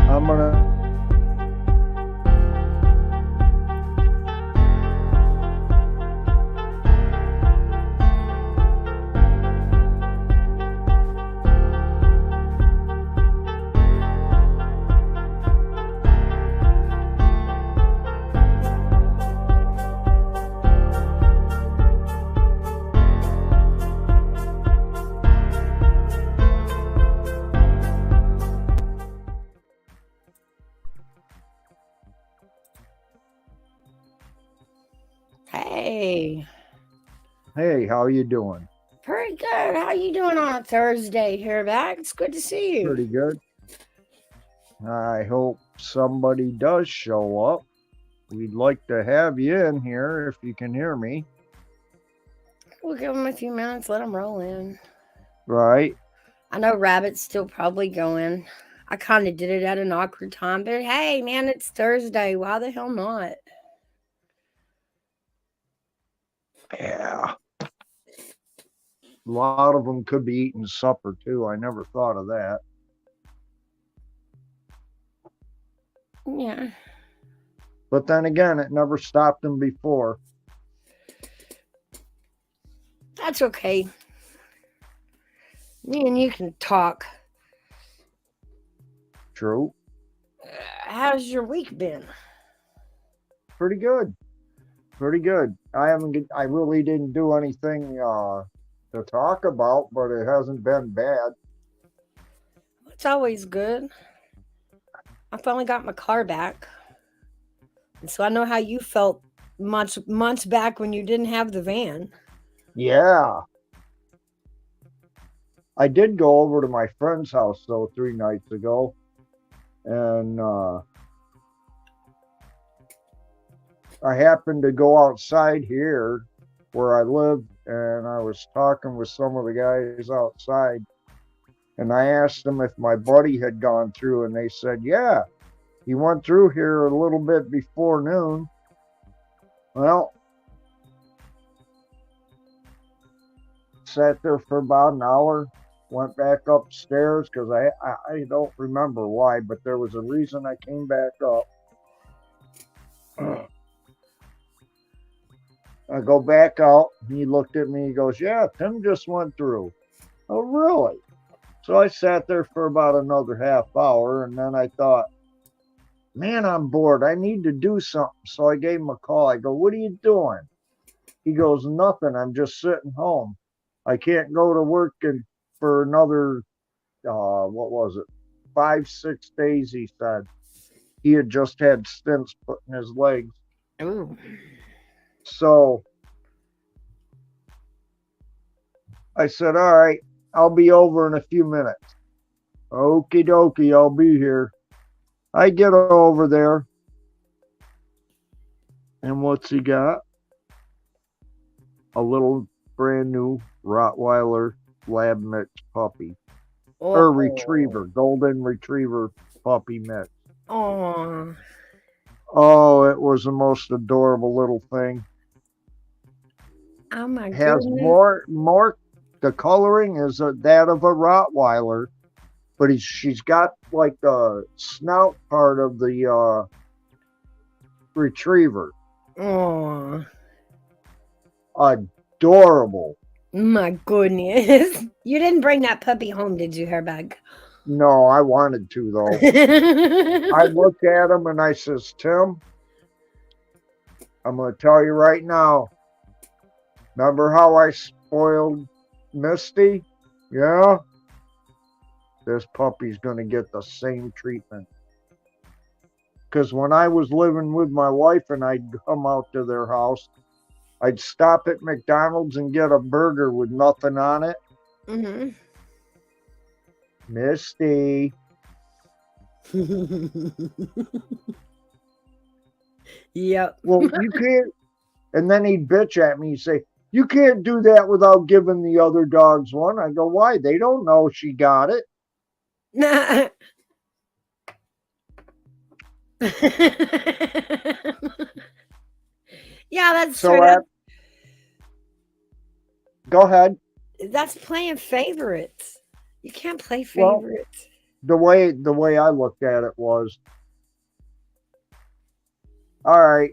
I'm gonna. Hey, Hey, how you doing? pretty good. How you doing on a Thursday here back? It's good to see you. Pretty good. I hope somebody does show up. We'd like to have you in here if you can hear me. We'll give them a few minutes, let them roll in. Right? I know Rabbit's still probably going. I kind of did it at an awkward time, but hey, man, it's Thursday. Why the hell not? Yeah. A lot of them could be eating supper too. I never thought of that. Yeah, But then again, it never stopped them before. that's okay. Me and you can talk. True. How's your week been? Pretty good. Pretty good. I really didn't do anything to talk about, but it hasn't been bad. It's always good. I finally got my car back. And so I know how you felt months back when you didn't have the van. Yeah. I did go over to my friend's house though 3 nights ago, and I happened to go outside here where I live, and I was talking with some of the guys outside, and I asked them if my buddy had gone through, and they said, yeah, he went through here a little bit before noon. Well, sat there for about an hour, went back upstairs because I don't remember why, but there was a reason I came back up. I go back out. He looked at me. He goes, yeah, Tim just went through. Oh, really? So I sat there for about another half hour, and then I thought, man, I'm bored. I need to do something. So I gave him a call. I go, what are you doing? He goes, nothing. I'm just sitting home. I can't go to work for another, what was it, 5, 6 days, he said. He had just had stents put in his legs. Ooh. So I said, all right, I'll be over in a few minutes. Okie dokie, I'll be here. I get over there. And what's he got? A little brand new Rottweiler lab mix puppy. Or retriever, golden retriever puppy mix. Oh. Oh, it was the most adorable little thing. Oh my Has goodness. more. The coloring is that of a Rottweiler, but she's got like the snout part of the retriever. Oh. Adorable. My goodness. You didn't bring that puppy home, did you, Hairbag? No, I wanted to though. I looked at him and I says, Tim, I'm going to tell you right now. Remember how I spoiled Misty? Yeah? This puppy's going to get the same treatment. Because when I was living with my wife and I'd come out to their house, I'd stop at McDonald's and get a burger with nothing on it. Mm-hmm. Misty. Yep. Well, you can't. And then he'd bitch at me and say, you can't do that without giving the other dogs one. I go, why? They don't know she got it. Yeah, that's So straight up. go ahead. That's playing favorites. You can't play Well, favorites. the way I looked at it was, all right,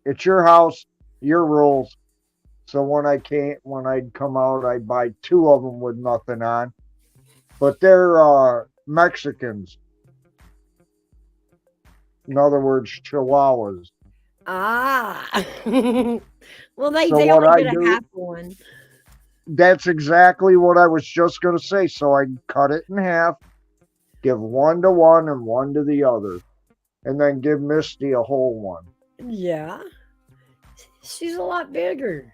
it's your house, your rules. So when I'd come out, I'd buy two of them with nothing on. But they're Mexicans. In other words, Chihuahuas. Ah. Well, So they what only I get a do, half one. that's exactly what I was just going to say. So I cut it in half, give one to one and one to the other, and then give Misty a whole one. Yeah. She's a lot bigger.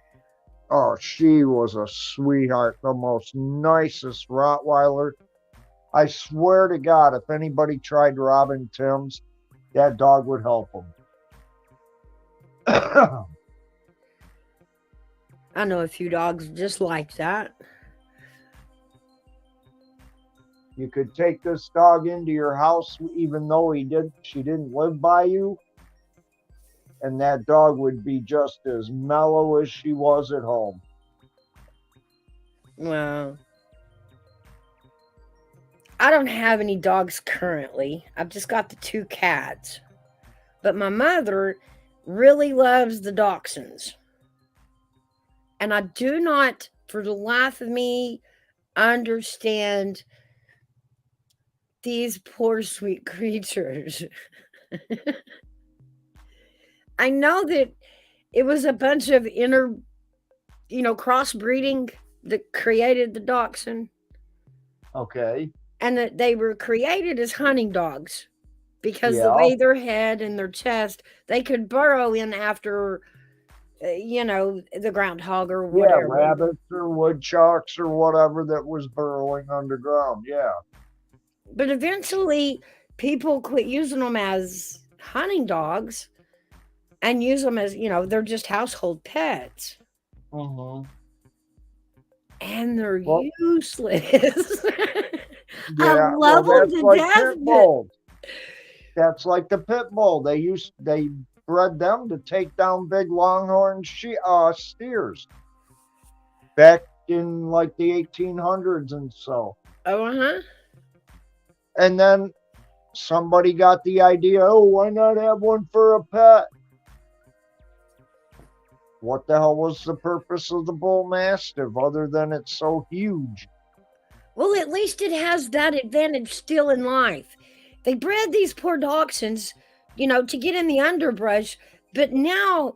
Oh, she was a sweetheart, the most nicest Rottweiler. I swear to God, if anybody tried robbing Tim's, that dog would help them. I know a few dogs just like that. You could take this dog into your house, even though she didn't live by you, and that dog would be just as mellow as she was at home. Well, I don't have any dogs currently. I've just got the two cats. But my mother really loves the dachshunds. And I do not, for the life of me, understand these poor sweet creatures. I know that it was a bunch of crossbreeding that created the dachshund, Okay. and that they were created as hunting dogs because the Yeah. way their head and their chest, they could burrow in after, the groundhog or Yeah. whatever. Rabbits or woodchucks or whatever that was burrowing underground. Yeah. But eventually, people quit using them as hunting dogs and use them as, they're just household pets. Mm-hmm. And they're Well, useless. I yeah. Well, love them that's to like death, pit but bulls. That's like the pit bull. They bred them to take down big longhorn steers back in like the 1800s and so. uh-huh. And then somebody got the idea, oh, why not have one for a pet? What the hell was the purpose of the bull mastiff other than it's so huge? Well, at least it has that advantage still in life. They bred these poor dachshunds, to get in the underbrush, but now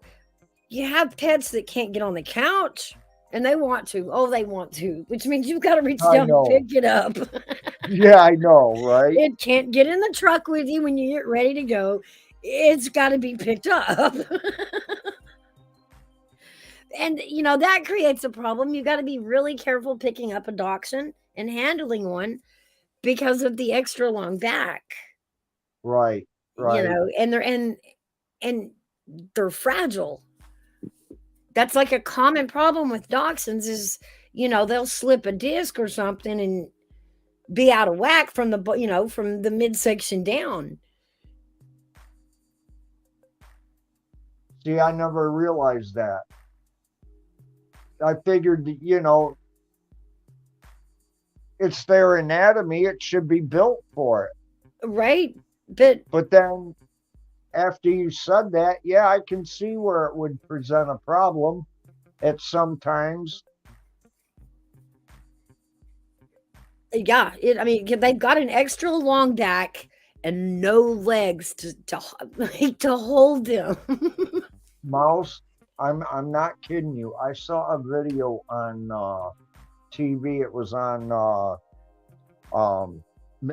you have pets that can't get on the couch and they want to. Oh, they want to, which means you've got to reach I down and know. pick it up. Yeah, I know, right? It can't get in the truck with you when you get ready to go. It's got to be picked up. And, that creates a problem. You got to be really careful picking up a dachshund and handling one because of the extra long back, Right, right. and and they're fragile. That's like a common problem with dachshunds is, they'll slip a disc or something and be out of whack from from the midsection down. See, I never realized that. I figured, it's their anatomy. It should be built for it. Right? But But then after you said that, yeah, I can see where it would present a problem at some times. yeah, I mean, they've got an extra long back and no legs to hold them. Mouse, I'm not kidding you. I saw a video on TV. It was on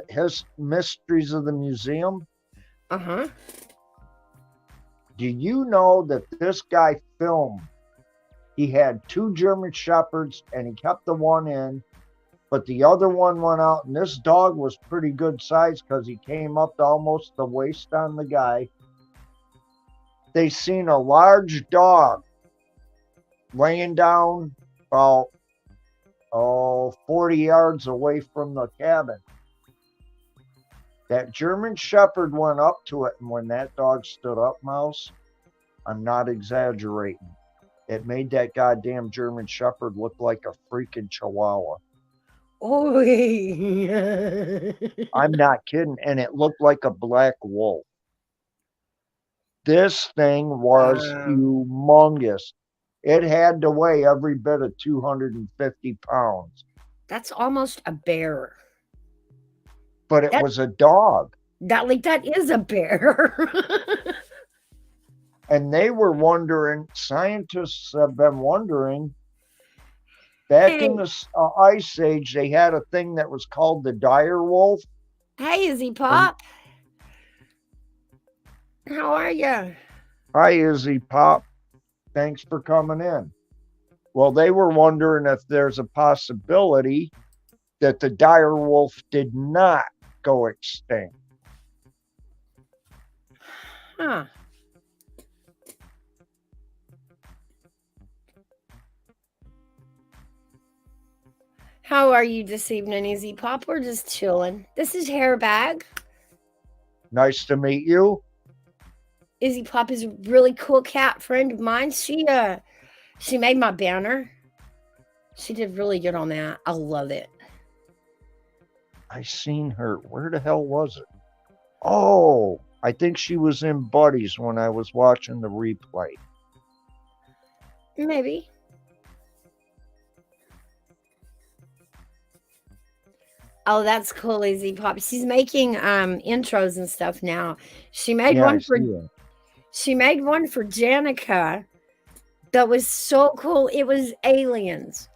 his Mysteries of the Museum. Uh-huh. Do you know that this guy filmed? He had two German Shepherds and he kept the one in, but the other one went out. And this dog was pretty good size because he came up to almost the waist on the guy. They seen a large dog laying down about 40 yards away from the cabin. That German Shepherd went up to it, and when that dog stood up, Mouse, I'm not exaggerating, it made that goddamn German Shepherd look like a freaking Chihuahua. Oh, I'm not kidding. And it looked like a black wolf. This thing was wow. humongous. It had to weigh every bit of 250 pounds, That's almost a bear. but it That was a dog. that is a bear. And they were wondering, scientists have been wondering, back in Hey, the Ice Age, they had a thing that was called the dire wolf. hey, Izzy And Pop. How are you? hi, Izzy Pop. Thanks for coming in. Well, they were wondering if there's a possibility that the dire wolf did not go extinct. Huh. How are you this evening, Izzy Pop? We're just chilling. This is Hairbag. Nice to meet you. Izzy Pop is a really cool cat friend of mine. She made my banner. She did really good on that. I love it. I seen her. Where the hell was it? Oh, I think she was in Buddies when I was watching the replay. Maybe. Oh, that's cool, Izzy Pop. She's making intros and stuff now. She made Yeah, I one for see it. she made one for Janica that was so cool. It was aliens.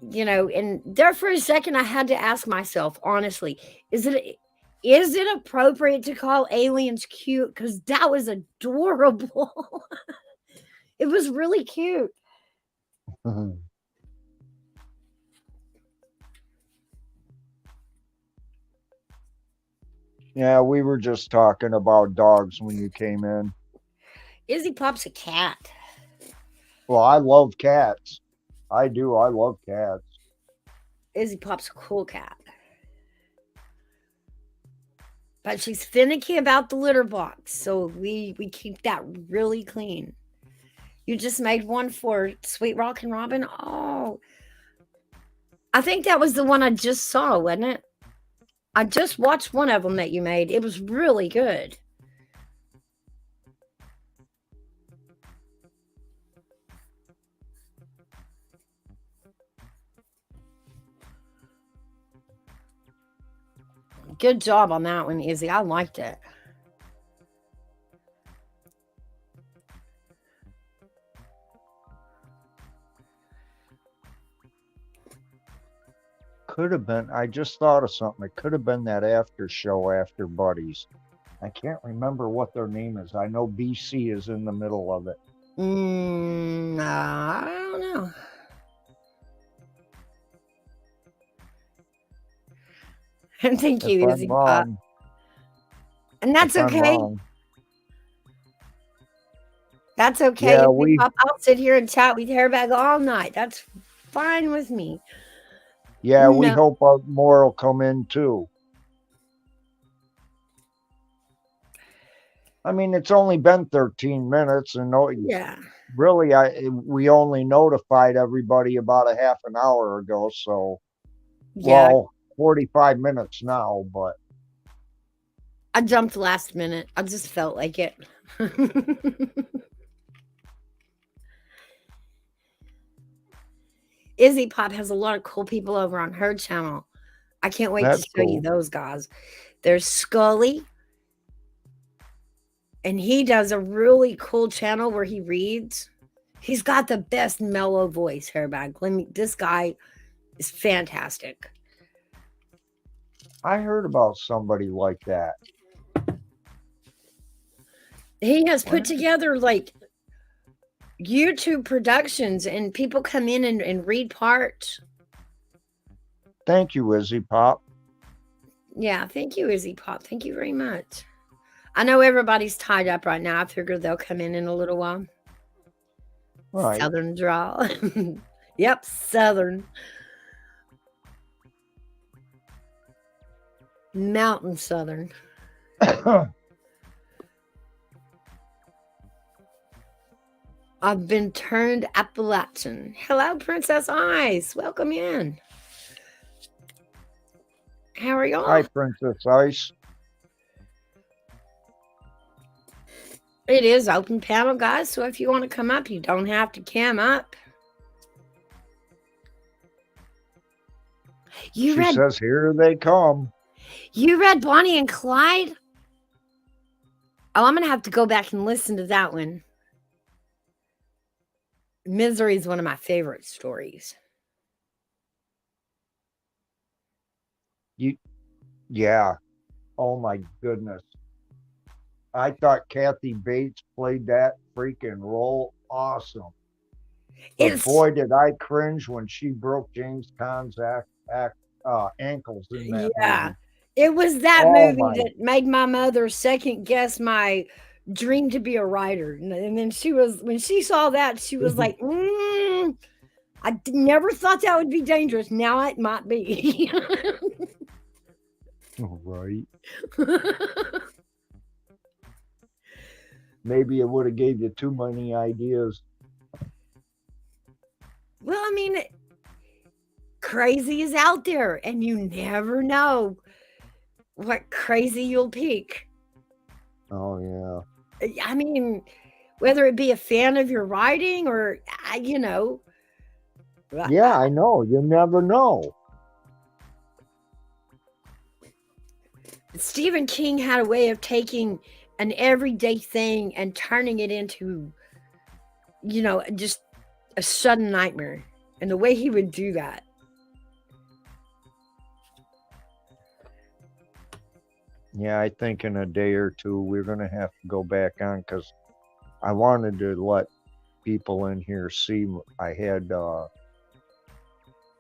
And there for a second I had to ask myself, honestly, is it appropriate to call aliens cute? Because that was adorable. It was really cute. Yeah, we were just talking about dogs when you came in. Izzy Pop's a cat. Well, I love cats. I do. I love cats. Izzy Pop's a cool cat. But she's finicky about the litter box, so we keep that really clean. You just made one for Sweet Rockin' Robin. Oh, I think that was the one I just saw, wasn't it? I just watched one of them that you made. It was really good. Good job on that one, Izzy. I liked it. Could have been. I just thought of something. It could have been that after show after Buddies. I can't remember what their name is. I know BC is in the middle of it. I don't know. Thank you, If Izzy I'm Pop. wrong, And that's if I'm okay. wrong. That's okay, Yeah, Izzy Pop. I'll sit here and chat with Hairbag all night. That's fine with me. we No. hope more will come in too. I mean, it's only been 13 minutes, and Yeah. really, we only notified everybody about a half an hour ago. So, Yeah. well, 45 minutes now, but I jumped last minute. I just felt like it. Izzy Pop has a lot of cool people over on her channel. I can't wait to that's show you cool. those guys. There's Scully, and he does a really cool channel where he reads. He's got the best mellow voice, Hairbag. This guy is fantastic. I heard about somebody like that. He has put together like YouTube productions, and people come in and read parts. Thank you, Izzy Pop. Yeah, thank you, Izzy Pop. Thank you very much. I know everybody's tied up right now. I figure they'll come in a little while. Right. Southern drawl. Yep, Southern. Mountain Southern. I've been turned Appalachian. Hello, Princess Ice. Welcome in. How are y'all? Hi, Princess Ice. It is open panel, guys. So if you want to come up, you don't have to cam up. She says, "Here they come." You read Bonnie and Clyde? Oh, I'm gonna have to go back and listen to that one. Misery is one of my favorite stories. Yeah. Oh my goodness. I thought Kathy Bates played that freaking role awesome. But boy, did I cringe when she broke James Caan's ankles in that movie. It was that movie that made my mother second guess my dream to be a writer. And then when she saw that, she was like, I never thought that would be dangerous. Now it might be. Right. Maybe it would have gave you too many ideas. Well, I mean, crazy is out there, and you never know what crazy you'll pick. Oh, yeah. I mean, whether it be a fan of your writing or, you know. Yeah, I know. You never know. Stephen King had a way of taking an everyday thing and turning it into, you know, just a sudden nightmare. And the way he would do that. Yeah, I think in a day or two we're going to have to go back on because I wanted to let people in here see I had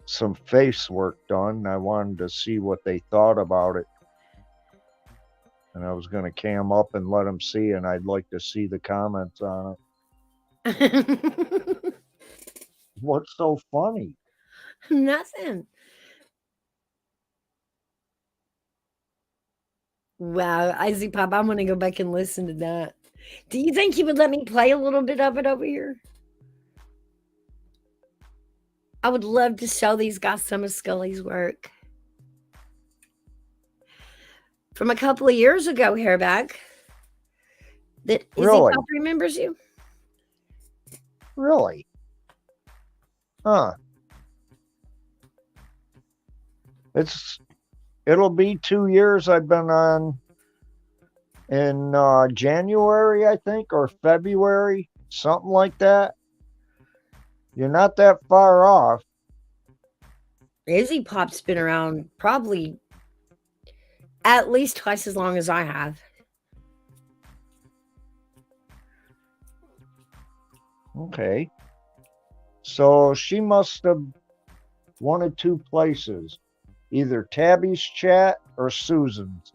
some face work done. I wanted to see what they thought about it. And I was going to cam up and let them see, and I'd like to see the comments on it. What's so funny? Nothing. Wow, Icy Pop, I'm going to go back and listen to that. Do you think you would let me play a little bit of it over here? I would love to show these guys some of Scully's work. From a couple of years ago, Hairback. That Really? Izzy Pop remembers you? Really? Huh. It'll be 2 years I've been on in January, I think, or February, something like that. You're not that far off. Izzy Pop's been around probably at least twice as long as I have. Okay. So she must have one of two places, either Tabby's chat or Susan's.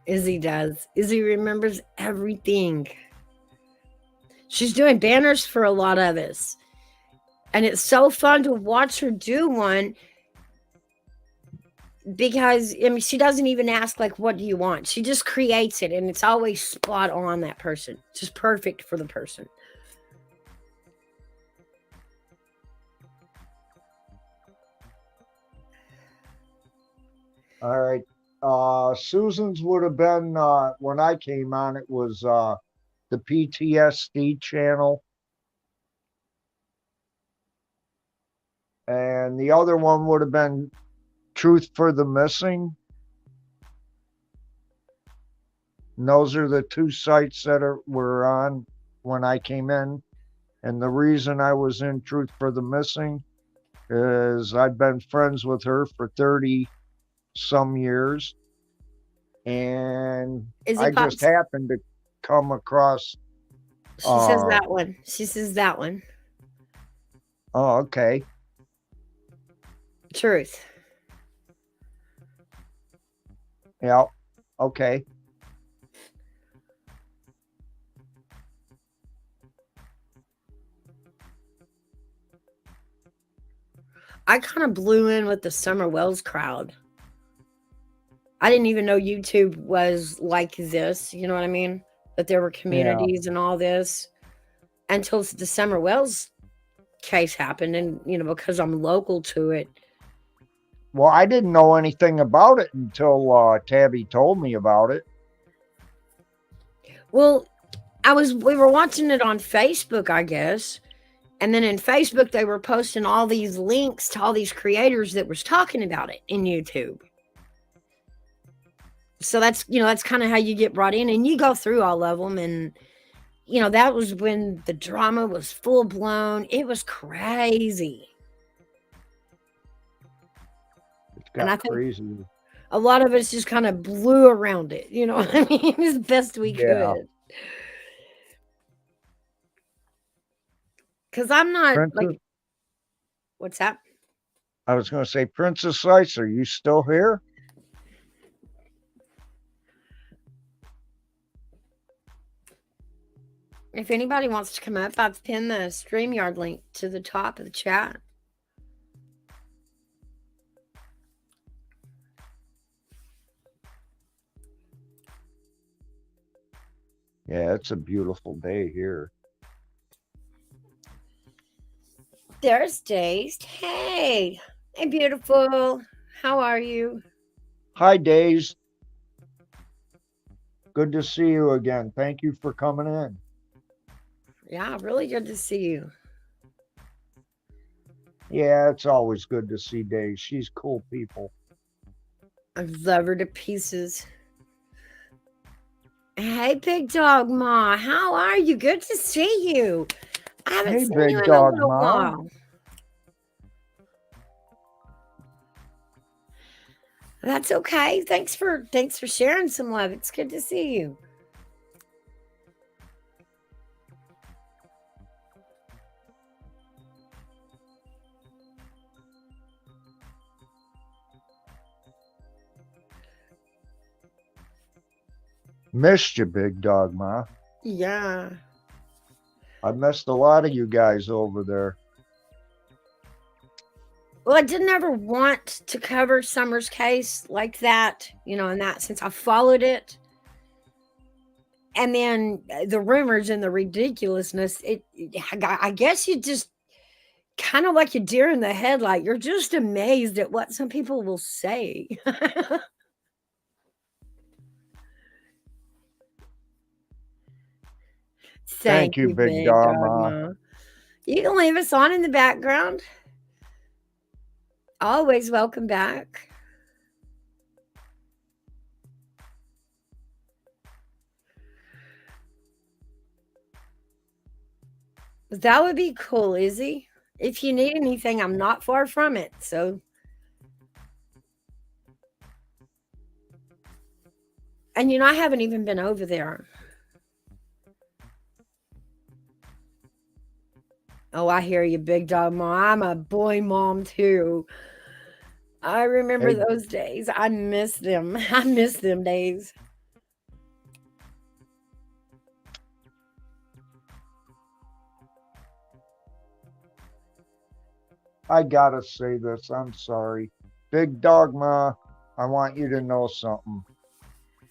Izzy does. Izzy remembers everything. She's doing banners for a lot of us. And it's so fun to watch her do one because, I mean, she doesn't even ask, like, what do you want? She just creates it, and it's always spot on that person. It's just perfect for the person. All right. Susan's would have been, when I came on, it was the PTSD channel. And the other one would have been Truth for the Missing. And those are the two sites that were on when I came in. And the reason I was in Truth for the Missing is I've been friends with her for 30 some years. And I just happened to come across. She says that one. She says that one. Oh, okay. Truth. Yeah. Okay. I kind of blew in with the Summer Wells crowd. I didn't even know YouTube was like this. You know what I mean? That there were communities and all this. until the Summer Wells case happened, and because I'm local to it. Well, I didn't know anything about it until Tabby told me about it. Well, we were watching it on Facebook, I guess. And then in Facebook, they were posting all these links to all these creators that was talking about it in YouTube. So that's kind of how you get brought in, and you go through all of them. And, that was when the drama was full blown. It was crazy. It got crazy. A lot of us just kind of blew around it. You know what I mean? As best we could. Because I'm not like, what's that? I was going to say, Princess Ice, are you still here? If anybody wants to come up, I've pinned the StreamYard link to the top of the chat. Yeah, it's a beautiful day here. There's Days. Hey, beautiful. How are you? Hi, Days. Good to see you again. Thank you for coming in. Yeah, really good to see you. Yeah, it's always good to see Days. She's cool people. I love her to pieces. Hey, Big Dog Ma, how are you? Good to see you. I haven't seen you in a little while. That's okay. Thanks for sharing some love. It's good to see you. Missed you, Big Dog Ma. Yeah. I missed a lot of you guys over there. Well, I didn't ever want to cover Summer's case like that, in that sense. I followed it. And then the rumors and the ridiculousness, I guess you just kind of like a deer in the headlight. You're just amazed at what some people will say. Thank you, Big Dog Ma. You can leave us on in the background. Always welcome back. That would be cool, Izzy. If you need anything, I'm not far from it. So, and I haven't even been over there. Oh, I hear you, Big Dog Ma. I'm a boy mom too. I remember those days. I miss them. I miss them days. I gotta say this. I'm sorry. Big Dog Ma, I want you to know something.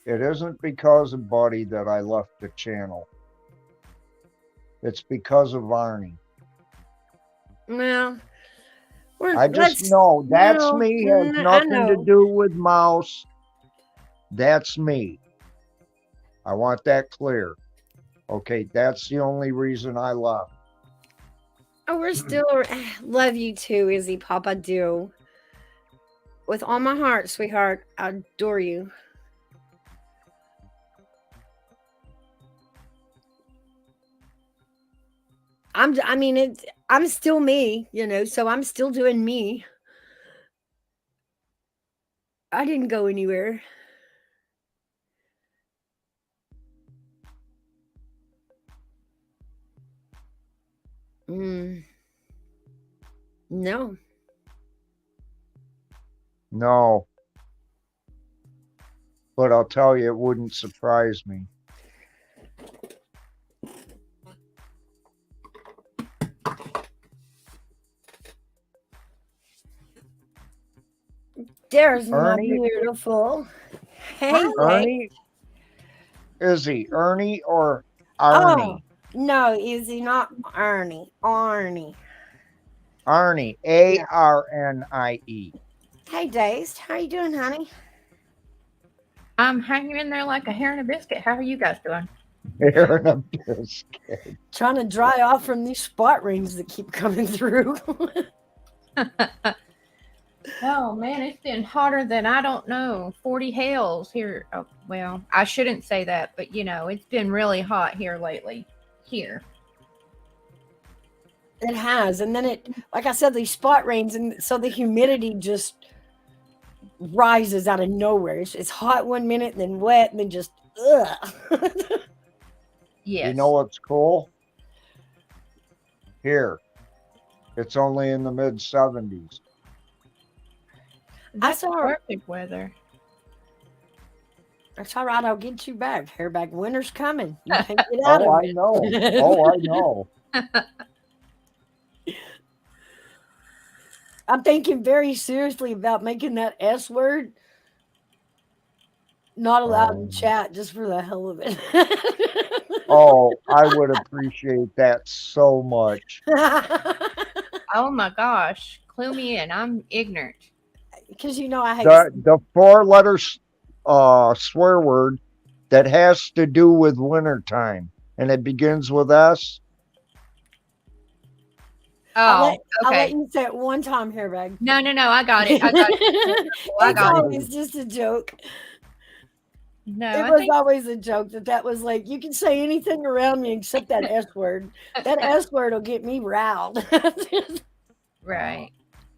It isn't because of Buddy that I left the channel. It's because of Arnie. Well, I just know that's me. Has nothing to do with Mouse. That's me. I want that clear. Okay, that's the only reason I left. Oh, we're still love you too, Izzy Pop. I do. With all my heart, sweetheart. I adore you. I'm still me, so I'm still doing me. I didn't go anywhere. No. No. But I'll tell you, it wouldn't surprise me. There's Ernie. My beautiful. Hey, Ernie? Izzy, Ernie or Arnie? No, Izzy, not Arnie. Arnie. Arnie, Arnie. Hey, Dazed. How you doing, honey? I'm hanging in there like a hair in a biscuit. How are you guys doing? Hair and a biscuit. Trying to dry off from these spot rings that keep coming through. Oh man, it's been hotter than I don't know, 40 hells here. Oh, well, I shouldn't say that, but it's been really hot here lately. Here. It has. And then like I said, these spot rains, and so the humidity just rises out of nowhere. It's hot one minute, and then wet, and then just, ugh. Yes. You know what's cool? Here. It's only in the mid 70s. That's saw- perfect weather. That's all right. I'll get you back. Hairbag, winter's coming. You can't get out Oh, of I it. know. Oh, I know. I'm thinking very seriously about making that S word not allowed in chat just for the hell of it. Oh, I would appreciate that so much. Oh my gosh. Clue me in. I'm ignorant. Because I hate The 4-letter swear word that has to do with wintertime, and it begins with S. Oh, I'll let okay. you say it one time, Hairbag. No, I got it. I got it. I It's got it. always just a joke. No, It I was think always a joke that was like, you can say anything around me except that S word. That S word will get me riled. right.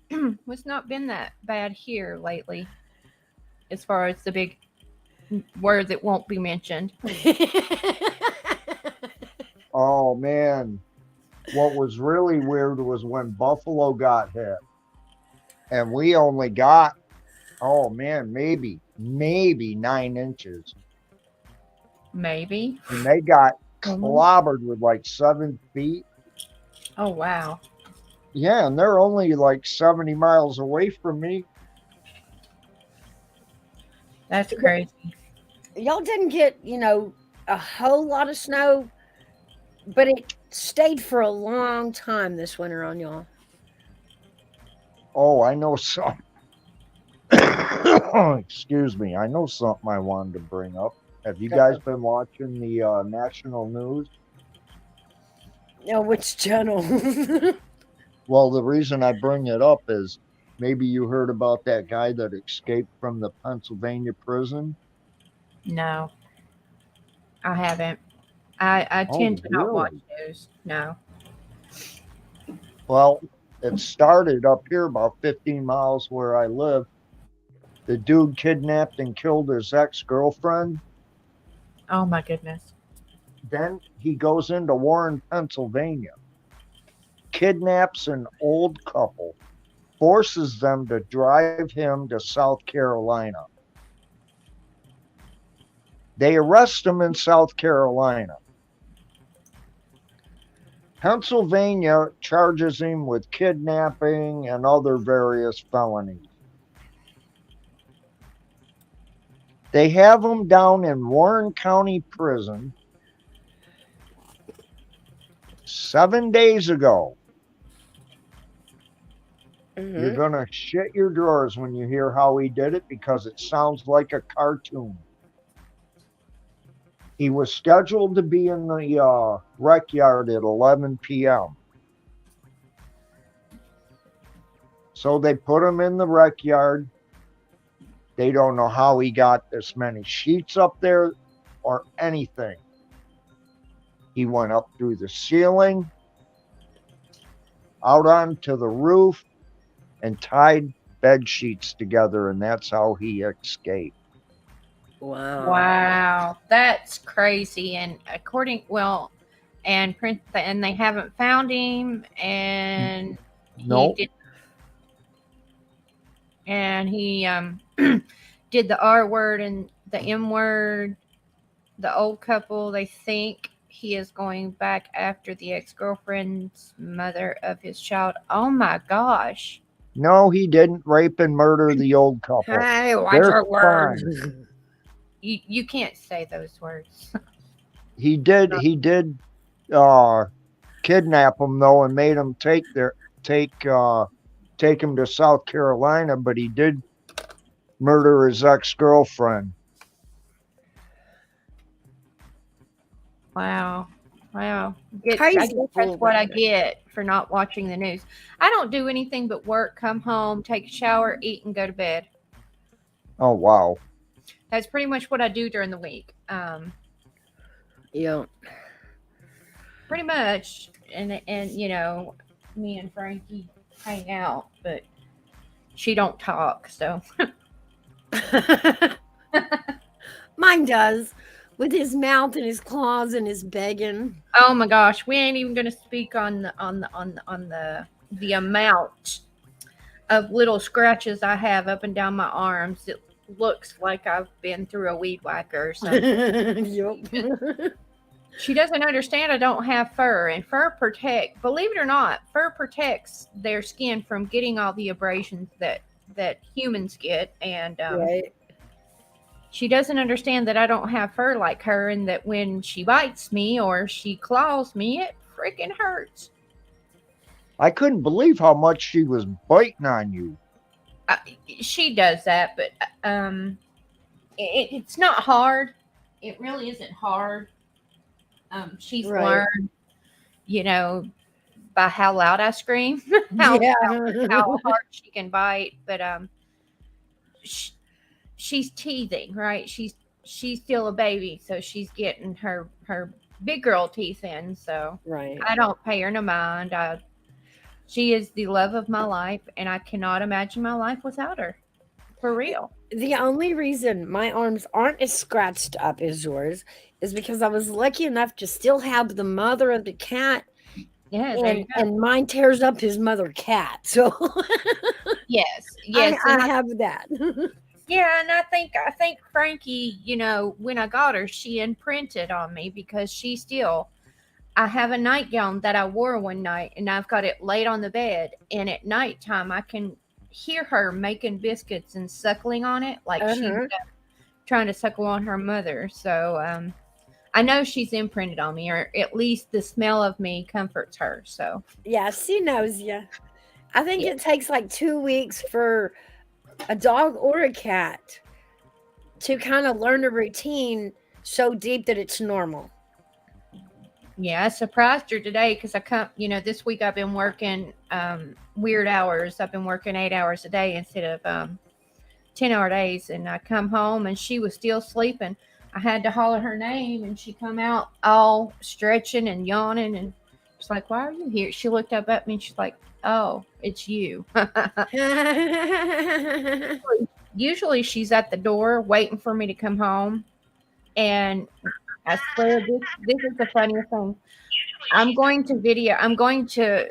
It's not been that bad here lately, as far as the big word that won't be mentioned. Oh, man. What was really weird was when Buffalo got hit. And we only got, oh, man, maybe 9 inches. Maybe. And they got clobbered with like 7 feet. Oh wow. Yeah, and they're only like 70 miles away from me. That's crazy. Y'all didn't get, a whole lot of snow, but it stayed for a long time this winter on y'all. Oh, I know something. Excuse me. I know something I wanted to bring up. Have you guys been watching the national news? No, which channel? Well, the reason I bring it up is maybe you heard about that guy that escaped from the Pennsylvania prison. No, I haven't. I tend to not watch news. No. Well, it started up here about 15 miles where I live. The dude kidnapped and killed his ex-girlfriend. Oh my goodness. Then he goes into Warren, Pennsylvania, kidnaps an old couple, forces them to drive him to South Carolina. They arrest him in South Carolina. Pennsylvania charges him with kidnapping and other various felonies. They have him down in Warren County Prison 7 days ago. Mm-hmm. You're going to shit your drawers when you hear how he did it because it sounds like a cartoon. He was scheduled to be in the rec yard at 11 p.m. So they put him in the rec yard. They don't know how he got this many sheets up there or anything. He went up through the ceiling, out onto the roof, and tied bed sheets together, and that's how he escaped. Wow. Wow, that's crazy. And and they haven't found him, and Nope. he did the R word and the M word. The old couple, they think he is going back after the ex-girlfriend's mother of his child. Oh my gosh. No, he didn't rape and murder the old couple. Hey, watch They're our words. You can't say those words. He did kidnap him though and made him take him to South Carolina, but he did murder his ex-girlfriend. Wow. I Crazy guess that's fool what I rabbit. get for not watching the news. I don't do anything but work, come home, take a shower, eat, and go to bed. Oh wow. That's pretty much what I do during the week. Yeah. Pretty much. And you know, me and Frankie hang out, but she don't talk, so Mine does, with his mouth and his claws and his begging. oh my gosh, we ain't even gonna speak on the amount of little scratches I have up and down my arms. It looks like I've been through a weed whacker or something. Yup. She doesn't understand I don't have fur, and believe it or not, fur protects their skin from getting all the abrasions that humans get, and Right. she doesn't understand that I don't have fur like her, and that when she bites me or she claws me, it freaking hurts. I couldn't believe how much she was biting on you. She does that, but it's not hard. It really isn't hard. She's Right. learned, you know, by how loud I scream, how Yeah. hard she can bite. But sh she's teething, right? She's still a baby, so she's getting her big girl teeth in. So Right. I don't pay her no mind. She is the love of my life, and I cannot imagine my life without her. For real. The only reason my arms aren't as scratched up as yours is because I was lucky enough to still have the mother of the cat, Yeah, there you and go. mine tears up his mother cat. So Yes, I have that. yeah, and I think Frankie, you know, when I got her, she imprinted on me because she still. I have a nightgown that I wore one night, and I've got it laid on the bed. And at nighttime, I can hear her making biscuits and suckling on it, like she's Uh-huh. trying to suckle on her mother. So I know she's imprinted on me, or at least the smell of me comforts her. So Yeah, she knows you. I think yeah, it takes like 2 weeks for a dog or a cat to kind of learn a routine so deep that it's normal. yeah. I surprised her today because this week I've been working weird hours. I've been working 8 hours a day instead of 10-hour days, and I come home and she was still sleeping. I had to holler her name, and she come out all stretching and yawning, and she's like, "Why are you here?" She looked up at me and she's like, "Oh, it's you." Usually she's at the door waiting for me to come home, and I swear this is the funniest thing. I'm going to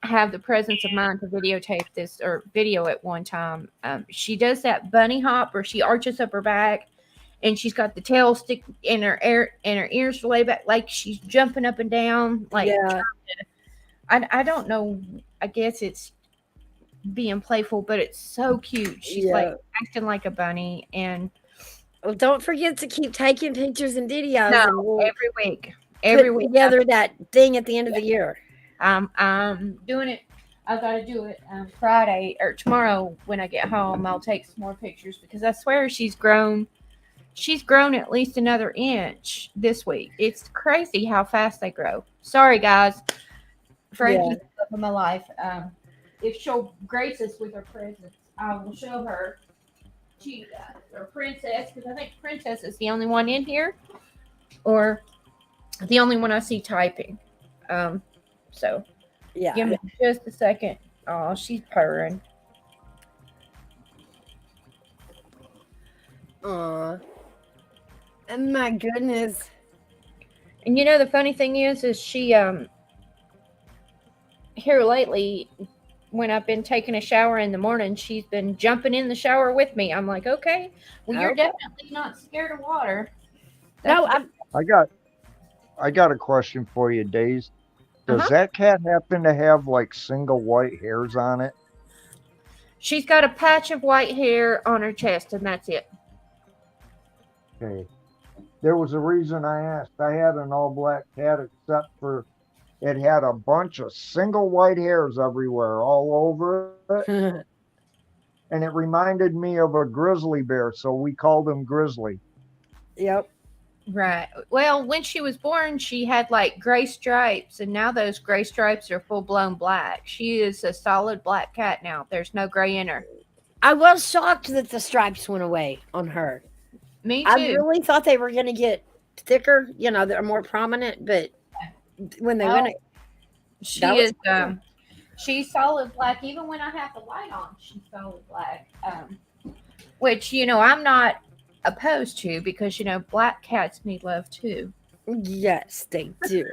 have the presence of mind to videotape this or video it one time. She does that bunny hop where she arches up her back, and she's got the tail stick in her air and her ears lay back like she's jumping up and down. Like Yeah. I don't know. I guess it's being playful, but it's so cute. She's like Yeah. acting like a bunny, and Well, don't forget to keep taking pictures and videos, no, and we'll every week, every put week. together that thing at the end of the year. I'm doing it. I've got to do it Friday or tomorrow when I get home. I'll take some more pictures because I swear she's grown. She's grown at least another inch this week. It's crazy how fast they grow. Sorry, guys. Frankie's the love of my life. If she'll grace us with her presence, I will show her Cheetah or Princess, because I think Princess is the only one in here, or the only one I see typing. So Yeah. give me just a second. Oh, she's purring. Aw. And my goodness. And you know the funny thing is she here lately when I've been taking a shower in the morning, she's been jumping in the shower with me. I'm like, okay, well you're Okay. definitely not scared of water. No, That's I got a question for you, Days. Does Uh-huh. that cat happen to have like single white hairs on it? she's got a patch of white hair on her chest, and that's it. Okay. There was a reason I asked. I had an all black cat, except for it had a bunch of single white hairs everywhere, all over it. And it reminded me of a grizzly bear. So we called him Grizzly. Yep. Right. Well, when she was born, she had like gray stripes, and now those gray stripes are full blown black. She is a solid black cat now. There's no gray in her. I was shocked that the stripes went away on her. Me I too. really thought they were going to get thicker, you know, they're more prominent, but when they Oh, went, she that was is. She's solid black. Even when I have the light on, she's solid black. Which I'm not opposed to because black cats need love too. yes, they do.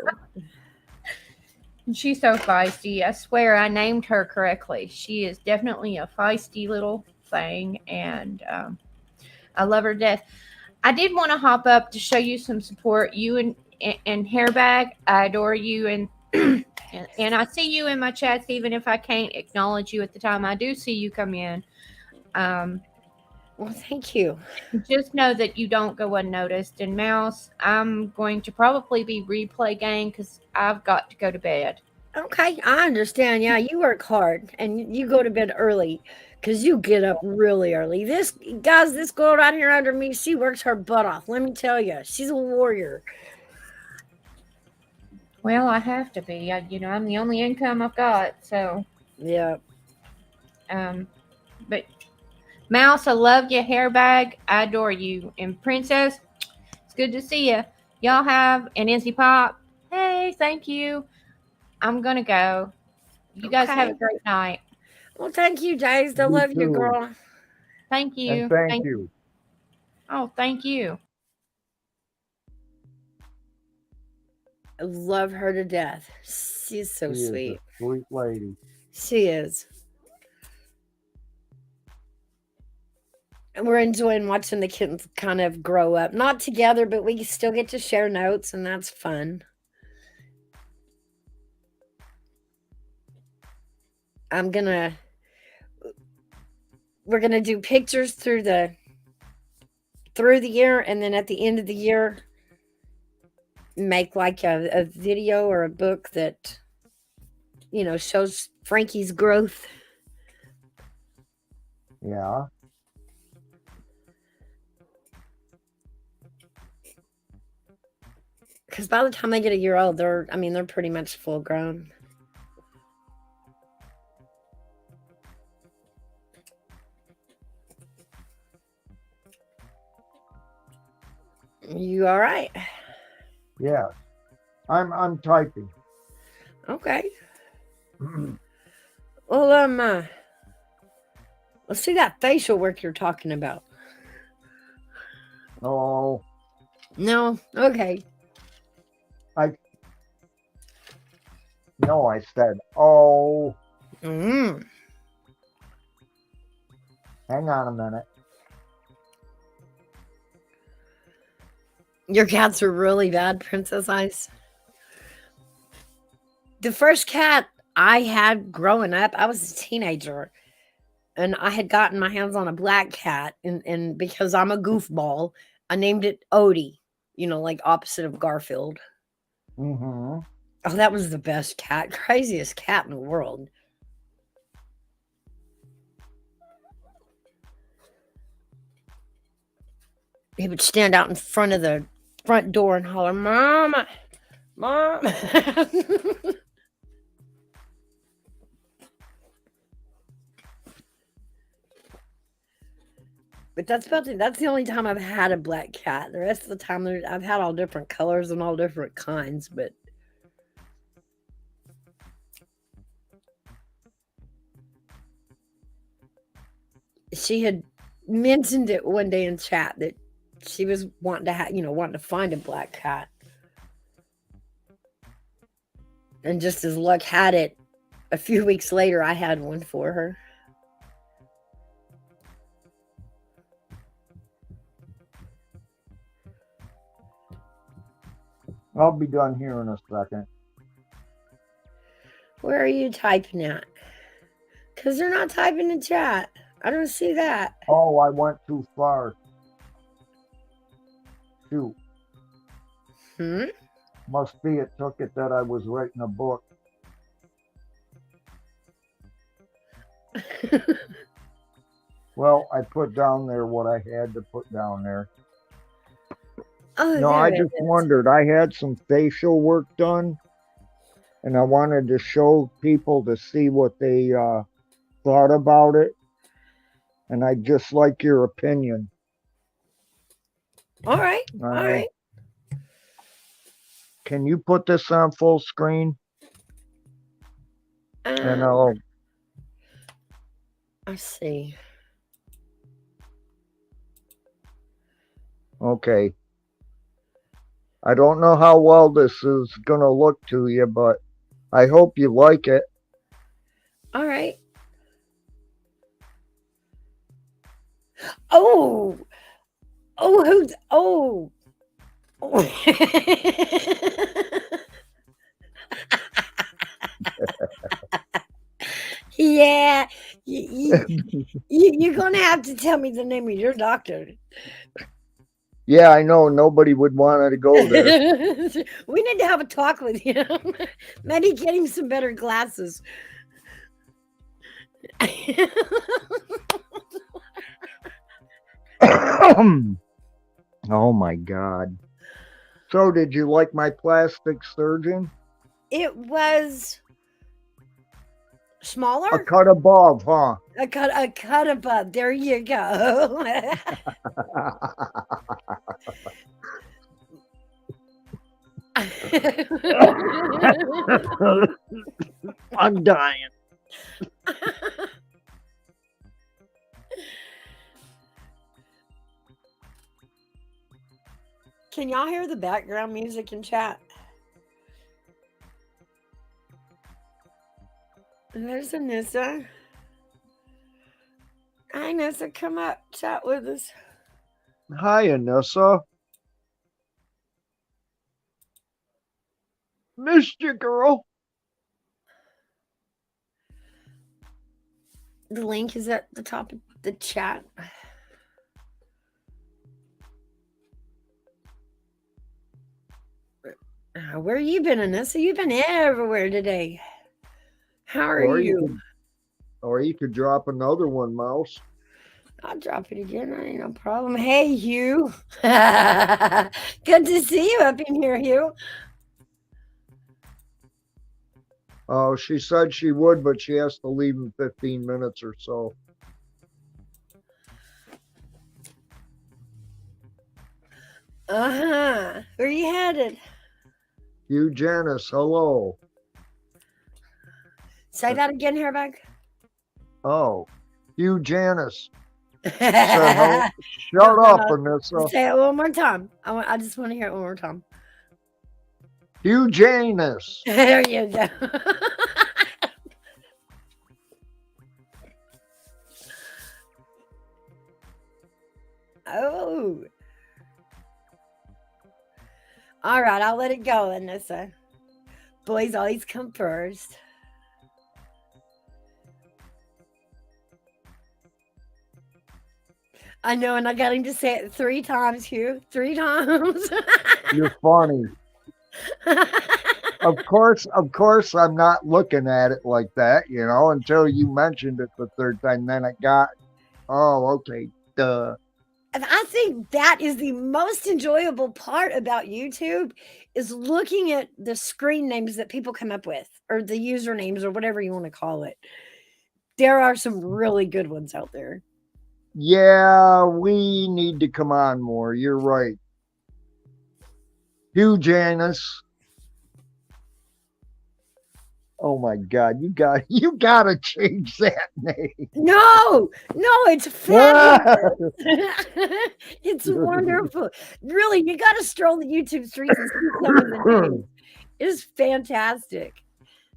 And she's so feisty. I swear I named her correctly. She is definitely a feisty little thing, and I love her to death. I did want to hop up to show you some support. You and Hairbag, I adore you, and and I see you in my chats, even if I can't acknowledge you at the time. I do see you come in. Well, thank you. Just know that you don't go unnoticed. And Mouse, I'm going to probably be replay gang because I've got to go to bed. Okay, I understand. Yeah, you work hard and you go to bed early because you get up really early. This girl right here under me, she works her butt off. Let me tell you, she's a warrior. Well, I have to be. I'm the only income I've got. So, Yeah. But Mouse, I love you. Hairbag, I adore you. And Princess, it's good to see you. Y'all have an Izzy Pop. Hey, thank you. I'm gonna go. You guys have a Okay. great night. Well, thank you, Jace. I You love you, too. girl. Thank you. And thank you. Oh, thank you. I love her to death. She's so She is a sweet. sweet lady. She is. And we're enjoying watching the kittens kind of grow up. Not together, but we still get to share notes, and that's fun. We're gonna do pictures through the year, and then at the end of the year, make like a video or a book that shows Frankie's growth. Yeah. Because by the time they get a year old, they're pretty much full grown. You all right? Yeah. I'm typing. Okay. Well, let's see that facial work you're talking about. Oh, No? Okay. no, I said, oh, Mm. hang on a minute. Your cats are really bad, Princess Ice. The first cat I had growing up, I was a teenager, and I had gotten my hands on a black cat, and because I'm a goofball, I named it Odie, like opposite of Garfield. Mm-hmm. Oh, that was the best cat, craziest cat in the world. He would stand out in front of the front door and holler, "Mama, Mom." But that's the only time I've had a black cat. The rest of the time I've had all different colors and all different kinds, but she had mentioned it one day in chat that she was wanting to find a black cat. And just as luck had it, a few weeks later I had one for her. I'll be done here in a second. Where are you typing at? Because they're not typing in chat. I don't see that. Oh, I went too far. Shoot. Must be it took it that I was writing a book. Well, I put down there what I had to put down there. Oh, No, there I it just is. wondered. I had some facial work done, and I wanted to show people to see what they thought about it. And I'd just like your opinion. All right. All All right. right. Can you put this on full screen? And Let's see. okay. I don't know how well this is going to look to you, but I hope you like it. All right. Oh. Oh, who's. Oh. Yeah. You're going to have to tell me the name of your doctor. Yeah, I know. Nobody would want to go there. We need to have a talk with him. Maybe get him some better glasses. Oh my God. So, did you like my plastic surgeon? It was smaller? A cut above, huh? A cut above. There you go. I'm dying. Can y'all hear the background music in chat? There's Anissa. Hi, Anissa. Come up, chat with us. Hi, Anissa. Missed you, girl. The link is at the top of the chat. Where you been, Anissa? You've been everywhere today. How are you? Or you could drop another one, Mouse. I'll drop it again. I ain't no problem. Hey, Hugh. Good to see you up in here, Hugh. Oh, she said she would, but she has to leave in 15 minutes or so. Uh-huh. Where you headed? Hugh Janice, hello. Say that again, Hairbag. Oh, Hugh Janice. Shut up, Anissa. Say it one more time. I just want to hear it one more time. Hugh Janice. There you go. Oh. All right, I'll let it go, Anissa. Boys always come first. I know, and I got him to say it 3 times, Hugh. 3 times. You're funny. Of course, I'm not looking at it like that, until you mentioned it the 3rd time. Then it got, oh, okay, duh. And I think that is the most enjoyable part about YouTube is looking at the screen names that people come up with or the usernames or whatever you want to call it. There are some really good ones out there. Yeah, we need to come on more. You're right. Hugh Janice. Oh my God, you gotta change that name. No, it's fabulous. It's wonderful. Really, you gotta stroll the YouTube streets and see some of the names. It is fantastic.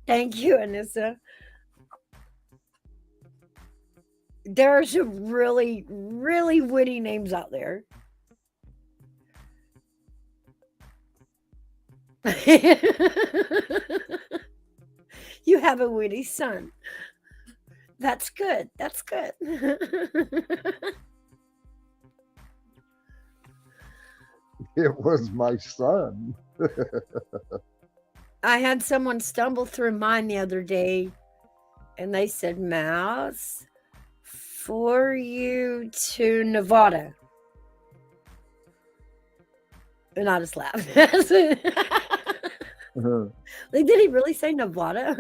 Thank you, Anissa. There are some really, really witty names out there. You have a witty son. That's good. That's good. It was my son. I had someone stumble through mine the other day and they said, Mouse, for you to Nevada. And I just laughed. Like, did he really say Nevada?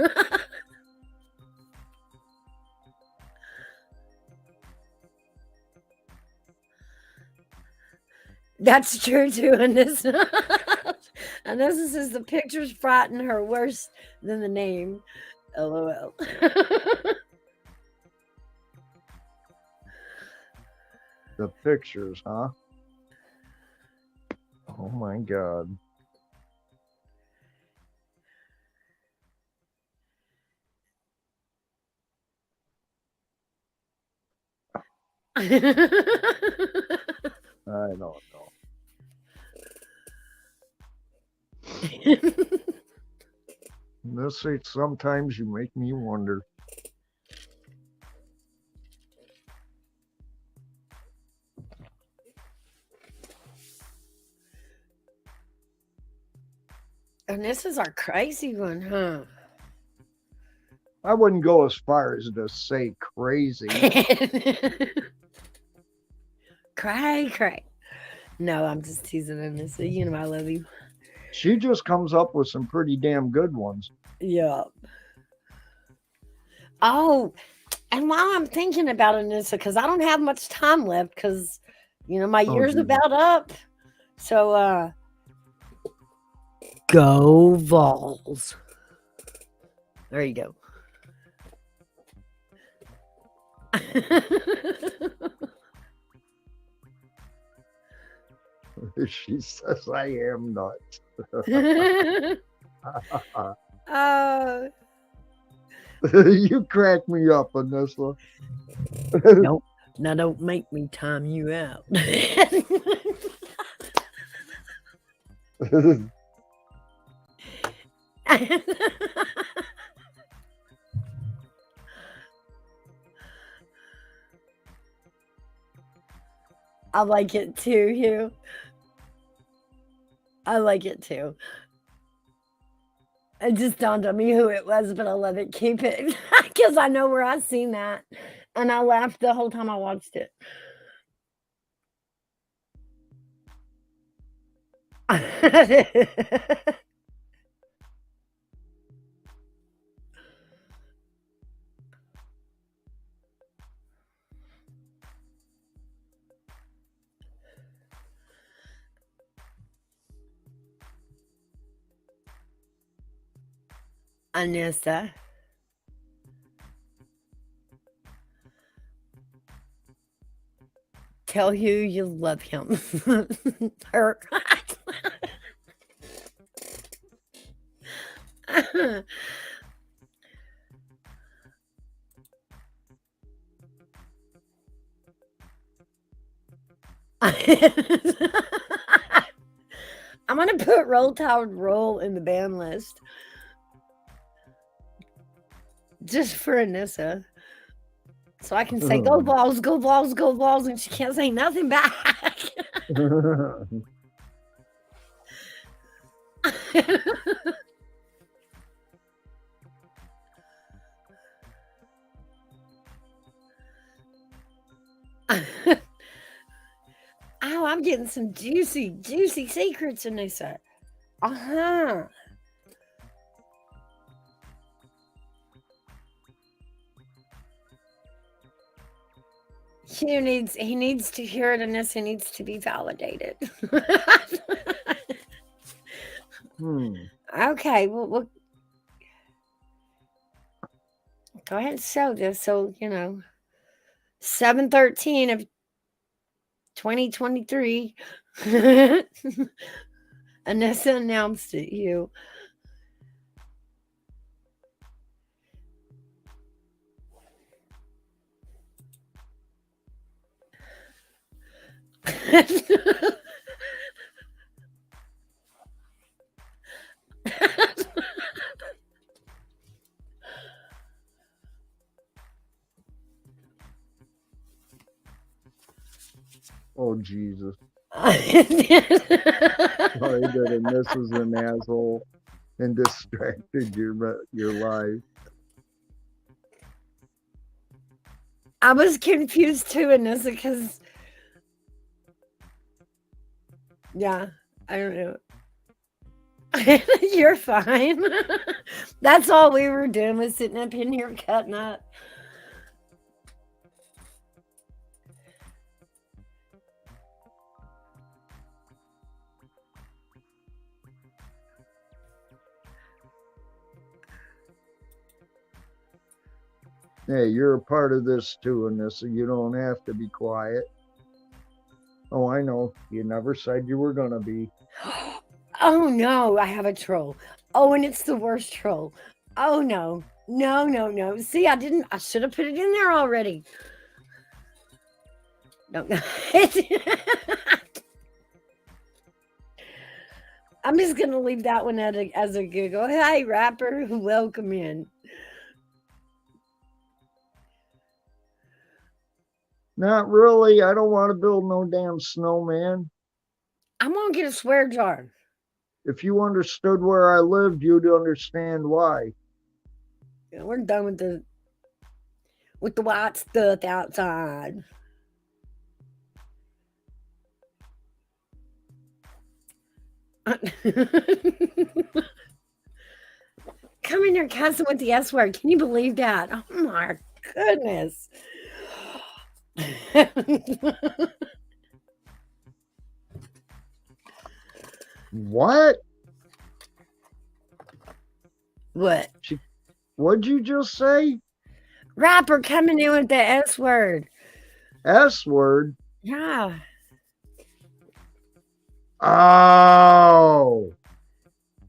That's true too. And this says the pictures frighten her worse than the name. LOL. The pictures, huh? Oh my God. I don't know. This is sometimes you make me wonder. And this is our crazy one, huh? I wouldn't go as far as to say crazy. Cray. No, I'm just teasing Anissa. You know I love you. She just comes up with some pretty damn good ones. Yeah. Oh, and while I'm thinking about Anissa, because I don't have much time left, because my year's geez. about up. So go Vols. There you go. She says I am nuts. You crack me up, Anissa. Nope. Now don't make me time you out. I like it too, Hugh. I like it too. It just dawned on me who it was, but I love it. Keep it. Because I know where I seen that. And I laughed the whole time I watched it. Anissa. Tell Hugh you love him. Her. I'm gonna put Roll Tide Roll in the band list. Just for Anissa. So I can say, go Vols, go Vols, go Vols, and she can't say nothing back. Oh, I'm getting some juicy secrets, Anissa. Uh-huh. He needs to hear it, and this needs to be validated. Okay, well, we'll go ahead and show this. So 7/13 of 2023, Anissa announced it. You. Oh, Jesus. Sorry that this is an asshole and distracted your life. I was confused too, Anissa, because yeah, I don't know. You're fine. That's all we were doing was sitting up in here cutting up. Hey, you're a part of this too, Anissa. You don't have to be quiet. Oh, I know. You never said you were gonna be. Oh no, I have a troll. Oh, and it's the worst troll. Oh no. No. See, I should have put it in there already. No. I'm just gonna leave that one as a giggle. Hey, rapper, welcome in. Not really. I don't want to build no damn snowman. I'm gonna get a swear jar. If you understood where I lived, you'd understand why. Yeah, we're done with the white stuff outside. Come in here cussing with the S word. Can you believe that? Oh my goodness. What? What? What'd you just say? Rapper coming in with the S word. S word? Yeah. Oh.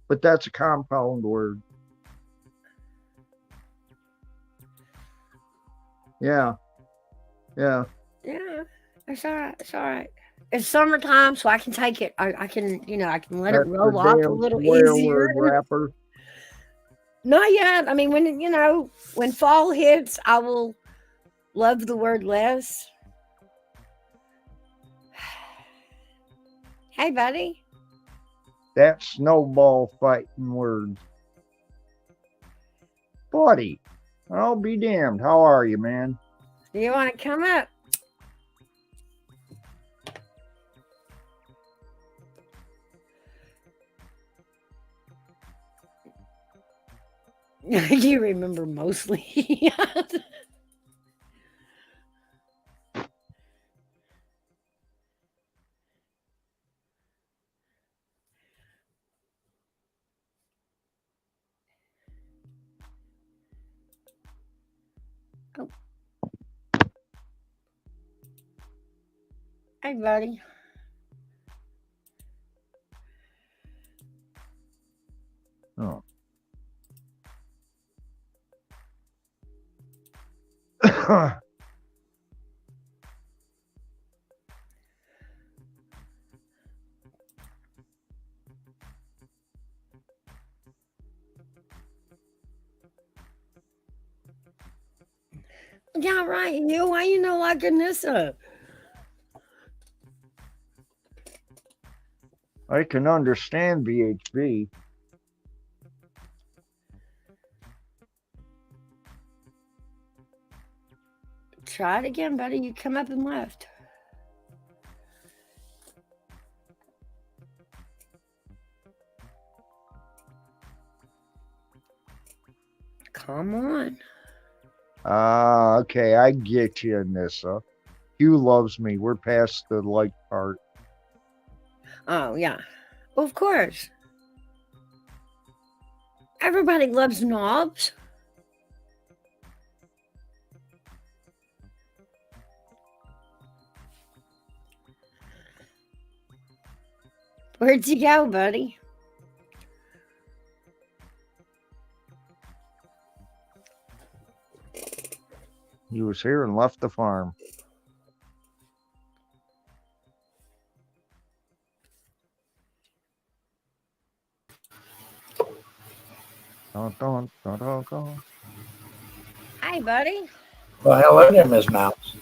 But that's a compound word. Yeah. It's all right. It's summertime, so I can take it. I can let That's it roll the off a damn little swear easier. word, rapper. Not yet. I mean, when fall hits, I will love the word less. Hey, buddy. That snowball fighting word. Buddy, I'll be damned. How are you, man? Do you want to come up? You remember mostly. Oh. Hey, buddy. Oh. Yeah, right. Why you not liking this up? I can understand BHB. Try it again, buddy. You come up and left. Come on. Okay, I get you, Nissa. Hugh loves me. We're past the like part. Oh, yeah. Well, of course. Everybody loves knobs. Where'd you go, buddy? He was here and left the farm. Dun, dun, dun, dun, dun. Hi, buddy. Well, hello there, Miss Mouse.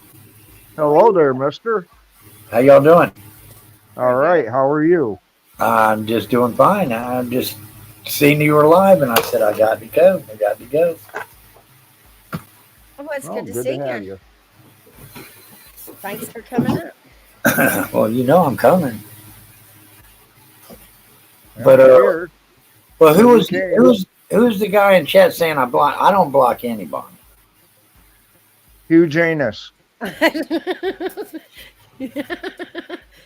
Hello there, mister. How y'all doing? All right. How are you? I'm just doing fine. I just seen you were live, and I said I got to go. I got to go. Oh, it's Oh, good to good see to have you. you. Thanks for coming up. Well, you know I'm coming. Yeah, But I'm here. well, You came. who's the guy in chat saying I block? I don't block anybody. Hugh Janus.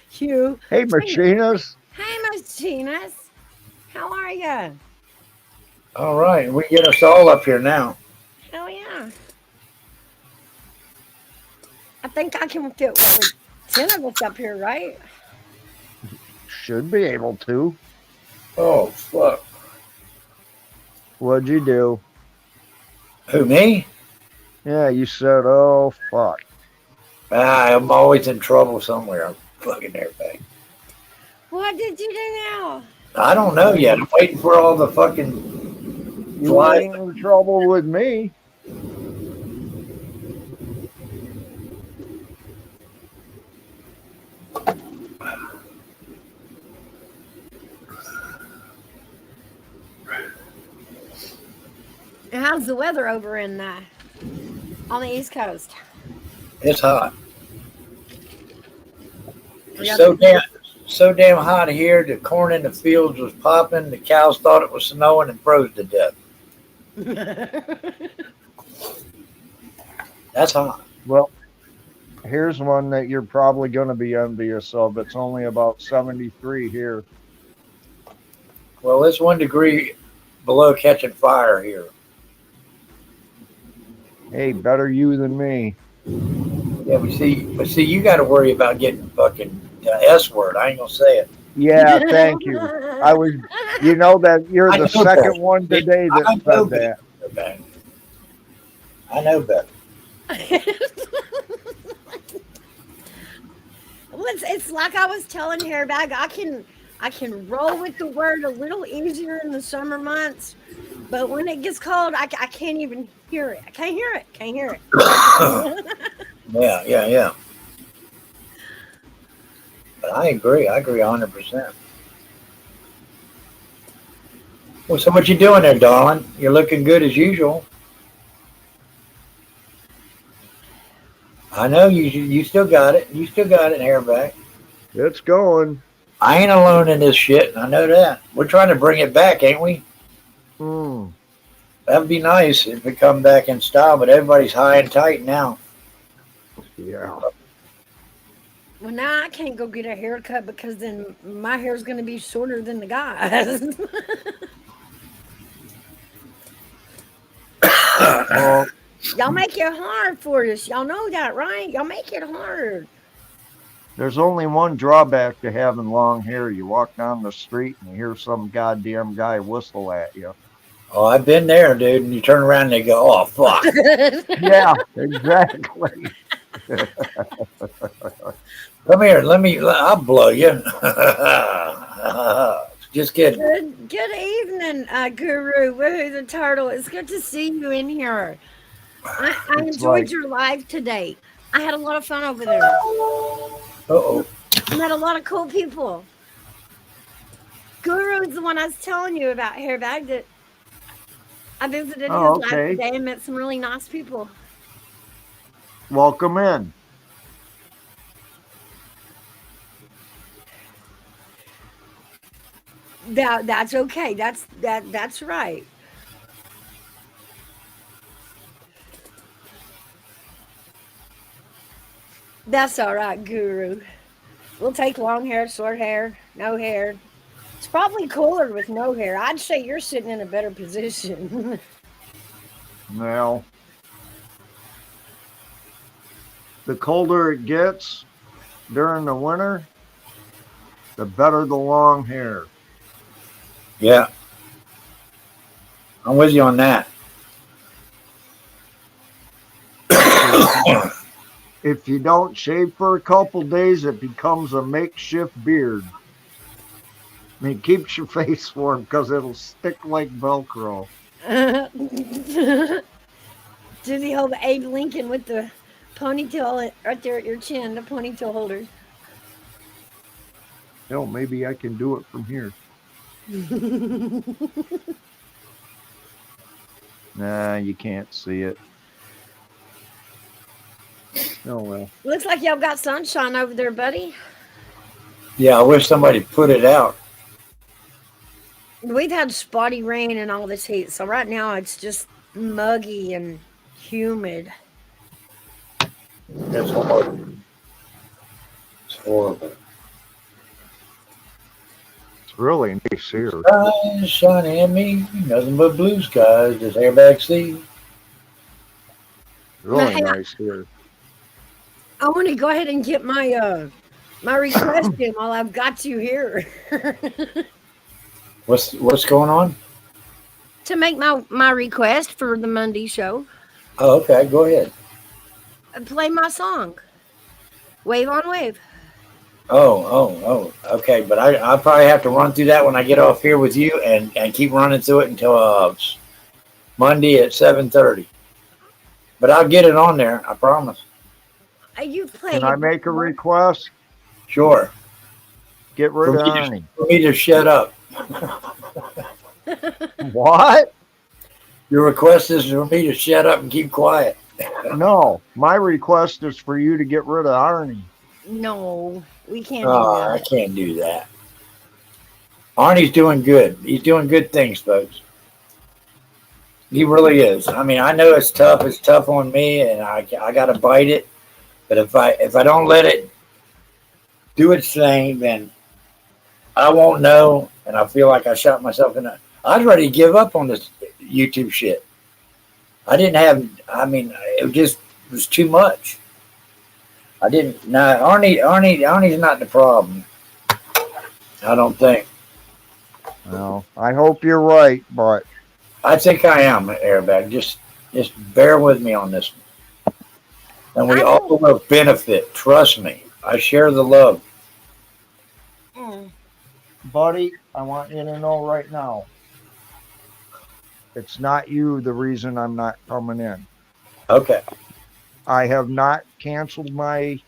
Hugh. Hey, Machinist. Hey, Machinus. How are you? All right, we get us all up here now. Hell yeah. I think I can fit with 10 of us up here, right? Should be able to. Oh fuck! What'd you do? Who, me? Yeah, you said, oh, fuck. I'm always in trouble somewhere. I'm fucking airbag. What did you do now? I don't know yet. I'm waiting for all the fucking You flies. ain't in trouble with me. How's the weather over in on the East Coast? It's hot. We It's got so damn hot here. The corn in the fields was popping. The cows thought it was snowing and froze to death. That's hot. Well, here's one that you're probably going to be envious of. It's only about 73 here. Well, it's 1 degree below catching fire here. Hey, better you than me. Yeah, but see, you got to worry about getting fucking S word. I ain't gonna say it. Yeah, thank you. I was, you know that you're I the know second that. one today I that know said that. better. I know better. Well, it's like I was telling Hairbag, I can roll with the word a little easier in the summer months, but when it gets cold, I can't even hear it. I can't hear it. Can't hear it. Yeah. But I agree. I agree 100%. Well, so what you doing there, darling? You're looking good as usual. I know you still got it. You still got it, Hairback. It's going. I ain't alone in this shit. I know that. We're trying to bring it back, ain't we? That'd be nice if it come back in style, but everybody's high and tight now. Yeah. Well, now I can't go get a haircut because then my hair's going to be shorter than the guy's. Well, Y'all make it hard for us. Y'all know that, right? Y'all make it hard. there's only one drawback to having long hair. You walk down the street and you hear some goddamn guy whistle at you. Oh, I've been there, dude. And you turn around and they go, "Oh, fuck." Yeah, exactly. Come here. I'll blow you. Just kidding. Good evening, Guru. Woohoo the Turtle. It's good to see you in here. I It's enjoyed like- your live today. I had a lot of fun over there. Uh-oh. Met a lot of cool people. Guru's the one I was telling you about, Hairbag, that I visited his live okay. today and met some really nice people. Welcome in. That's okay. That's right. That's all right, Guru. We'll take long hair, short hair, no hair. It's probably cooler with no hair. I'd say you're sitting in a better position. Now, the colder it gets during the winter, the better the long hair. Yeah. I'm with you on that. If you don't shave for a couple days, it becomes a makeshift beard. I mean, it keeps your face warm because it'll stick like Velcro. Do the old Abe Lincoln with the ponytail right there at your chin, the ponytail holder. Hell, maybe I can do it from here. Nah, you can't see it. Oh well. Looks like y'all got sunshine over there, buddy. Yeah, I wish somebody put it out. We've had spotty rain and all this heat, so right now it's just muggy and humid. That's horrible. It's horrible. It's really nice here. Sun shining at me, nothing but blue skies. This airbag sea. Really Hey, nice here. I want to go ahead and get my my request in while I've got you here. What's going on? To make my request for the Monday show, Oh, okay, go ahead. play my song, Wave on Wave. Oh, okay. But I probably have to run through that when I get off here with you, and keep running through it until Monday at 7:30. But I'll get it on there. I promise. You play. Can I make a request? Sure. Get rid of For Arnie. me to shut up. What? Your request is for me to shut up and keep quiet. No, my request is for you to get rid of Arnie. No, we can't do Oh, I that. can't do that. Arnie's doing good. He's doing good things, folks. He really is. I mean, I know it's tough. It's tough on me, and I got to bite it. But if I don't let it do its thing, then I won't know, and I feel like I shot myself in the. I was ready to give up on this YouTube shit. I didn't have. I mean, it just was too much. I didn't. No, Arnie's not the problem. I don't think. Well, I hope you're right, but I think I am, Airbag. Just bear with me on this one. And we I all will benefit. Trust me. I share the love. Mm. buddy, I want you to know right now. It's not you the reason I'm not coming in. Okay. I have not canceled my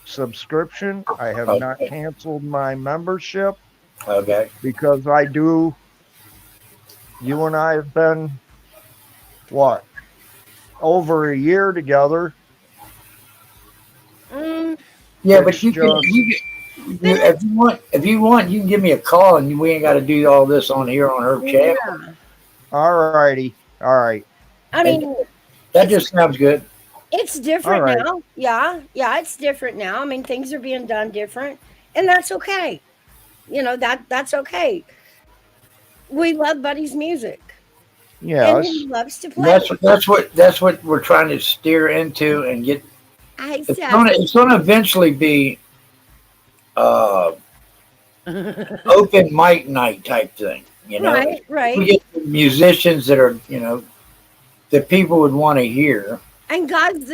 subscription. I have not Okay. canceled my membership Okay. because I do. You and I have been, what, over a year together. Mm, Yeah, It's but you can. just- If you want, you can give me a call, and we ain't got to do all this on here on her channel. yeah. All righty. All right. I mean, That just sounds good. it's different All right. now. Yeah, it's different now. I mean, things are being done different, and that's okay. You know, that's okay. We love Buddy's music, and Yes. he loves to play. That's what we're trying to steer into and get. It's gonna eventually be open mic night type thing. You know, Right, we right. get musicians that are that people would want to hear. And God's,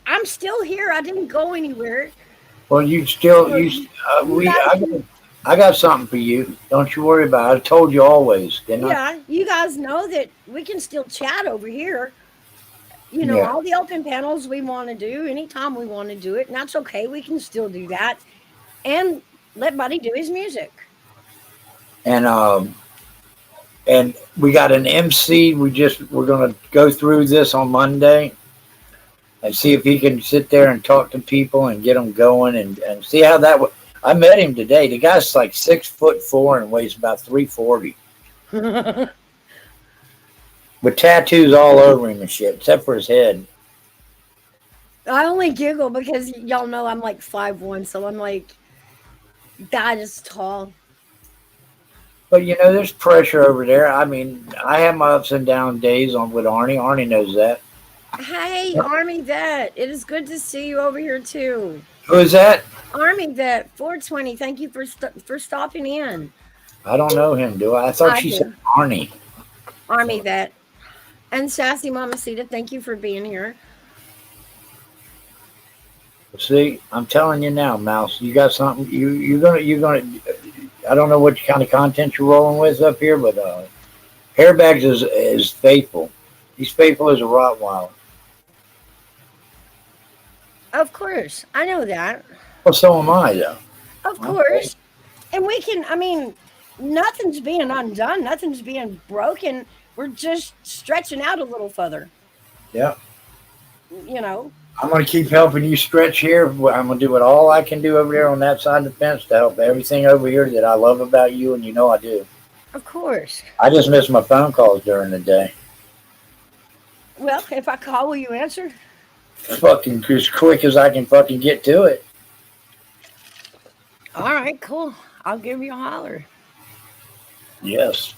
I'm still here. I didn't go anywhere. Well, I got something for you. Don't you worry about it. I told you always, didn't I? Yeah, you guys know that we can still chat over here. Yeah. All the open panels we want to do anytime we want to do it, and that's okay. We can still do that, and let Buddy do his music. And we got an MC. We're gonna go through this on Monday and see if he can sit there and talk to people and get them going and see how that would. I met him today. The guy's like 6'4" and weighs about 340 with tattoos all over him and shit, except for his head. I only giggle because y'all know I'm like 5'1", so I'm like, that is tall. But there's pressure over there. I mean, I have my ups and down days with Arnie. Arnie knows that. Hey, Army Vet, it is good to see you over here too. Who is that? Army Vet 420, thank you for stopping in. I don't know him, do I? I thought I she do. said Arnie. Army Vet. And Sassy Mamacita, thank you for being here. See, I'm telling you now, Mouse. You got something. You're gonna. I don't know what kind of content you're rolling with up here, but Hairbags is faithful. He's faithful as a Rottweiler. Of course, I know that. Well, so am I, though. Of course. And we can, I mean, nothing's being undone, nothing's being broken. We're just stretching out a little further. Yeah. You know. I'm going to keep helping you stretch here. I'm going to do what all I can do over there on that side of the fence to help everything over here that I love about you, and you know I do. Of course. I just miss my phone calls during the day. Well, if I call, will you answer? Fucking as quick as I can fucking get to it. All right, cool. I'll give you a holler. Yes.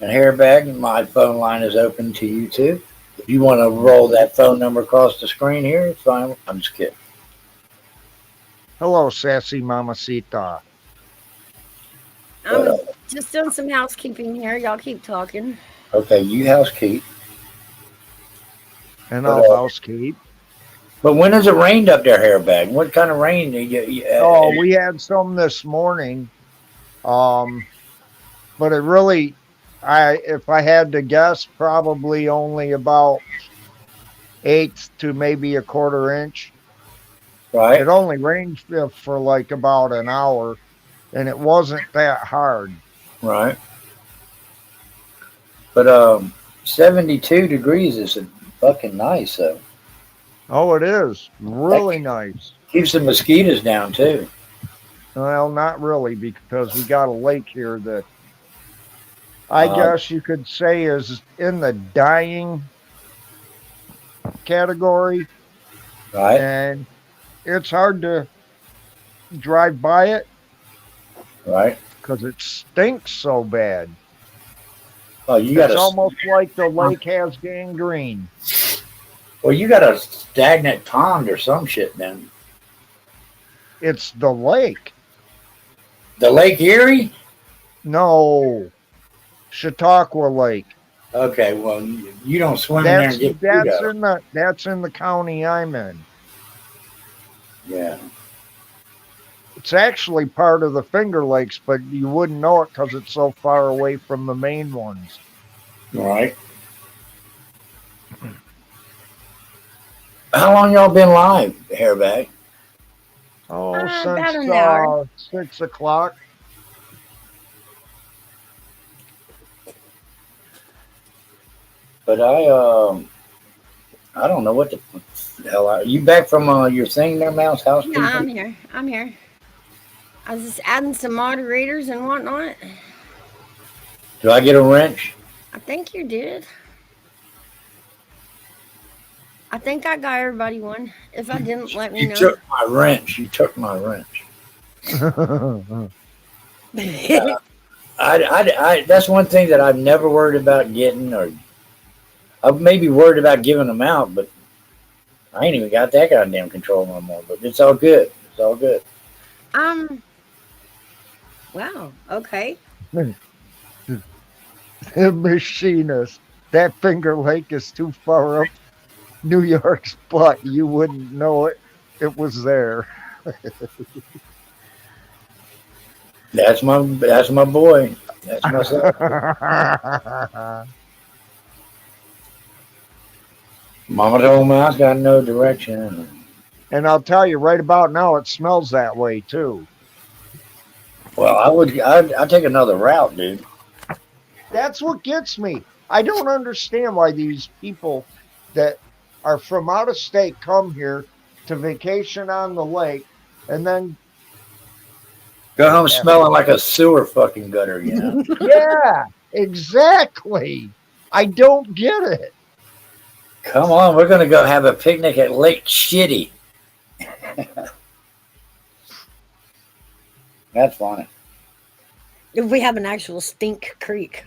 And Hairbag, my phone line is open to you too. If you want to roll that phone number across the screen here, it's fine. I'm just kidding. Hello, sassy mamacita. I'm just doing some housekeeping here. Y'all keep talking. Okay, you housekeep. And I'll housekeep. But when has it rained up there, Hairbag? What kind of rain did you? Oh, we had some this morning. But it really, if I had to guess, probably only about 1/8 to maybe 1/4 inch. Right. It only rained for like about an hour, and it wasn't that hard. Right. But 72 degrees is fucking nice, though. Oh, it is really nice. Keeps the mosquitoes down too. Well, not really, because we got a lake here that I guess you could say is in the dying category. Right. And it's hard to drive by it. Right. Because it stinks so bad. Oh, you got It's almost like the lake has gangrene. Well, you got a stagnant pond or some shit then. It's the lake. The Lake Erie? No. Chautauqua Lake. Okay, well, you don't swim in there and get food out. That's in the county I'm in. Yeah. It's actually part of the Finger Lakes, but you wouldn't know it because it's so far away from the main ones. Right. How long y'all been live, Hairbag? Oh, about since an hour. 6 o'clock. But I don't know what the hell. Are you back from your thing there, Mouse House? Yeah, I'm here. I'm here. I was just adding some moderators and whatnot. Do I get a wrench? I think you did. I think I got everybody one. If I didn't, let me You know. took my wrench. You took my wrench. I that's one thing that I've never worried about getting, or I've maybe worried about giving them out, but I ain't even got that goddamn control no more. But it's all good. It's all good. Wow. Okay. Machinist. That Finger Lake is too far up New York's butt. You wouldn't know it. It was there. That's my boy. That's my son. Mama told me I got no direction. And I'll tell you, right about now, it smells that way too. Well, I'd take another route, dude. That's what gets me. I don't understand why these people that are from out of state come here to vacation on the lake and then Go home smelling like a sewer fucking gutter, you know? yeah, exactly. I don't get it. Come on, we're going to go have a picnic at Lake Shitty. That's funny. If we have an actual stink creek.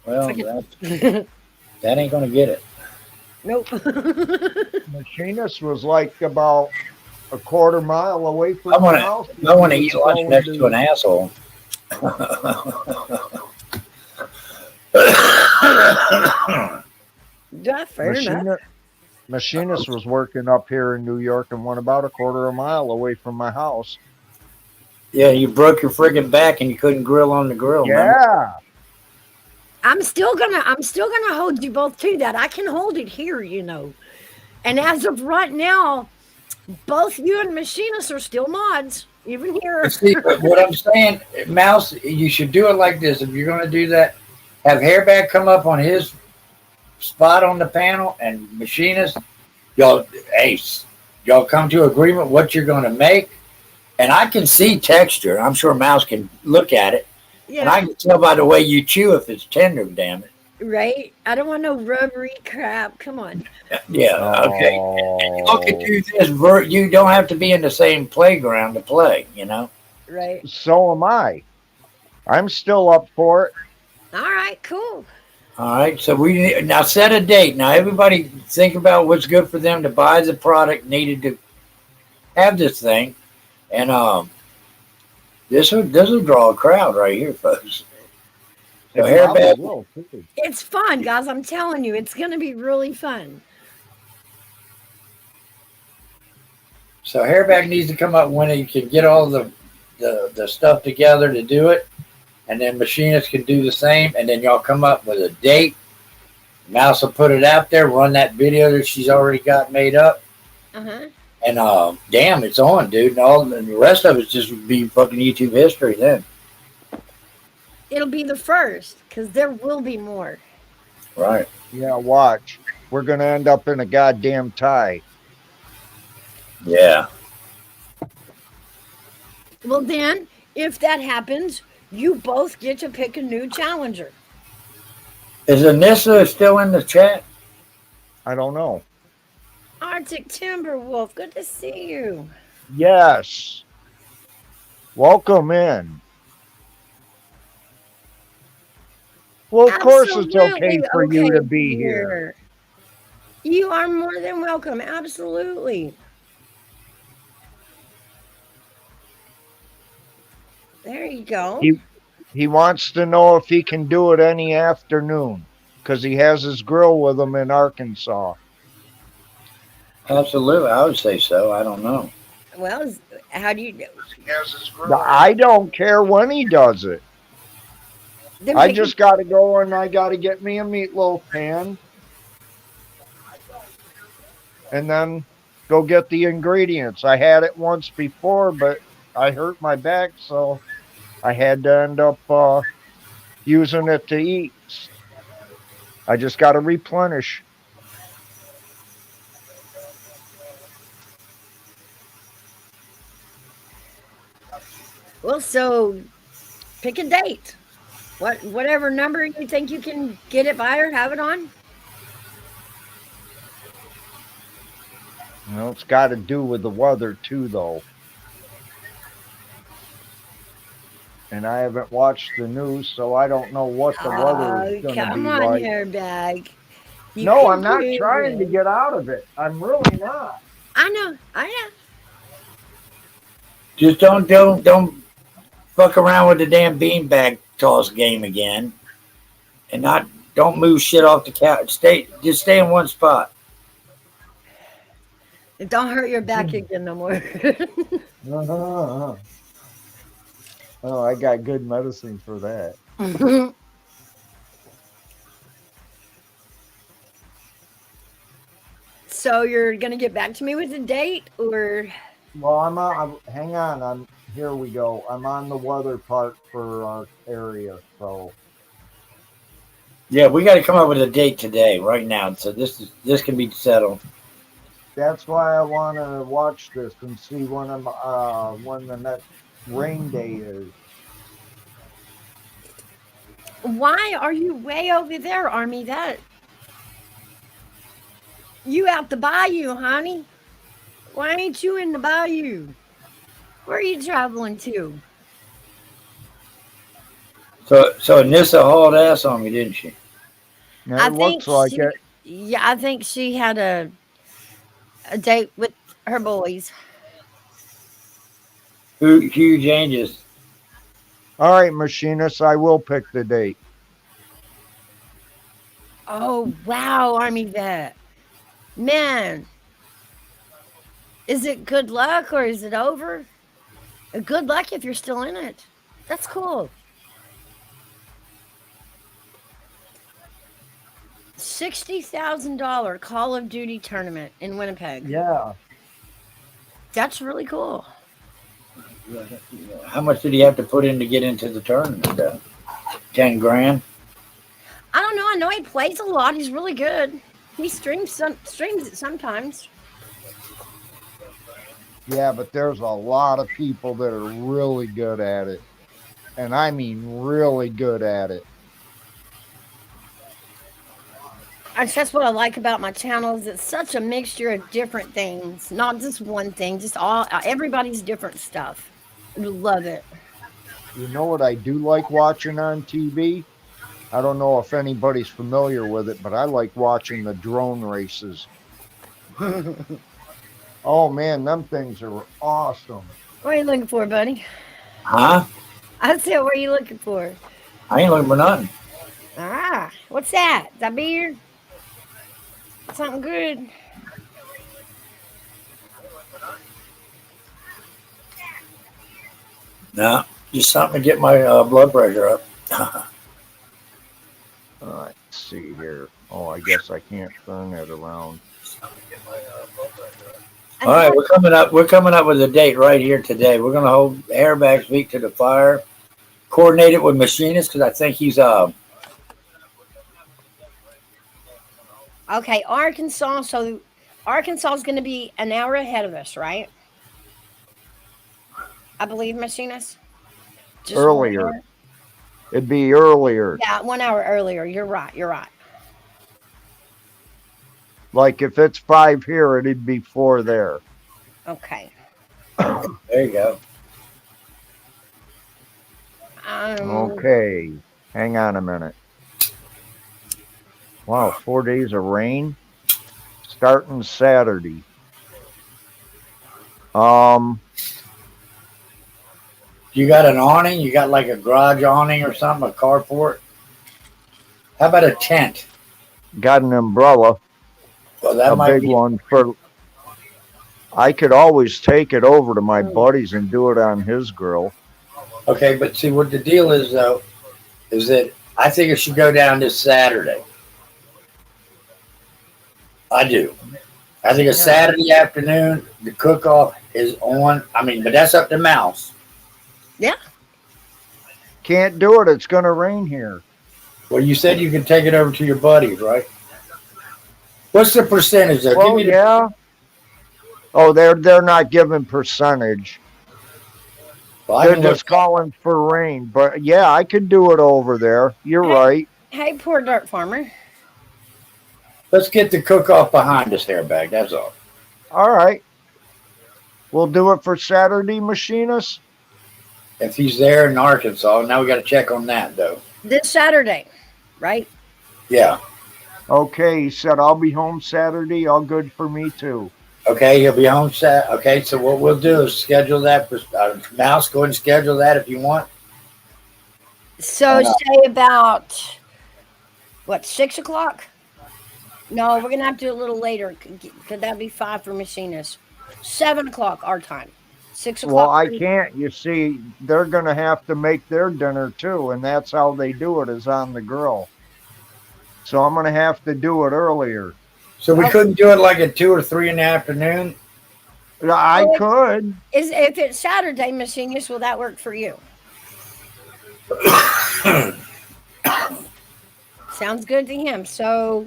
Well, that ain't going to get it. Nope. Machinist was like about a 1/4 mile away from I the house. want to eat lunch next to an asshole. Yeah, fair enough. Machinist was working up here in New York and went about a 1/4 mile away from my house. Yeah, you broke your friggin' back and you couldn't grill on the grill. Yeah. Man. I'm still gonna hold you both to that. I can hold it here, you know. And as of right now, both you and Machinist are still mods. Even here. See, but what I'm saying, Mouse, you should do it like this. If you're going to do that, have Hairback come up on his spot on the panel, and Machinist, y'all, hey, y'all come to agreement what you're going to make. And I can see texture. I'm sure Mouse can look at it. And I Yeah, can tell by the way you chew if it's tender, damn it. right. I don't want no rubbery crap. Come on. Yeah, okay. Y'all can Oh, do this. You don't have to be in the same playground to play, you know? Right. so am I. I'm still up for it. All right. Cool. All right, so we now set a date. Now everybody think about what's good for them to buy the product needed to have this thing, and this will draw a crowd right here, folks. So It probably Hairback, will, too. It's fun, guys. I'm telling you, it's going to be really fun. so Hairback needs to come up when he can get all the stuff together to do it, and then Machinist can do the same, and then y'all come up with a date. Mouse will put it out there, run that video that she's already got made up. Uh-huh. And damn, it's on, dude. And the rest of it's just be fucking YouTube history then. It'll be the first because there will be more. Right. Yeah, watch. We're going to end up in a goddamn tie. Yeah. Well, then, if that happens, you both get to pick a new challenger. Is Anissa still in the chat? I don't know. Arctic Timberwolf, good to see you. Yes. Welcome in. Well, of course it's okay Absolutely for you okay to be here. You are more than welcome. Absolutely. There you go. He wants to know if he can do it any afternoon because he has his grill with him in Arkansas. Absolutely. I would say so. I don't know. Well, how do you? I don't care when he does it. Then I we just got to go and I got to get me a meatloaf pan and then go get the ingredients. I had it once before, but I hurt my back, so I had to end up using it to eat. I just got to replenish. Well, so pick a date. Whatever number you think you can get it by or have it on. You know, it's got to do with the weather too, though. And I haven't watched the news, so I don't know what the weather is going to be Come on, like. Hairbag. You No, can I'm not do trying to it. get out of it. I'm really not. I know. I know. Just don't fuck around with the damn beanbag toss game again, and don't move shit off the couch. Just stay in one spot. Don't hurt your back again no more. Uh-huh. Oh, I got good medicine for that. So you're gonna get back to me with a date, or Well, hang on. Here we go. I'm on the weather part for our area, so Yeah, we got to come up with a date today, right now. So this can be settled. that's why I want to watch this and see when the next rain day is. why are you way over there, Army? That you out the bayou, honey? Why ain't you in the bayou? Where are you traveling to? So Anissa hauled ass on me, didn't she? I It think looks like she, it. yeah, I think she had a date with her boys. Huge Angels. All right, machinist, I will pick the date. Oh wow, Army vet. Man. Is it good luck or is it over? Good luck if you're still in it. That's cool. $60,000 Call of Duty tournament in Winnipeg. Yeah. That's really cool. How much did he have to put in to get into the tournament? 10 grand. I don't know. I know he plays a lot. He's really good. He streams it sometimes. Yeah, but there's a lot of people that are really good at it. And I mean really good at it. That's what I like about my channel is it's such a mixture of different things, not just one thing, just everybody's different stuff. I love it. You know what I do like watching on TV? I don't know if anybody's familiar with it, but I like watching the drone races. Oh man, them things are awesome. What are you looking for, buddy? Huh? I said, what are you looking for? I ain't looking for nothing. Ah, what's that? Is that beer? Something good. No, just something to get my blood pressure up. Let's see here. Oh, I guess I can't turn that around. All right, we're coming up with a date right here today. We're gonna hold Airbag's Week to the Fire, coordinate it with Machinist because I think he's Okay, Arkansas. So Arkansas is going to be an hour ahead of us, right? I believe, Machinist. Just Earlier. It'd be earlier. Yeah, 1 hour earlier. You're right. You're right. Like if it's 5 here, it'd be 4 there. Okay. there you go. Okay. Hang on a minute. Wow, 4 days of rain. Starting Saturday. You got an awning? You got like a garage awning or something, a carport? How about a tent? Got an umbrella. Well, that A might big be one for. I could always take it over to my buddies and do it on his grill. okay. But see, what the deal is though, is that I think it should go down this Saturday. I do. I think a Saturday afternoon, the cook-off is on. I mean, but that's up to Mouse. Yeah. Can't do it. It's going to rain here. Well, you said you could take it over to your buddies, right? What's the percentage though? Well, yeah. Oh, they're not giving percentage. Well, I They're can look- just calling for rain. But yeah, I could do it over there. You're right. Hey, poor dirt farmer. Let's get the cook-off behind us, Airbag. That's all. All right. We'll do it for Saturday, Machinist. If he's there in Arkansas, now we got to check on that though. This Saturday, right? Yeah. Okay, he said I'll be home Saturday. All good for me too. Okay, he'll be home set. Okay, so what we'll do is schedule that for Mouse. Go ahead and schedule that if you want. So say about what, 6 o'clock? No, we're gonna have to do it a little later. Could that be 5 for Machinists? 7 o'clock our time. 6 o'clock. Well, I can't. You see, they're going to have to make their dinner too, and that's how they do it is on the grill. So I'm going to have to do it earlier. So we couldn't do it like at 2 or 3 in the afternoon. I could. If it's Saturday, Machinists, will that work for you? Sounds good to him. So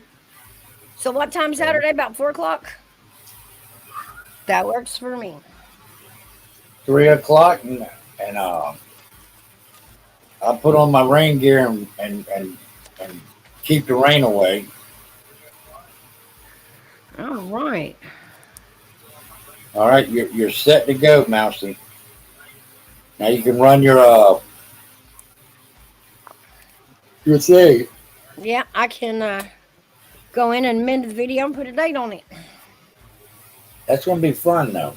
what time Saturday? About 4 o'clock? That works for me. 3 o'clock, and I'll put on my rain gear and keep the rain away. All right. All right, you're set to go, Mousy. Now you can run your thing. Yeah, I can go in and amend the video and put a date on it. That's gonna be fun though.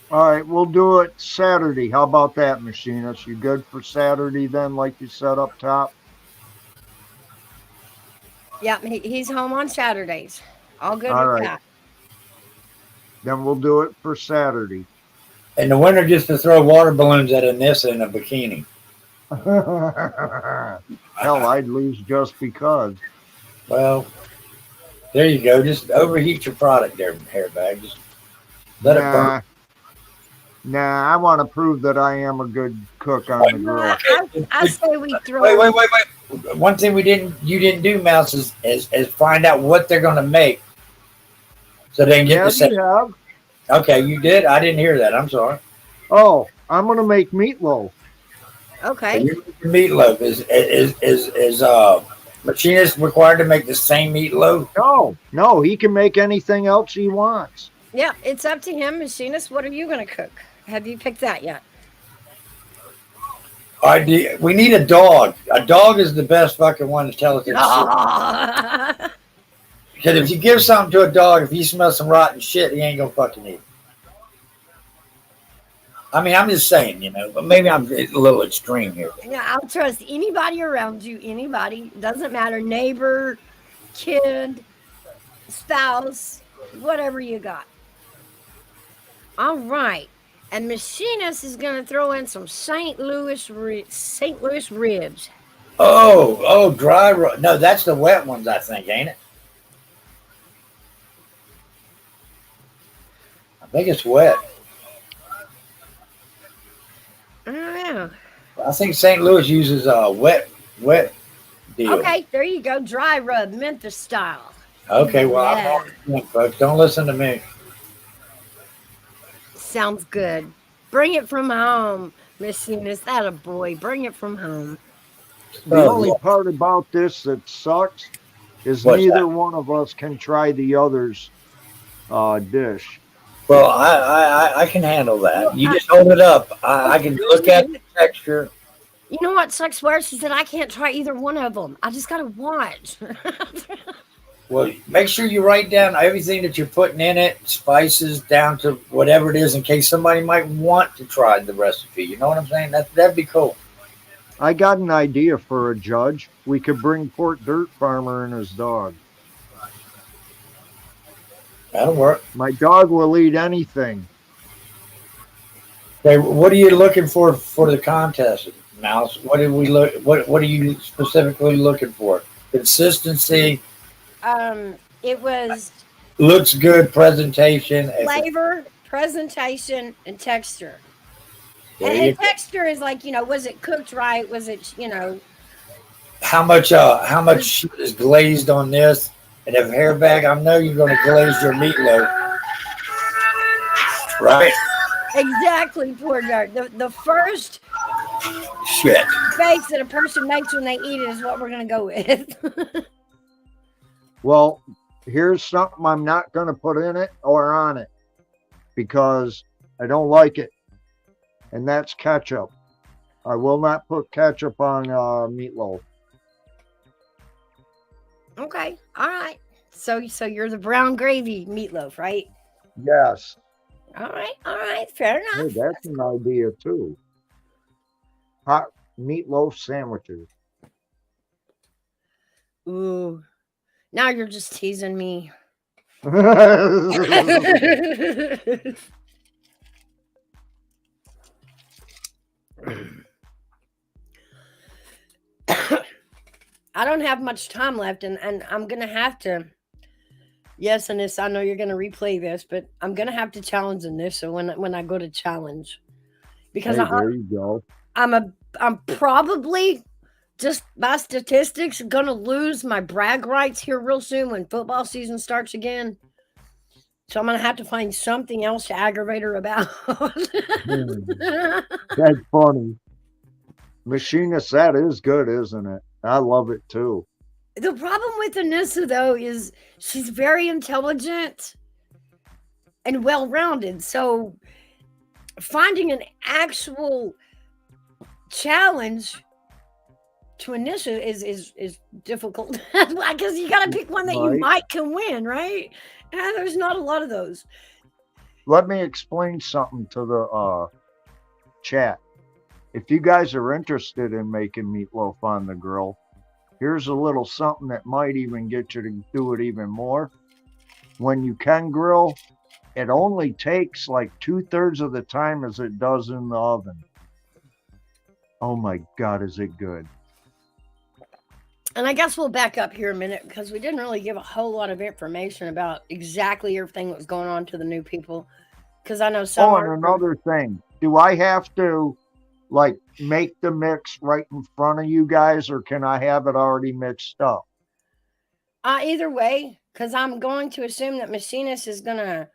All right, we'll do it Saturday. How about that, Machinist? You good for Saturday then, like you said up top? Yeah, he's home on Saturdays. All good All with right. that. Then we'll do it for Saturday. In the winter, just to throw water balloons at Anissa in a bikini. Hell, I'd lose just because. Well, there you go. Just overheat your product there, Airbag. Just let it burn. Nah, I want to prove that I am a good cook on the grill. I say we throw. Wait. One thing you didn't do, Mouse, is find out what they're going to make, so they can get Yeah, the same. you have. Okay, you did. I didn't hear that. I'm sorry. Oh, I'm gonna make meatloaf. Okay. Your meatloaf is machinist required to make the same meatloaf? No, he can make anything else he wants. Yeah, it's up to him, machinist. What are you going to cook? Have you picked that yet? We need a dog. A dog is the best fucking one to tell us. Because if you give something to a dog, if he smells some rotten shit, he ain't gonna fucking eat it. I mean, I'm just saying, but maybe I'm a little extreme here. Yeah, I'll trust anybody around you. Anybody, doesn't matter. Neighbor, kid, spouse, whatever you got. All right, and machinist is gonna throw in some St. Louis ribs. Oh, dry. No, that's the wet ones, I think, ain't it? I think it's wet. Oh yeah. I think St. Louis uses wet deal. Okay, there you go. Dry rub, Memphis style. Okay, well, Yeah. I'm folks. Don't listen to me. Sounds good. Bring it from home, machinist. That a boy. Bring it from home. The only part about this that sucks is What's neither that? one of us can try the other's dish. Well, I can handle that. You just hold it up. I can look at the texture. You know what sucks worse is that I can't try either one of them. I just gotta watch. Well, make sure you write down everything that you're putting in it, spices down to whatever it is, in case somebody might want to try the recipe. You know what I'm saying? That'd be cool. I got an idea for a judge. We could bring Port Dirt Farmer and his dog. That'll work. My dog will eat anything. Okay, what are you looking for the contest, Mouse? What did we look? What are you specifically looking for? Consistency. It was Looks good. Presentation. flavor, presentation, and texture. There And, you and go. texture is like, was it cooked right? Was it, How much shit is glazed on this? And if hair bag, I know you're going to glaze your meatloaf, right? exactly, poor dirt. The first Shit. face that a person makes when they eat it is what we're gonna go with. Well, here's something I'm not going to put in it or on it because I don't like it. And that's ketchup. I will not put ketchup on meatloaf. Okay, all right. So you're the brown gravy meatloaf, right? Yes. All right, fair Hey, enough. that's an idea too. Hot meatloaf sandwiches. Ooh, now you're just teasing me. I don't have much time left, and I'm gonna have to. Yes, and this I know you're gonna replay this, but I'm gonna have to challenge Anissa when I go to challenge because Hey, there you go. I'm probably just by statistics gonna lose my brag rights here real soon when football season starts again. So I'm gonna have to find something else to aggravate her about. That's funny. Machinist, that is good, isn't it? I love it too. The problem with Anissa though is she's very intelligent and well-rounded. So finding an actual challenge to Anissa is difficult because you got to pick one that you Right. might can win, right? And there's not a lot of those. Let me explain something to the chat. If you guys are interested in making meatloaf on the grill, here's a little something that might even get you to do it even more. When you can grill, it only takes like 2/3 of the time as it does in the oven. Oh my God, is it good? And I guess we'll back up here a minute because we didn't really give a whole lot of information about exactly everything that was going on to the new people. because I know some Oh, are. and another thing. Do I have to like make the mix right in front of you guys, or can I have it already mixed up? Either way, because I'm going to assume that Machinist is going to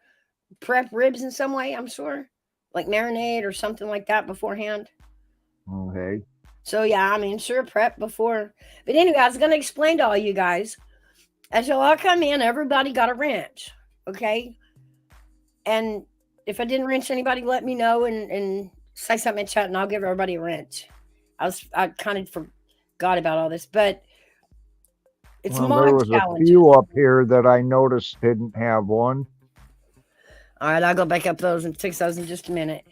prep ribs in some way, I'm sure. Like marinade or something like that beforehand. Okay. So, yeah, I mean, sure, prep before. But anyway, I was going to explain to all you guys. As y'all all come in, everybody got a wrench. Okay? And if I didn't wrench anybody, let me know and say something in chat, and I'll give everybody a wrench. I kind of forgot about all this, but it's Well, mod there was challenges. a few up here that I noticed didn't have one. All right, I'll go back up those and fix those in just a minute.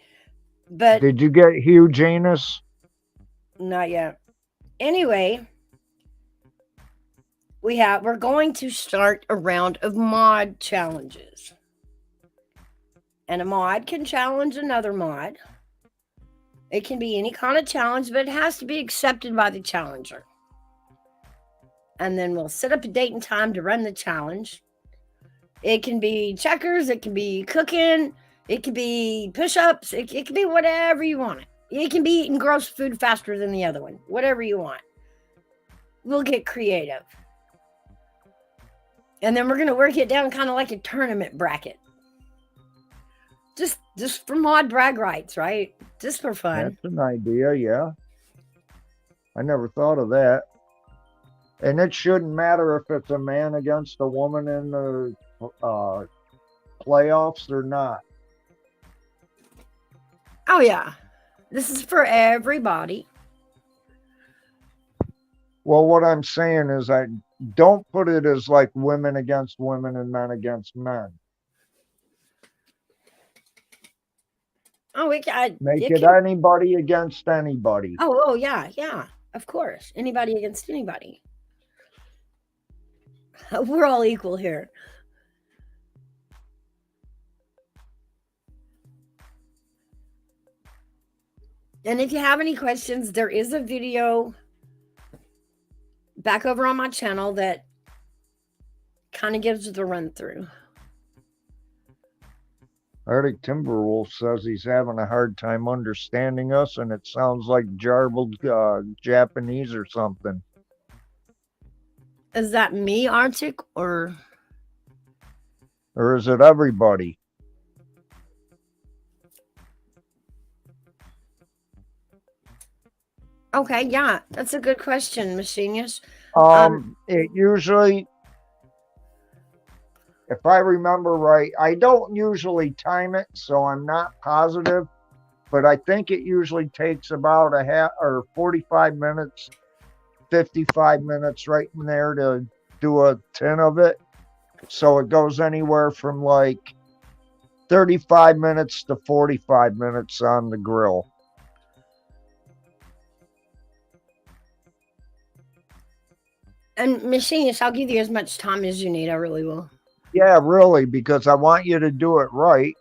But Did you get Hugh Janus? not yet. Anyway, we're going to start a round of mod challenges. And a mod can challenge another mod. It can be any kind of challenge, but it has to be accepted by the challenger. And then we'll set up a date and time to run the challenge. It can be checkers, it can be cooking, it can be push-ups, it can be whatever you want. It can be eating gross food faster than the other one. Whatever you want. We'll get creative. And then we're going to work it down kind of like a tournament bracket. Just for mod brag rights, right? Just for fun. That's an idea, yeah. I never thought of that. And it shouldn't matter if it's a man against a woman in the playoffs or not. Oh, yeah. This is for everybody. Well, what I'm saying is I don't put it as like women against women and men against men. Oh, it can. Make it anybody against anybody. Oh, yeah. Of course. Anybody against anybody. We're all equal here. And if you have any questions, there is a video back over on my channel that kind of gives the run through. Arctic Timberwolf says he's having a hard time understanding us, and it sounds like jarbled Japanese or something. Is that me, Arctic, or is it everybody? Okay, yeah, that's a good question, Machinist. It usually, if I remember right, I don't usually time it, so I'm not positive, but I think it usually takes about a half or 45 minutes, 55 minutes right in there to do a 10 of it. So it goes anywhere from like 35 minutes to 45 minutes on the grill. And Machinist, I'll give you as much time as you need. I really will. Yeah, really, because I want you to do it right.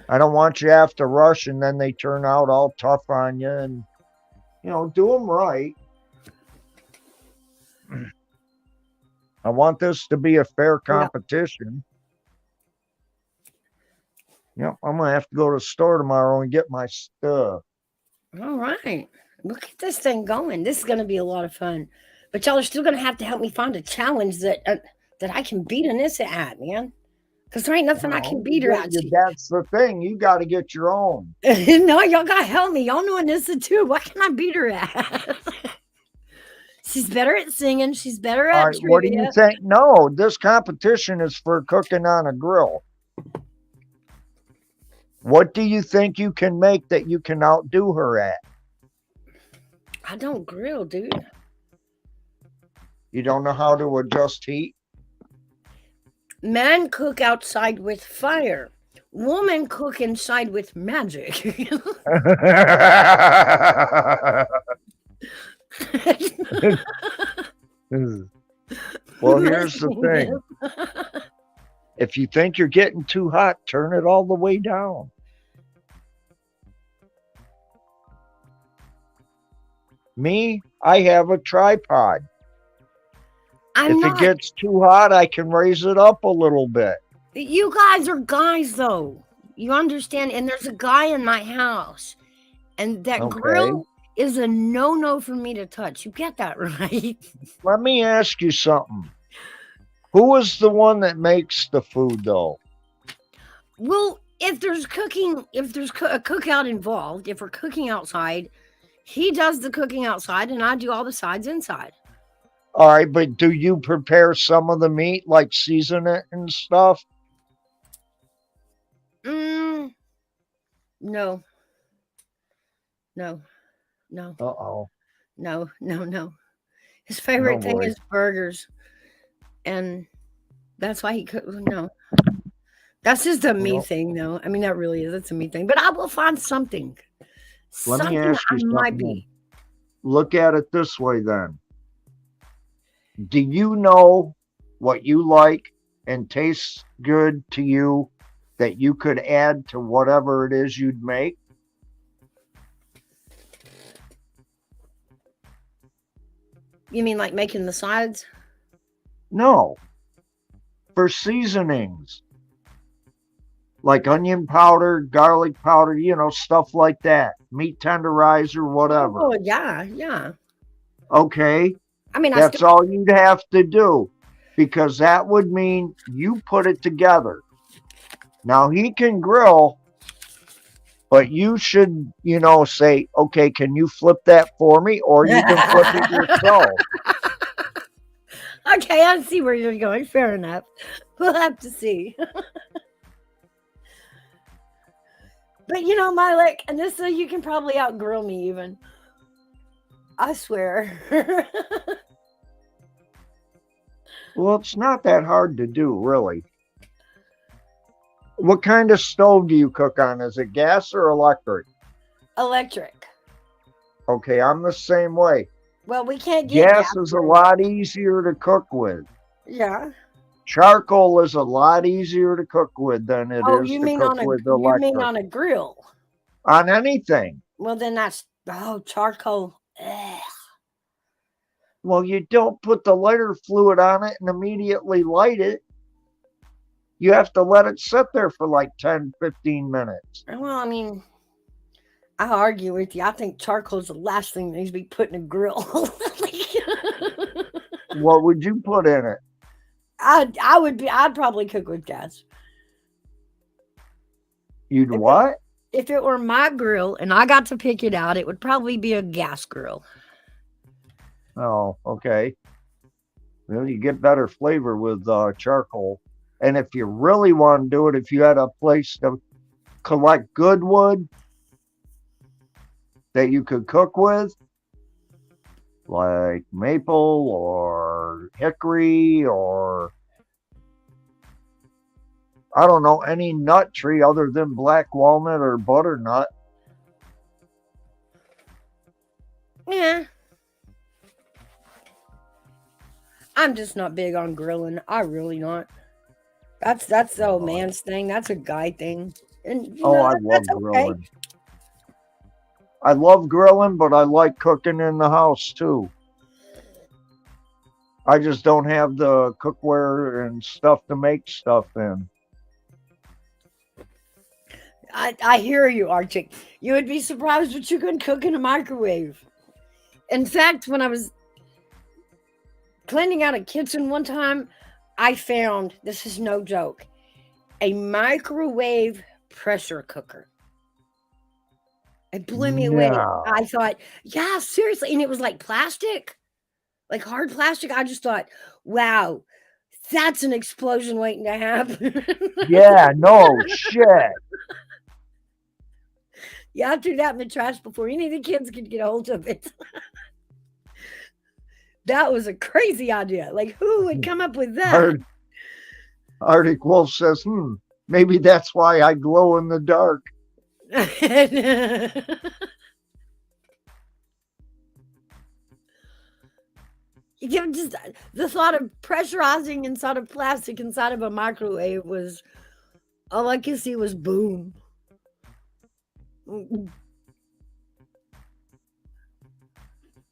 I don't want you to have to rush and then they turn out all tough on you, and, do them right. I want this to be a fair competition. I'm going to have to go to the store tomorrow and get my stuff. All right. We'll get this thing going. This is going to be a lot of fun. But y'all are still going to have to help me find a challenge that I can beat Anissa at, man. Because there ain't nothing I can beat her at. That's the thing. You got to get your own. No, y'all got to help me. Y'all know Anissa too. What can I beat her at? She's better at singing. She's better at trivia. What do you think? No, this competition is for cooking on a grill. What do you think you can make that you can outdo her at? I don't grill, dude. You don't know how to adjust heat? Man cook outside with fire. Woman cook inside with magic. Well, here's the thing. If you think you're getting too hot, turn it all the way down. Me, I have a tripod. If it gets too hot, I can raise it up a little bit. You guys are guys, though. You understand? And there's a guy in my house, and that Okay. grill is a no for me to touch. You get that, right? Let me ask you something. Who is the one that makes the food, though? Well, if there's a cookout involved, if we're cooking outside, he does the cooking outside, and I do all the sides inside. All right, but do you prepare some of the meat, like season it and stuff? No. Uh-oh. No. His favorite thing boy. is burgers, and that's why he could. No, that's just a me Well- thing, though. I mean, that really is. It's a me thing. But I will find something. Let me Something ask you I might something. be. Look at it this way, then. Do you know what you like and tastes good to you that you could add to whatever it is you'd make? You mean like making the sides? No. For seasonings. Like onion powder, garlic powder, stuff like that. Meat tenderizer, whatever. Oh yeah. Okay. I mean, That's all you'd have to do, because that would mean you put it together. Now he can grill, but you should, say, okay, can you flip that for me? Or you can flip it yourself. Okay, I see where you're going. Fair enough. We'll have to see. But Malik, and this you can probably outgrill me even. I swear. Well, it's not that hard to do, really. What kind of stove do you cook on? Is it gas or electric? Electric. Okay, I'm the same way. Well, we can't get Gas is a lot easier to cook with. Yeah. Charcoal is a lot easier to cook with than it is You to mean cook on a with you electric. mean on a grill? On anything. Well, then that's charcoal. Ugh. Well, you don't put the lighter fluid on it and immediately light it. You have to let it sit there for like 10, 15 minutes. Well, I mean, I argue with you. I think charcoal is the last thing that needs to be put in a grill. What would you put in it? I'd probably cook with gas. You'd what? If it were my grill and I got to pick it out, it would probably be a gas grill. Oh, okay. Well, you get better flavor with charcoal. And if you really want to do it, if you had a place to collect good wood that you could cook with, like maple or hickory or, I don't know, any nut tree other than black walnut or butternut. Yeah. I'm just not big on grilling. I really not. That's the old man's thing. That's a guy thing. And I love grilling. I love grilling, but I like cooking in the house too. I just don't have the cookware and stuff to make stuff in. I hear you, Archie. You would be surprised what you can cook in a microwave. In fact, when I was cleaning out a kitchen one time, I found, this is no joke, a microwave pressure cooker. It blew me away. No. I thought, yeah, seriously. And it was like plastic, like hard plastic. I just thought, wow, that's an explosion waiting to happen. Yeah, no shit. Yeah, I threw that in the trash before any of the kids could get a hold of it. That was a crazy idea. Like, who would come up with that? Arctic Wolf says, maybe that's why I glow in the dark. Just the thought of pressurizing inside of plastic inside of a microwave was, all I could see was boom.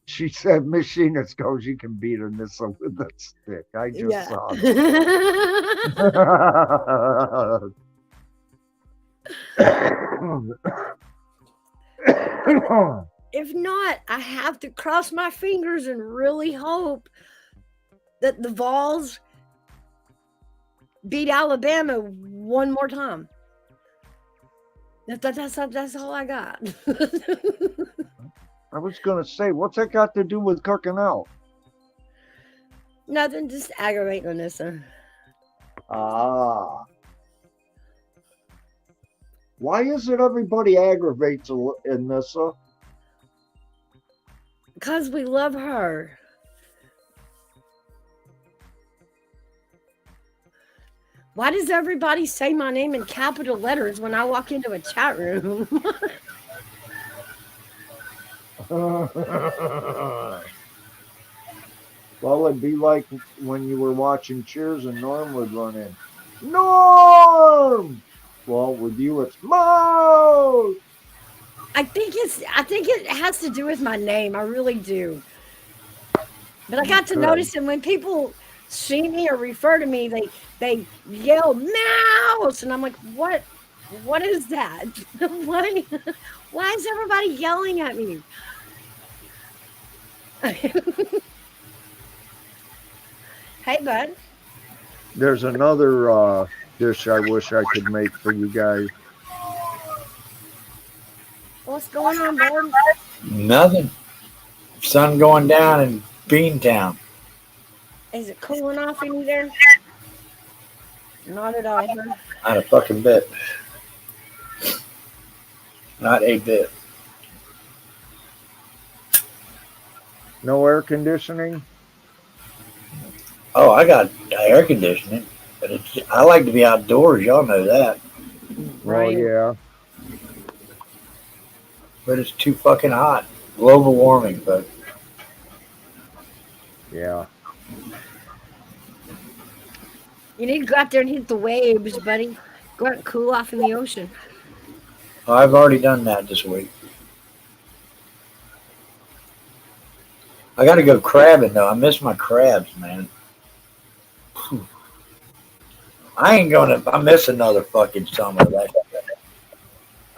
She said, Machinist goes, you can beat a missile with a stick. I just saw that. If not, I have to cross my fingers and really hope that the Vols beat Alabama one more time. That's all I got. I was gonna say, what's that got to do with cooking out? Nothing, just aggravating Anissa. Ah. Why is it everybody aggravates Anissa? Because we love her. Why does everybody say my name in capital letters when I walk into a chat room? Well, it'd be like when you were watching Cheers and Norm would run in. Norm! Well, with you, it's Mo! I think it has to do with my name. I really do. But I got to notice that when people see me or refer to me, they yell mouse, and I'm like, what is that? Why is everybody yelling at me? Hey, bud. There's another dish I wish I could make for you guys. What's going on, bud? Nothing. Sun going down in Beantown. Is it cooling off any there? Not at all, huh? Not a fucking bit. Not a bit. No air conditioning? Oh, I got air conditioning, but I like to be outdoors. Y'all know that. Well, yeah. But it's too fucking hot. Global warming, but Yeah. You need to go out there and hit the waves, buddy. Go out and cool off in the ocean. I've already done that this week. I got to go crabbing though. I miss my crabs, man. I miss another fucking summer. I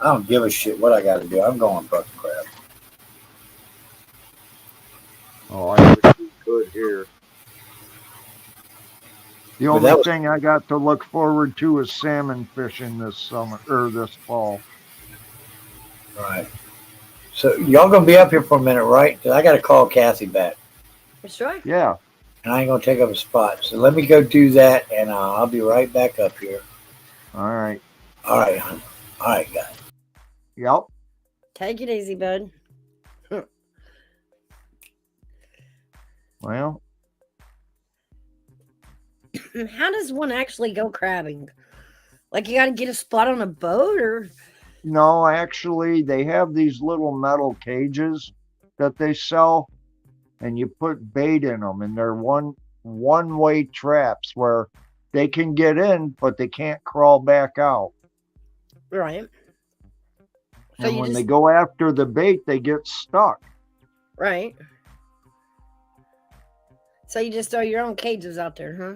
don't give a shit what I got to do. I'm going fucking crab. Oh, I wish we could here. The But only thing I got to look forward to is salmon fishing this summer or this fall. Right. So y'all gonna be up here for a minute, right? 'Cause I got to call Kathy back, Sure. Yeah. and I ain't gonna take up a spot. So let me go do that, and I'll be right back up here. All right. All right, hon. All right, guys. Yep. Take it easy, bud. Well, How does one actually go crabbing? Like you got to get a spot on a boat, or no, actually, they have these little metal cages that they sell, and you put bait in them, and they're one-way traps where they can get in, but they can't crawl back out. right? So And you when just they go after the bait, they get stuck. right. So you just throw your own cages out there, huh?